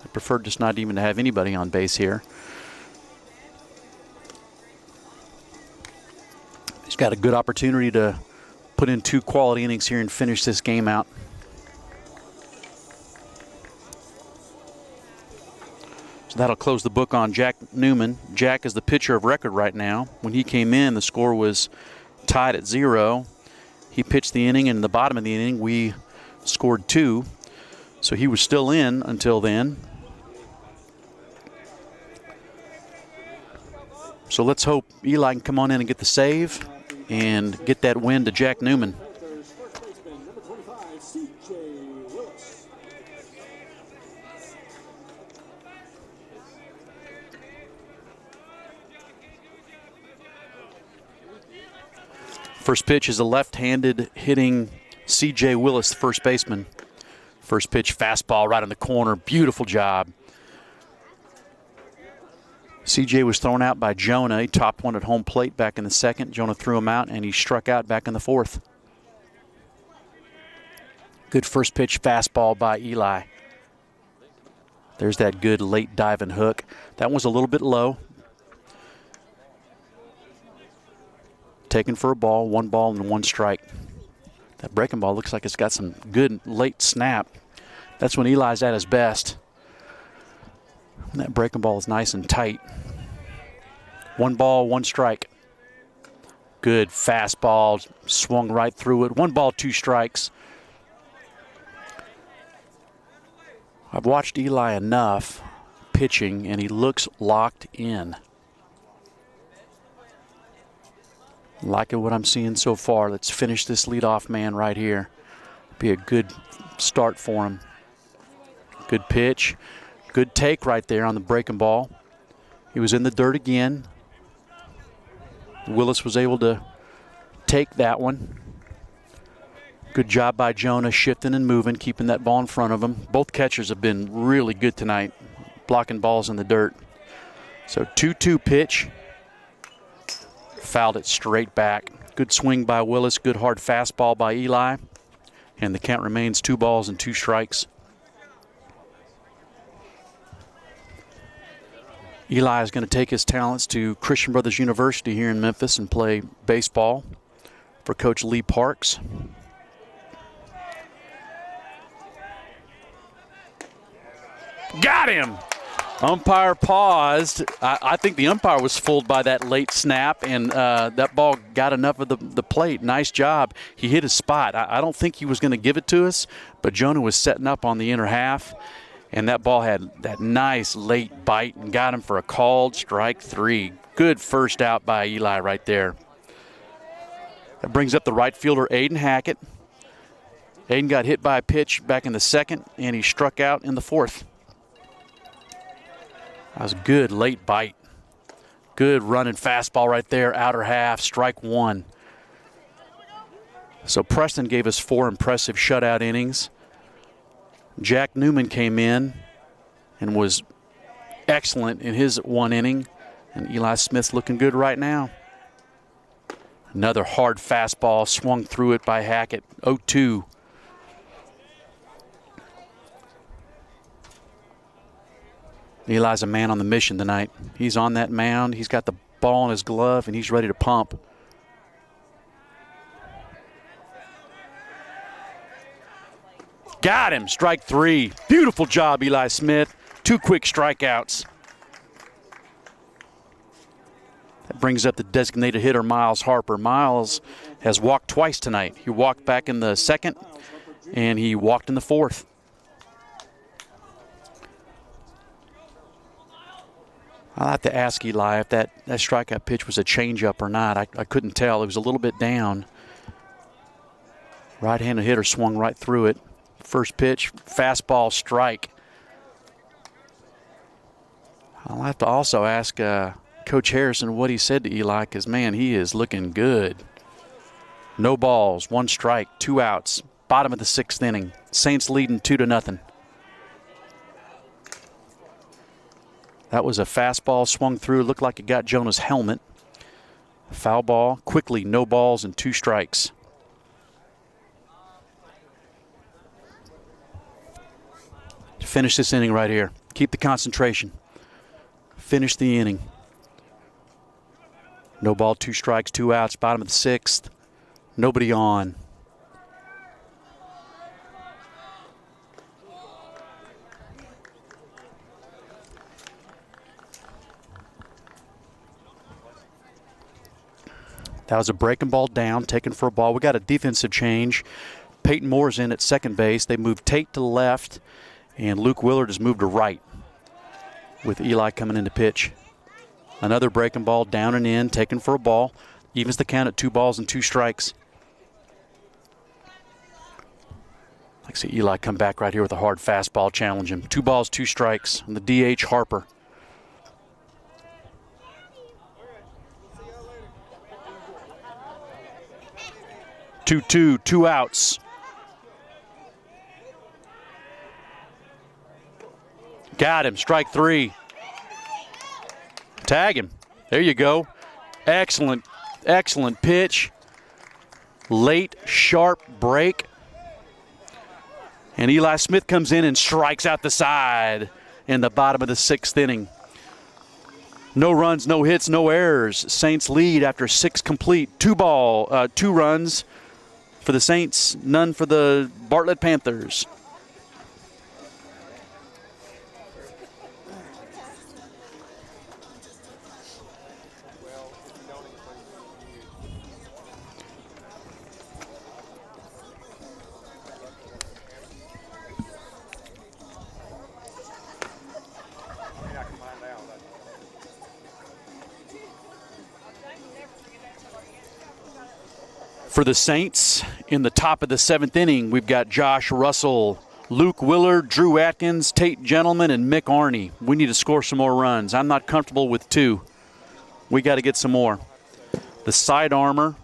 I prefer just not even to have anybody on base here. He's got a good opportunity to put in 2 quality innings here and finish this game out. So that'll close the book on Jack Newman. Jack is the pitcher of record right now. When he came in, the score was tied at 0. He pitched the inning, and in the bottom of the inning, we scored 2. So he was still in until then. So let's hope Eli can come on in and get the save and get that win to Jack Newman. First pitch is a left-handed hitting C.J. Willis, the first baseman. First pitch, fastball right in the corner. Beautiful job. C.J. was thrown out by Jonah. He topped one at home plate back in the second. Jonah threw him out, and he struck out back in the fourth. Good first pitch fastball by Eli. There's that good late diving hook. That one's a little bit low. Taken for a ball, 1 ball and 1 strike. That breaking ball looks like it's got some good late snap. That's when Eli's at his best. And that breaking ball is nice and tight. 1 ball, 1 strike. Good fastball, swung right through it. 1 ball, 2 strikes. I've watched Eli enough pitching, and he looks locked in. Liking what I'm seeing so far. Let's finish this leadoff man right here. Be a good start for him. Good pitch. Good take right there on the breaking ball. He was in the dirt again. Willis was able to take that one. Good job by Jonah, shifting and moving, keeping that ball in front of him. Both catchers have been really good tonight, blocking balls in the dirt. So 2-2 pitch. Fouled it straight back. Good swing by Willis. Good hard fastball by Eli. And the count remains 2 balls and 2 strikes. Eli is going to take his talents to Christian Brothers University here in Memphis and play baseball for Coach Lee Parks. Got him! Umpire paused. I think the umpire was fooled by that late snap, and that ball got enough of the plate. Nice job. He hit his spot. I don't think he was going to give it to us, but Jonah was setting up on the inner half, and that ball had that nice late bite and got him for a called strike 3. Good first out by Eli right there. That brings up the right fielder, Aiden Hackett. Aiden got hit by a pitch back in the second, and he struck out in the fourth. That was a good late bite. Good running fastball right there, outer half, strike 1. So Preston gave us 4 impressive shutout innings. Jack Newman came in and was excellent in his 1 inning. And Eli Smith's looking good right now. Another hard fastball swung through it by Hackett, 0-2. Eli's a man on the mission tonight. He's on that mound. He's got the ball in his glove, and he's ready to pump. Got him, strike 3. Beautiful job, Eli Smith. 2 quick strikeouts. That brings up the designated hitter, Miles Harper. Miles has walked twice tonight. He walked back in the second, and he walked in the fourth. I'll have to ask Eli if that strikeout pitch was a changeup or not. I couldn't tell. It was a little bit down. Right-handed hitter swung right through it. First pitch, fastball, strike. I'll have to also ask Coach Harrison what he said to Eli, because, man, he is looking good. No balls, 1 strike, 2 outs. Bottom of the 6th inning. Saints leading 2-0. That was a fastball swung through. Looked like it got Jonas' helmet. Foul ball. Quickly, no balls and 2 strikes. Finish this inning right here. Keep the concentration. Finish the inning. No ball, 2 strikes, 2 outs. Bottom of the 6th. Nobody on. That was a breaking ball down, taken for a ball. We got a defensive change. Peyton Moore's in at second base. They moved Tate to left, and Luke Willard has moved to right with Eli coming in to pitch. Another breaking ball down and in, taken for a ball. Evens the count at 2 balls and 2 strikes. I see Eli come back right here with a hard fastball, challenge him. 2 balls, 2 strikes on the DH Harper. Two, 2 outs. Got him, strike 3. Tag him. There you go. Excellent, excellent pitch. Late, sharp break. And Eli Smith comes in and strikes out the side in the bottom of the 6th inning. No runs, no hits, no errors. Saints lead after 6 complete. 2 runs for the Saints, none for the Bartlett Panthers. For the Saints, in the top of the 7th inning, we've got Josh Rutzel, Luke Willard, Drew Atkins, Tate Gentleman, and Mick Arney. We need to score some more runs. I'm not comfortable with 2. We got to get some more. The side armor,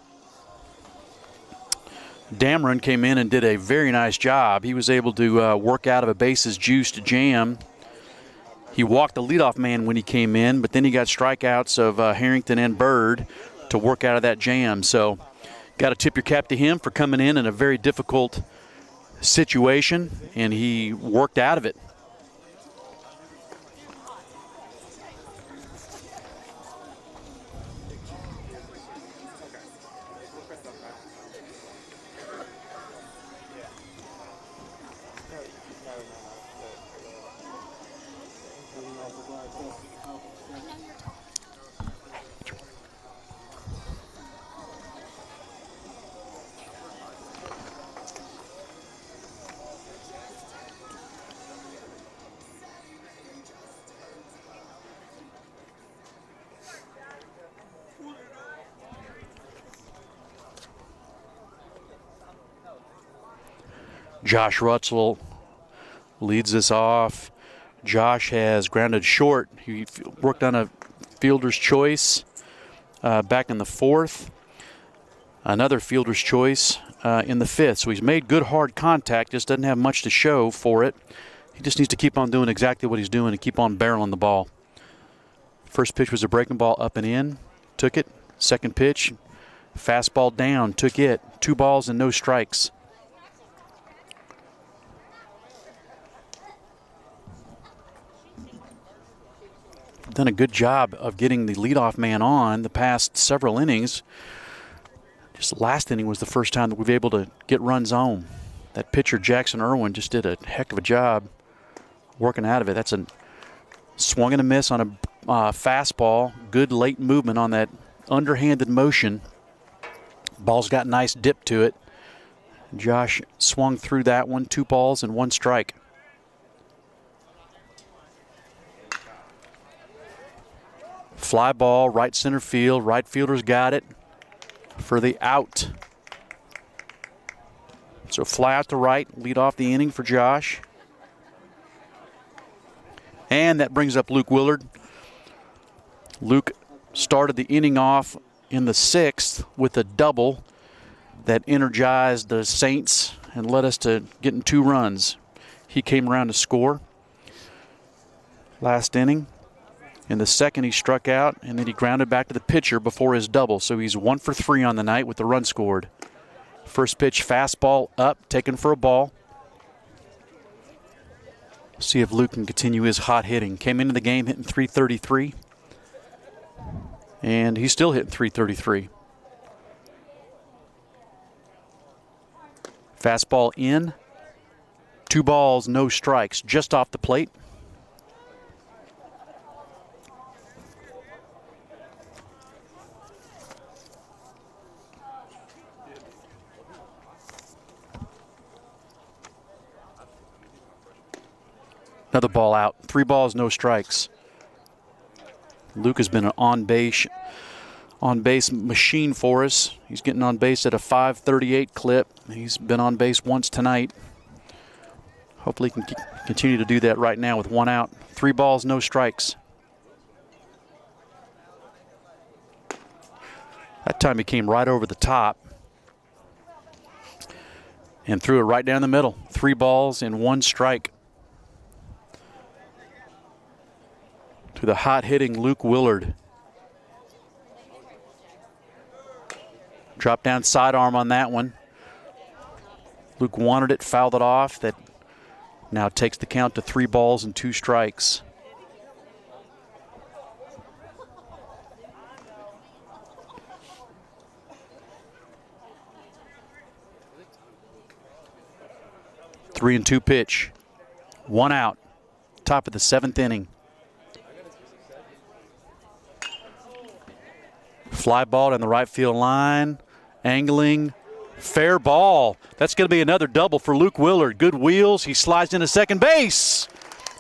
Dameron came in and did a very nice job. He was able to work out of a bases juiced jam. He walked the leadoff man when he came in, but then he got strikeouts of Harrington and Byrd to work out of that jam. So got to tip your cap to him for coming in a very difficult situation, and he worked out of it. Josh Rutzel leads this off. Josh has grounded short. He worked on a fielder's choice back in the 4th. Another fielder's choice in the 5th. So he's made good hard contact, just doesn't have much to show for it. He just needs to keep on doing exactly what he's doing and keep on barreling the ball. First pitch was a breaking ball up and in. Took it. Second pitch, fastball down. Took it. 2 balls and no strikes. Done a good job of getting the leadoff man on the past several innings. Just last inning was the first time that we've been able to get runs home. That pitcher, Jackson Irwin, just did a heck of a job working out of it. That's a swung and a miss on a fastball. Good late movement on that underhanded motion. Ball's got nice dip to it. Josh swung through that one. 2 balls and 1 strike. Fly ball, right center field. Right fielder's got it for the out. So fly out to right, lead off the inning for Josh. And that brings up Luke Willard. Luke started the inning off in the 6th with a double that energized the Saints and led us to getting 2 runs. He came around to score last inning. In the second, he struck out, and then he grounded back to the pitcher before his double. So he's 1 for 3 on the night with the run scored. First pitch, fastball up, taken for a ball. See if Luke can continue his hot hitting. Came into the game hitting .333, and he's still hitting .333. Fastball in. 2 balls, no strikes, just off the plate. Another ball out. 3 balls, no strikes. Luke has been an on-base machine for us. He's getting on base at a .538 clip. He's been on base once tonight. Hopefully he can continue to do that right now with 1 out. 3 balls, no strikes. That time he came right over the top and threw it right down the middle. 3 balls and 1 strike. To the hot-hitting Luke Willard. Drop down sidearm on that one. Luke wanted it, fouled it off. That now takes the count to 3 balls and 2 strikes. Three and 2 pitch. 1 out. Top of the 7th inning. Fly ball in the right field line. Angling. Fair ball. That's going to be another double for Luke Willard. Good wheels. He slides into second base.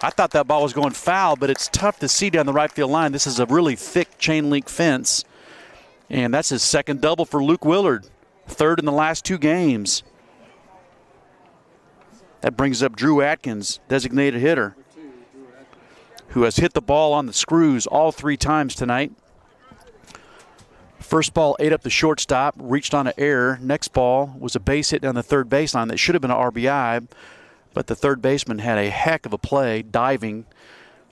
I thought that ball was going foul, but it's tough to see down the right field line. This is a really thick chain link fence. And that's his 2nd double for Luke Willard. 3rd in the last 2 games. That brings up Drew Atkins, designated hitter, who has hit the ball on the screws all 3 times tonight. First ball ate up the shortstop, reached on an error. Next ball was a base hit down the third baseline that should have been an RBI, but the third baseman had a heck of a play diving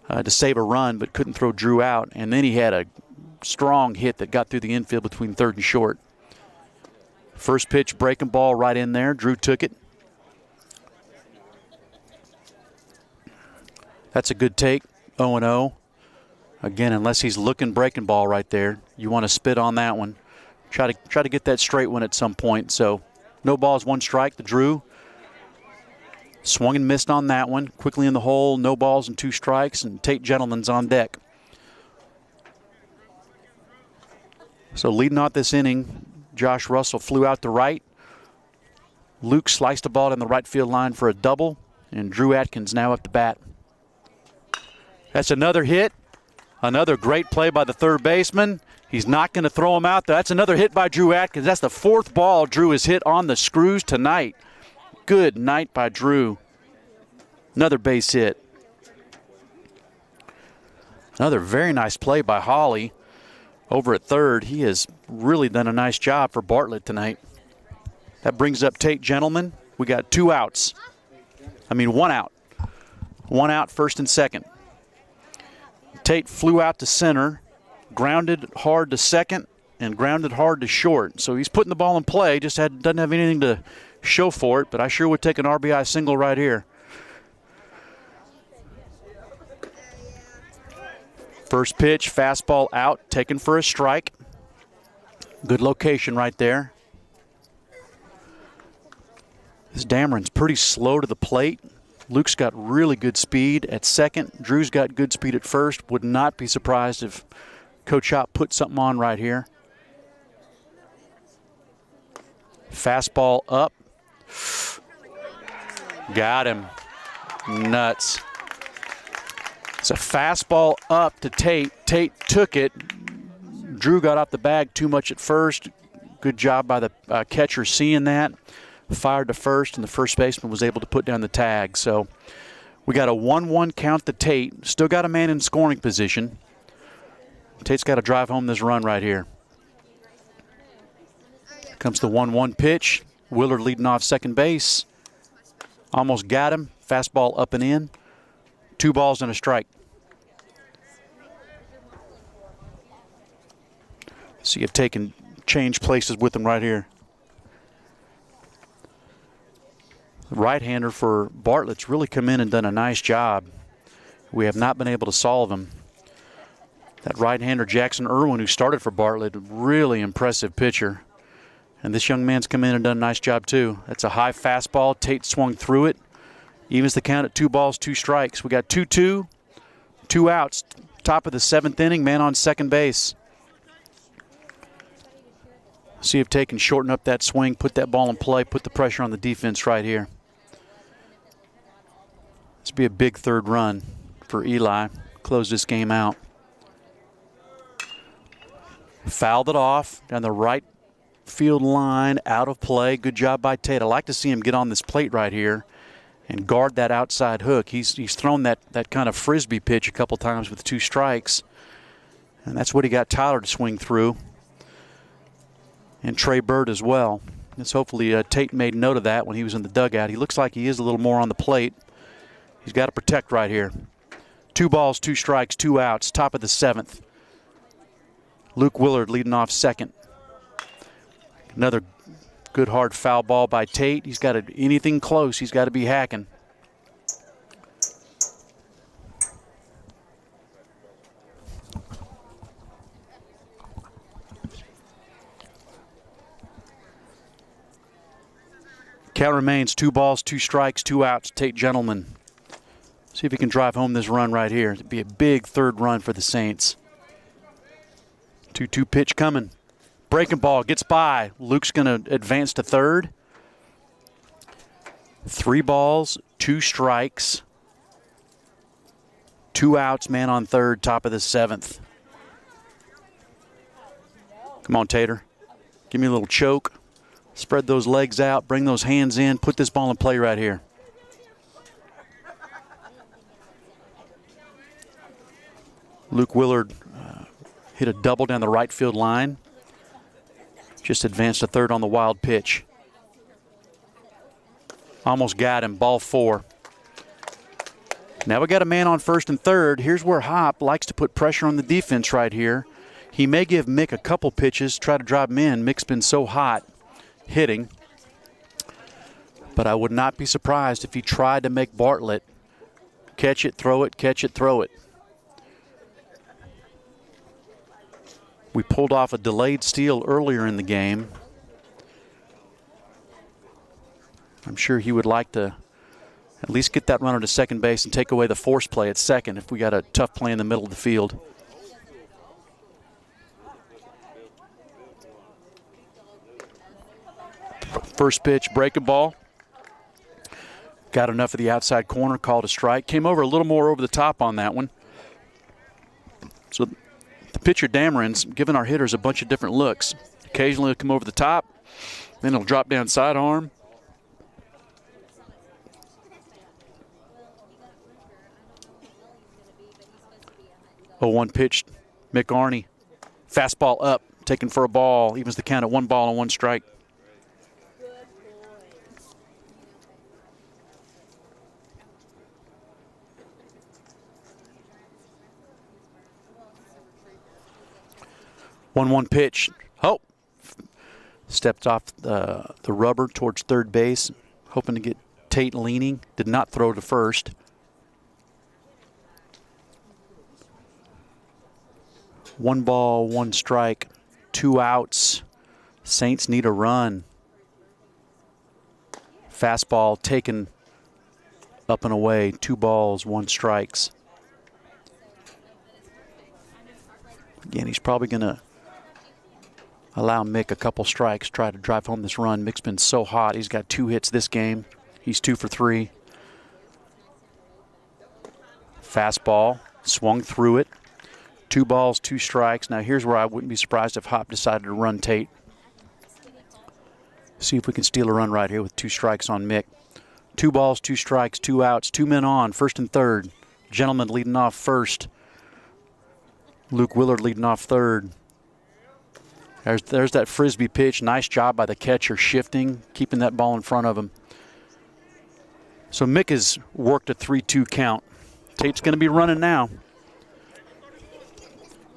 to save a run, but couldn't throw Drew out. And then he had a strong hit that got through the infield between third and short. First pitch, breaking ball right in there. Drew took it. That's a good take, 0-0. Again, unless he's looking breaking ball right there, you want to spit on that one. Try to get that straight one at some point. So no balls, 1 strike to Drew. Swung and missed on that one. Quickly in the hole, no balls and 2 strikes, and Tate Gentleman's on deck. So leading off this inning, Josh Rutzel flew out to right. Luke sliced the ball in the right field line for a double, and Drew Atkins now up to bat. That's another hit. Another great play by the third baseman. He's not going to throw him out. That's another hit by Drew Atkins. That's the 4th ball Drew has hit on the screws tonight. Good night by Drew. Another base hit. Another very nice play by Hawley over at third. He has really done a nice job for Bartlett tonight. That brings up Tate Gentleman. We got 2 outs. 1 out. 1 out, first and second. Tate flew out to center, grounded hard to second, and grounded hard to short. So he's putting the ball in play, just doesn't have anything to show for it, but I sure would take an RBI single right here. First pitch, fastball out, taken for a strike. Good location right there. This Dameron's pretty slow to the plate. Luke's got really good speed at second. Drew's got good speed at first. Would not be surprised if Coach Hop put something on right here. Fastball up. Got him. Nuts. It's a fastball up to Tate. Tate took it. Drew got off the bag too much at first. Good job by the catcher seeing that. Fired to first, and the first baseman was able to put down the tag. So we got a 1-1 count to Tate. Still got a man in scoring position. Tate's got to drive home this run right here. Here comes the 1-1 pitch. Willard leading off second base. Almost got him. Fastball up and in. 2 balls and a strike. See if Tate can change places with him right here. The right-hander for Bartlett's really come in and done a nice job. We have not been able to solve him. That right-hander, Jackson Irwin, who started for Bartlett, really impressive pitcher. And this young man's come in and done a nice job too. That's a high fastball. Tate swung through it. Evens the count at 2 balls, 2 strikes. We got 2-2, 2 outs. Top of the 7th inning, man on second base. See if Tate can shorten up that swing, put that ball in play, put the pressure on the defense right here. This will be a big 3rd run for Eli. Close this game out. Fouled it off down the right field line, out of play. Good job by Tate. I like to see him get on this plate right here and guard that outside hook. He's thrown that kind of frisbee pitch a couple times with 2 strikes, and that's what he got Tyler to swing through, and Trey Byrd as well. It's hopefully Tate made note of that when he was in the dugout. He looks like he is a little more on the plate. He's got to protect right here. 2 balls, 2 strikes, 2 outs, top of the 7th. Luke Willard leading off second. Another good hard foul ball by Tate. He's got to, anything close, he's got to be hacking. Count remains 2 balls, 2 strikes, 2 outs. Tate Gentleman. See if he can drive home this run right here. It'd be a big 3rd run for the Saints. 2-2 pitch coming. Breaking ball, gets by. Luke's going to advance to 3rd. 3 balls, 2 strikes, 2 outs, man on 3rd, top of the 7th. Come on, Tater. Give me a little choke. Spread those legs out, bring those hands in, put this ball in play right here. Luke Willard hit a double down the right field line. Just advanced to 3rd on the wild pitch. Almost got him, ball 4. Now we got a man on 1st and 3rd. Here's where Hop likes to put pressure on the defense right here. He may give Mick a couple pitches, try to drive him in. Mick's been so hot hitting. But I would not be surprised if he tried to make Bartlett catch it, throw it, catch it, throw it. We pulled off a delayed steal earlier in the game. I'm sure he would like to at least get that runner to second base and take away the force play at second if we got a tough play in the middle of the field. First pitch, breaking ball. Got enough of the outside corner, called a strike. Came over a little more over the top on that one. So the pitcher Dameron's giving our hitters a bunch of different looks. Occasionally he'll come over the top, then he'll drop down sidearm. Oh, 1 pitch, Mick Arney. Fastball up, taken for a ball. Evens the count at 1 ball and 1 strike. One pitch. Oh, stepped off the rubber towards 3rd base, hoping to get Tate leaning. Did not throw to 1st. 1 ball, 1 strike, 2 outs. Saints need a run. Fastball taken up and away. 2 balls, 1 strikes. Again, he's probably going to allow Mick a couple strikes, try to drive home this run. Mick's been so hot. He's got 2 hits this game. He's 2 for 3. Fastball, swung through it. 2 balls, 2 strikes. Now here's where I wouldn't be surprised if Hop decided to run Tate. See if we can steal a run right here with 2 strikes on Mick. 2 balls, 2 strikes, 2 outs, 2 men on, 1st and 3rd. Gentleman leading off 1st. Luke Willard leading off 3rd. There's that frisbee pitch. Nice job by the catcher shifting, keeping that ball in front of him. So Mick has worked a 3-2 count. Tate's going to be running now.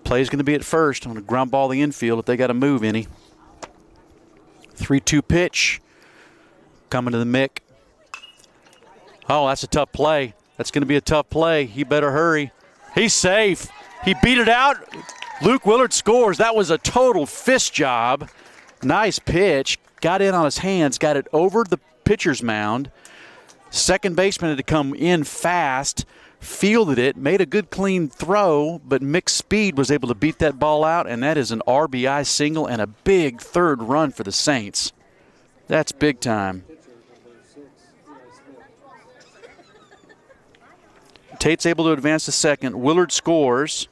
Play's going to be at first. I'm going to ground ball the infield if they got to move any. 3-2 pitch. Coming to the Mick. Oh, that's a tough play. That's going to be a tough play. He better hurry. He's safe. He beat it out. Luke Willard scores. That was a total fist job. Nice pitch. Got in on his hands. Got it over the pitcher's mound. Second baseman had to come in fast. Fielded it. Made a good clean throw. But Mick's speed was able to beat that ball out. And that is an RBI single and a big third run for the Saints. That's big time. Tate's able to advance to second. Willard scores.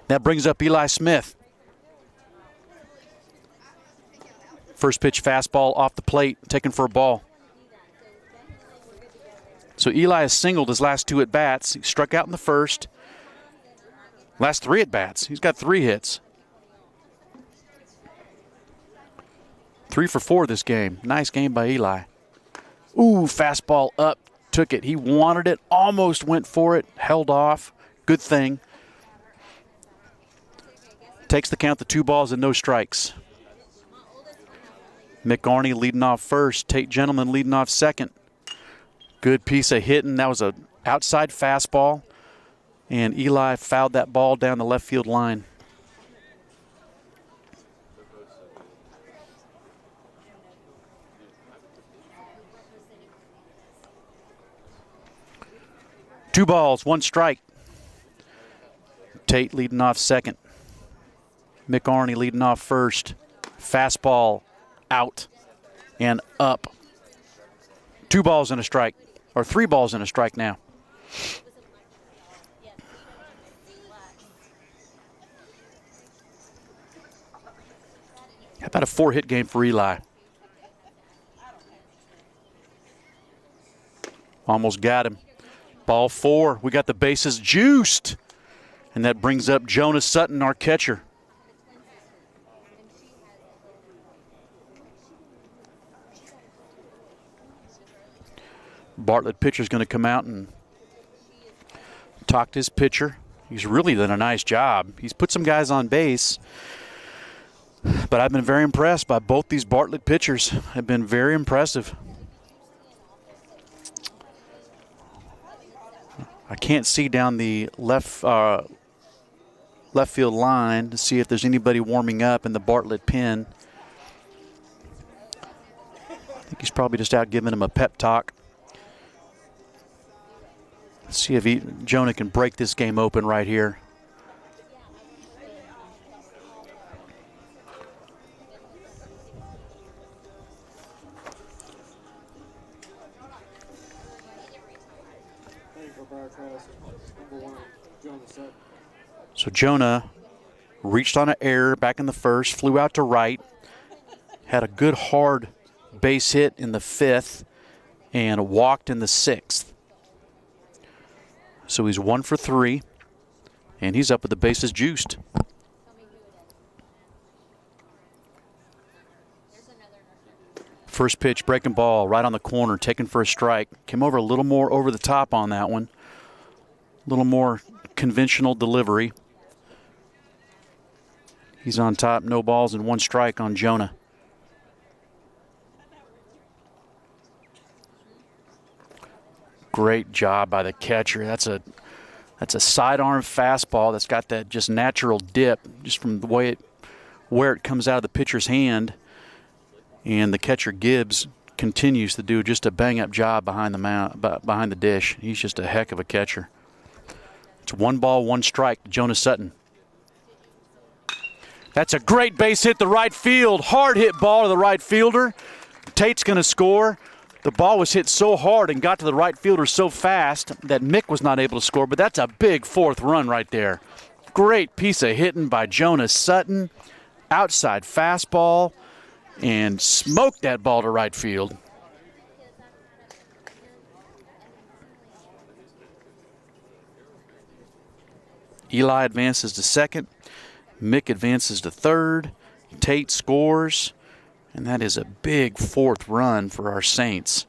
That brings up Eli Smith. First pitch fastball off the plate, taken for a ball. So Eli has singled his last 2 at-bats. He struck out in the first. Last 3 at-bats. He's got 3 hits. 3 for 4 this game. Nice game by Eli. Ooh, fastball up. Took it. He wanted it. Almost went for it. Held off. Good thing. Takes the count to 2 balls and no strikes. McArney leading off first. Tate Gentleman leading off second. Good piece of hitting. That was an outside fastball. And Eli fouled that ball down the left field line. Two balls, 1 strike. Tate leading off second. McArney leading off first. Fastball out and up. 2 balls and a strike, or 3 balls and a strike now. How about a 4-hit game for Eli? Almost got him. Ball 4. We got the bases juiced. And that brings up Jonas Sutton, our catcher. Bartlett pitcher's going to come out and talk to his pitcher. He's really done a nice job. He's put some guys on base. But I've been very impressed by both these Bartlett pitchers. Have been very impressive. I can't see down the left field line to see if there's anybody warming up in the Bartlett pen. I think he's probably just out giving him a pep talk. Let's see if Jonah can break this game open right here. So Jonah reached on an error back in the first, flew out to right, had a good hard base hit in the 5th, and walked in the 6th. So he's 1 for 3, and he's up with the bases juiced. First pitch, breaking ball, right on the corner, taken for a strike. Came over a little more over the top on that one. A little more conventional delivery. He's on top, no balls and 1 strike on Jonah. Great job by the catcher. That's a sidearm fastball that's got that just natural dip, just from the way where it comes out of the pitcher's hand. And the catcher Gibbs continues to do just a bang-up job behind the dish. He's just a heck of a catcher. It's 1 ball, 1 strike to Jonas Sutton. That's a great base hit to right field. Hard hit ball to the right fielder. Tate's going to score. The ball was hit so hard and got to the right fielder so fast that Mick was not able to score, but that's a big 4th run right there. Great piece of hitting by Jonas Sutton. Outside fastball, and smoked that ball to right field. Eli advances to second. Mick advances to third. Tate scores. And that is a big 4th run for our Saints.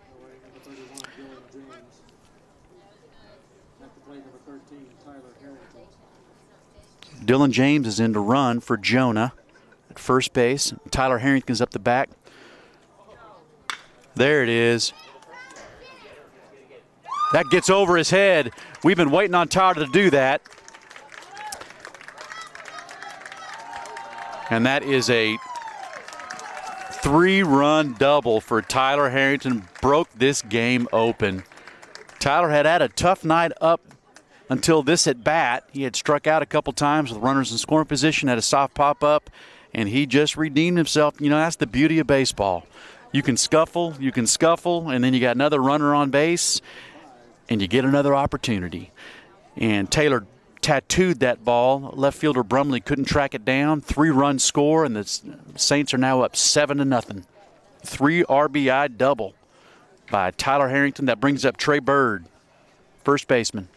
Dylan James is in to run for Jonah at first base. Tyler Harrington's up the back. There it is. That gets over his head. We've been waiting on Tyler to do that. And that is a 3-run double for Tyler Harrington. Broke this game open. Tyler had a tough night up until this at bat. He had struck out a couple times with runners in scoring position, had a soft pop up, and he just redeemed himself. You know, that's the beauty of baseball. You can scuffle, and then you got another runner on base, and you get another opportunity. And Taylor tattooed that ball. Left fielder Brumley couldn't track it down. 3-run score, and the Saints are now up 7-0. 3 RBI double by Tyler Harrington. That brings up Trey Byrd, first baseman.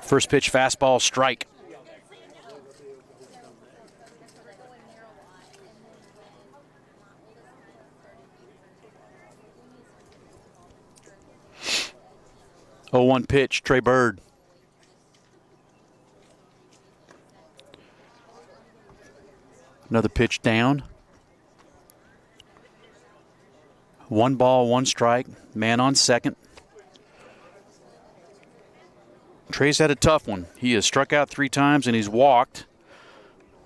First pitch fastball strike. Oh, 1 pitch, Trey Byrd. Another pitch down. 1 ball, 1 strike. Man on second. Trey's had a tough one. He has struck out 3 times and he's walked.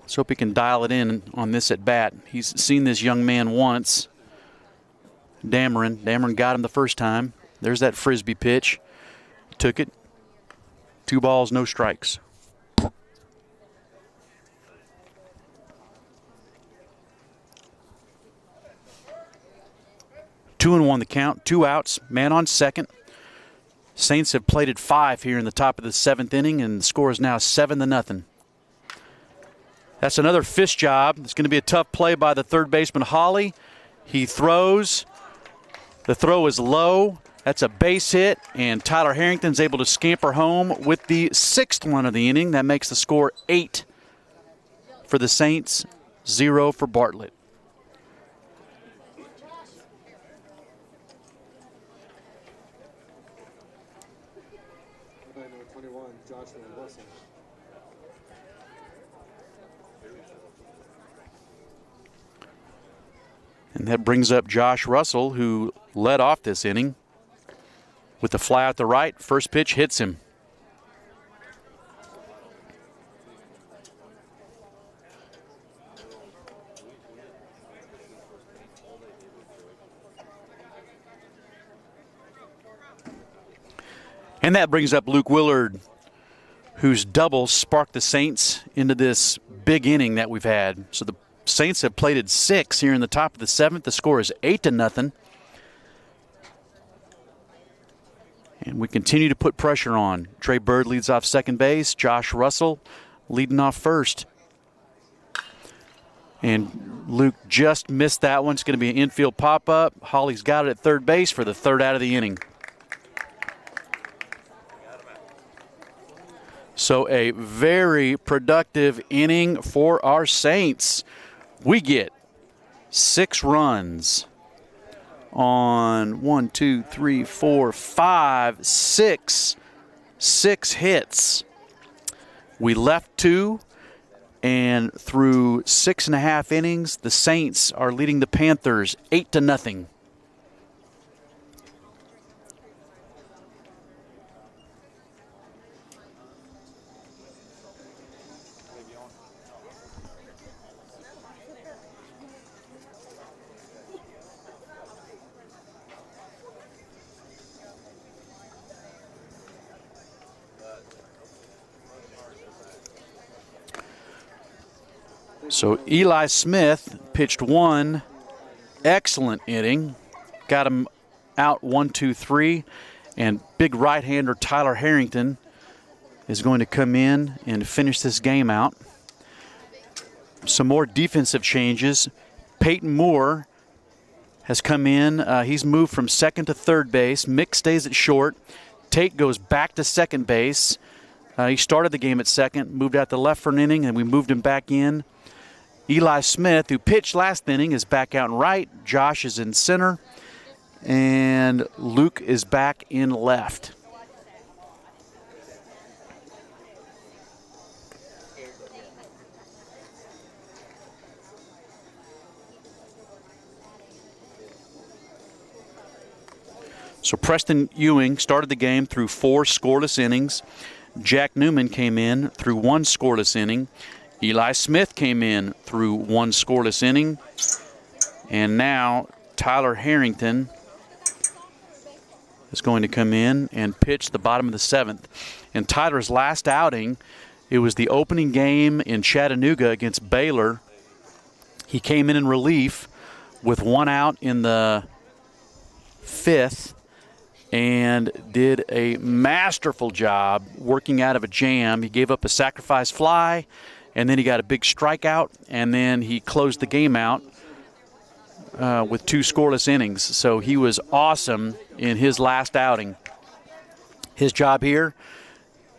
Let's hope he can dial it in on this at bat. He's seen this young man once. Dameron got him the first time. There's that frisbee pitch. Took it. 2 balls, no strikes. Two and 1 the count. 2 outs. Man on second. Saints have plated 5 here in the top of the 7th inning, and the score is now 7-0. That's another fist job. It's going to be a tough play by the third baseman, Holly. He throws. The throw is low. That's a base hit, and Tyler Harrington's able to scamper home with the 6th run of the inning. That makes the score 8 for the Saints, 0 for Bartlett. Number 21, Rutzel. And that brings up Josh Rutzel, who led off this inning with the fly out the right. First pitch hits him. And that brings up Luke Willard, whose double sparked the Saints into this big inning that we've had. So the Saints have plated 6 here in the top of the 7th. The score is 8-0. And we continue to put pressure on. Trey Byrd leads off second base. Josh Rutzel leading off first. And Luke just missed that one. It's going to be an infield pop-up. Holly's got it at third base for the 3rd out of the inning. So a very productive inning for our Saints. We get 6 runs on 6 hits. We left 2, and through 6.5 innings, the Saints are leading the Panthers 8-0. So Eli Smith pitched 1 excellent inning, got him out 1-2-3, and big right-hander Tyler Harrington is going to come in and finish this game out. Some more defensive changes. Peyton Moore has come in. He's moved from second to third base. Mick stays at short. Tate goes back to second base. He started the game at second, moved out to left for an inning, and we moved him back in. Eli Smith, who pitched last inning, is back out in right. Josh is in center. And Luke is back in left. So Preston Ewing started the game through 4 scoreless innings. Jack Newman came in through 1 scoreless inning. Eli Smith came in through 1 scoreless inning. And now Tyler Harrington is going to come in and pitch the bottom of the 7th. In Tyler's last outing, it was the opening game in Chattanooga against Baylor. He came in relief with 1 out in the 5th and did a masterful job working out of a jam. He gave up a sacrifice fly, and then he got a big strikeout, and then he closed the game out with 2 scoreless innings. So he was awesome in his last outing. His job here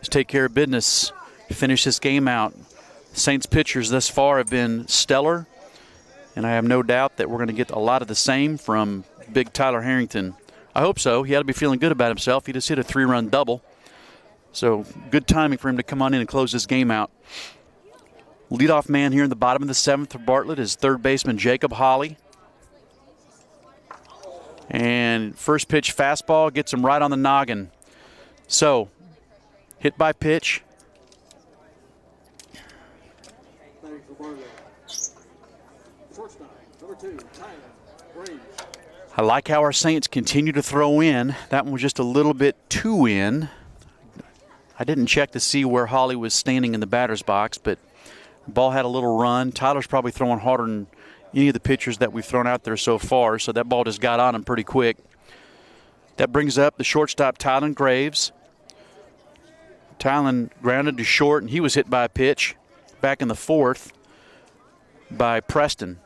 is take care of business, finish this game out. Saints pitchers thus far have been stellar, and I have no doubt that we're going to get a lot of the same from big Tyler Harrington. I hope so. He ought to be feeling good about himself. He just hit a 3-run double. So good timing for him to come on in and close this game out. Leadoff man here in the bottom of the 7th for Bartlett is third baseman Jacob Hawley. And first pitch fastball gets him right on the noggin. So, hit by pitch. I like how our Saints continue to throw in. That one was just a little bit too in. I didn't check to see where Hawley was standing in the batter's box, but the ball had a little run. Tyler's probably throwing harder than any of the pitchers that we've thrown out there so far, so that ball just got on him pretty quick. That brings up the shortstop, Tylen Graves. Tylen grounded to short, and he was hit by a pitch back in the 4th by Preston.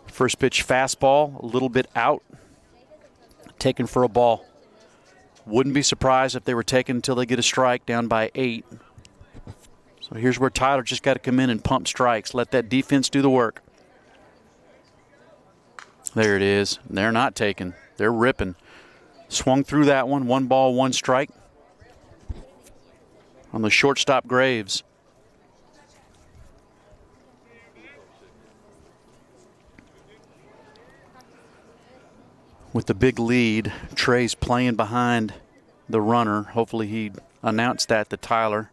First pitch fastball, a little bit out, taken for a ball. Wouldn't be surprised if they were taken until they get a strike, down by 8. So here's where Tyler just got to come in and pump strikes. Let that defense do the work. There it is. They're not taken. They're ripping. Swung through that one. 1 ball, 1 strike. On the shortstop, Graves. With the big lead, Trey's playing behind the runner. Hopefully he announced that to Tyler.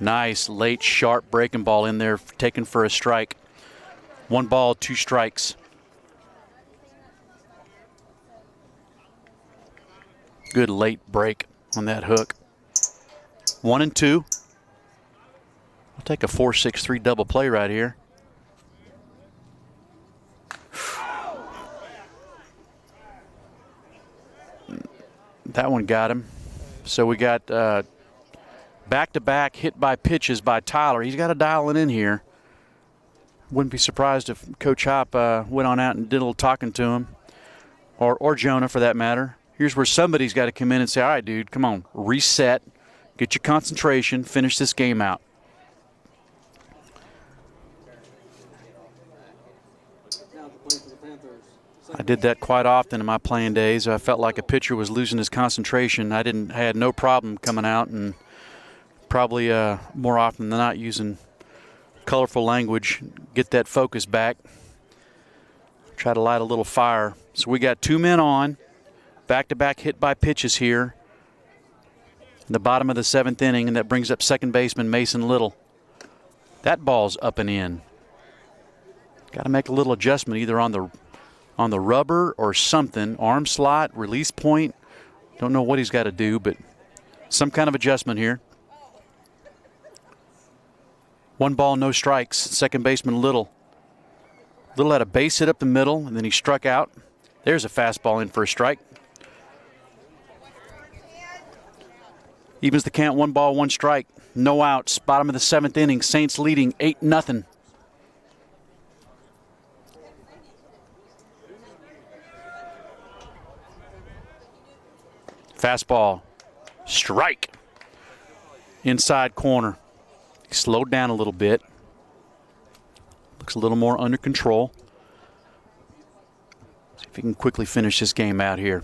Nice, late, sharp breaking ball in there, taken for a strike. 1 ball, 2 strikes. Good late break on that hook. 1 and 2. I'll take a 4-6-3 double play right here. That one got him. So we got back-to-back hit by pitches by Tyler. He's got to dial it in here. Wouldn't be surprised if Coach Hop went on out and did a little talking to him, or Jonah for that matter. Here's where somebody's got to come in and say, all right, dude, come on, reset, get your concentration, finish this game out. I did that quite often in my playing days. I felt like a pitcher was losing his concentration. I had no problem coming out and probably more often than not using colorful language, get that focus back, try to light a little fire. So we got 2 men on, back-to-back hit by pitches here in the bottom of the 7th inning, and that brings up second baseman Mason Little. That ball's up and in. Got to make a little adjustment either on the rubber or something, arm slot, release point. Don't know what he's got to do, but some kind of adjustment here. 1 ball, no strikes. Second baseman Little. Little had a base hit up the middle, and then he struck out. There's a fastball in for a strike. Evens the count, 1 ball, 1 strike. No outs. Bottom of the 7th inning. Saints leading 8-0. Fastball. Strike. Inside corner. He slowed down a little bit. Looks a little more under control. See if he can quickly finish this game out here.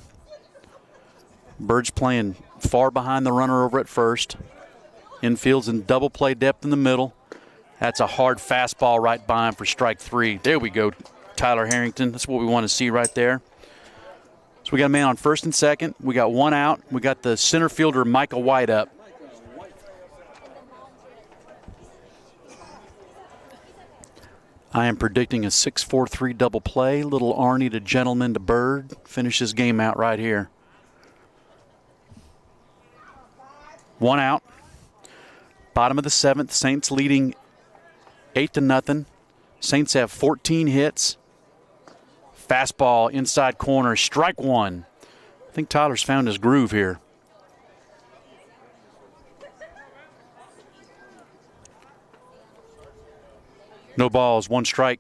Bird's playing far behind the runner over at first. Infield's in double play depth in the middle. That's a hard fastball right by him for strike 3. There we go, Tyler Harrington. That's what we want to see right there. we got a man on first and second. We got one out. We got the center fielder, Micah White, up. I am predicting a 6-4-3 double play. Little Arnie to Gentleman to Byrd. Finish this game out right here. One out. Bottom of the seventh. Saints leading 8-0. Saints have 14 hits. Fastball inside corner. Strike one. I think Tyler's found his groove here. No balls, one strike.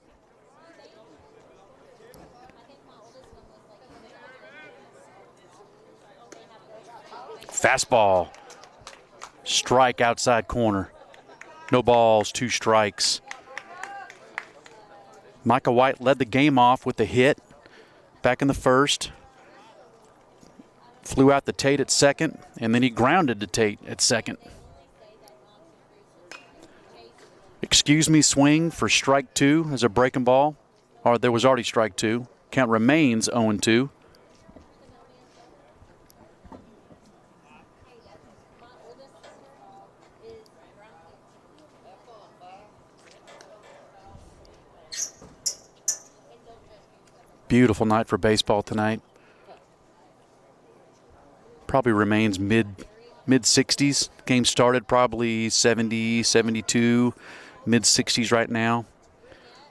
Fastball. Strike outside corner. No balls, two strikes. Micah White led the game off with a hit back in the first. Flew out to Tate at second, and then he grounded to Tate at second. Excuse me, swing for strike two as a breaking ball. Or there was already strike two. Count remains 0-2. Beautiful night for baseball tonight. Probably remains mid-60s. Game started probably 70, 72, mid-60s right now.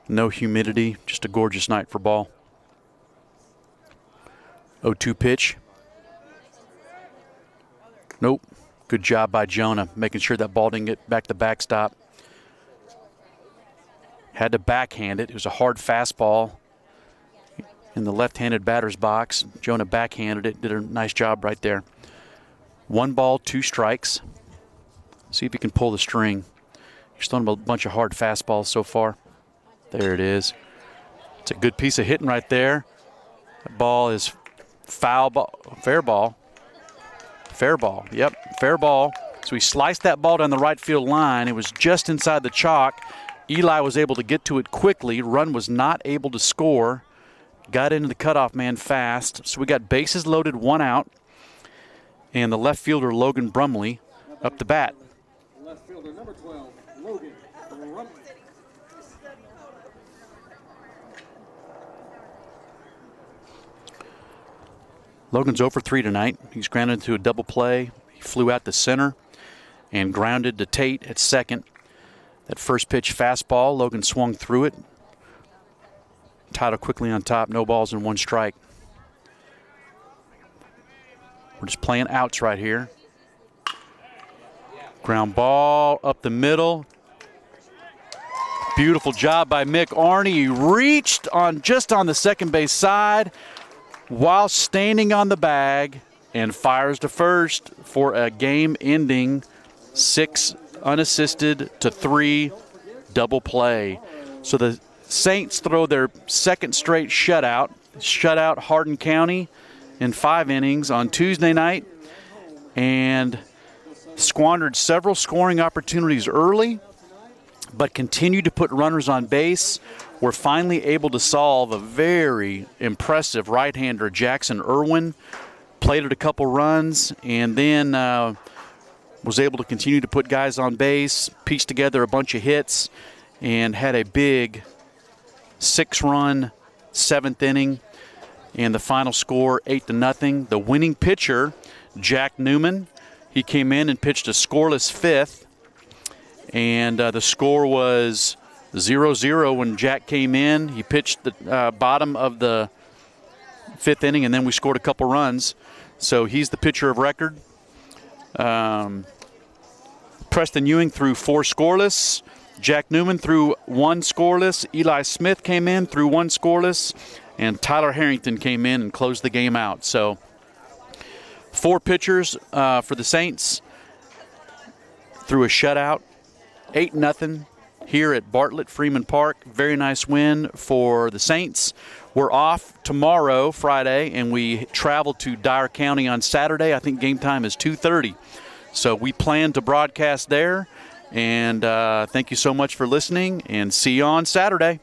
No humidity, just a gorgeous night for ball. 0-2 pitch. Nope. Good job by Jonah, making sure that ball didn't get back to backstop. Had to backhand it. It was a hard fastball in the left-handed batter's box. Jonah backhanded it, did a nice job right there. 1 ball, 2 strikes. See if he can pull the string. He's thrown a bunch of hard fastballs so far. There it is. It's a good piece of hitting right there. That ball is foul ball, fair ball. Fair ball, yep, fair ball. So he sliced that ball down the right field line. It was just inside the chalk. Eli was able to get to it quickly. Run was not able to score. Got into the cutoff man fast. So we got bases loaded, 1 out. And the left fielder, Logan Brumley, up the bat. Left fielder number 12, Logan Brumley. Logan's 0 for 3 tonight. He's grounded to a double play. He flew out to center and grounded to Tate at second. That first pitch fastball, Logan swung through it. Tyler quickly on top, no balls and 1 strike. We're just playing outs right here. Ground ball up the middle. Beautiful job by Mick Arney. He reached on just on the second base side while standing on the bag and fires to first for a game-ending 6 unassisted to 3 double play. So the Saints throw their second straight shutout Hardin County in 5 innings on Tuesday night and squandered several scoring opportunities early, but continued to put runners on base. We're finally able to solve a very impressive right-hander, Jackson Irwin. Plated a couple runs and then was able to continue to put guys on base, pieced together a bunch of hits, and had a big 6-run 7th inning. And the final score, 8-0. The winning pitcher, Jack Newman, he came in and pitched a scoreless 5th. And the score was 0-0 when Jack came in. He pitched the bottom of the 5th inning, and then we scored a couple runs. So he's the pitcher of record. Preston Ewing threw 4 scoreless. Jack Newman threw 1 scoreless. Eli Smith came in, threw 1 scoreless. And Tyler Harrington came in and closed the game out. So 4 pitchers for the Saints threw a shutout. 8-0 here at Bartlett Freeman Park. Very nice win for the Saints. We're off tomorrow, Friday, and we travel to Dyer County on Saturday. I think game time is 2:30. So we plan to broadcast there. And thank you so much for listening, and see you on Saturday.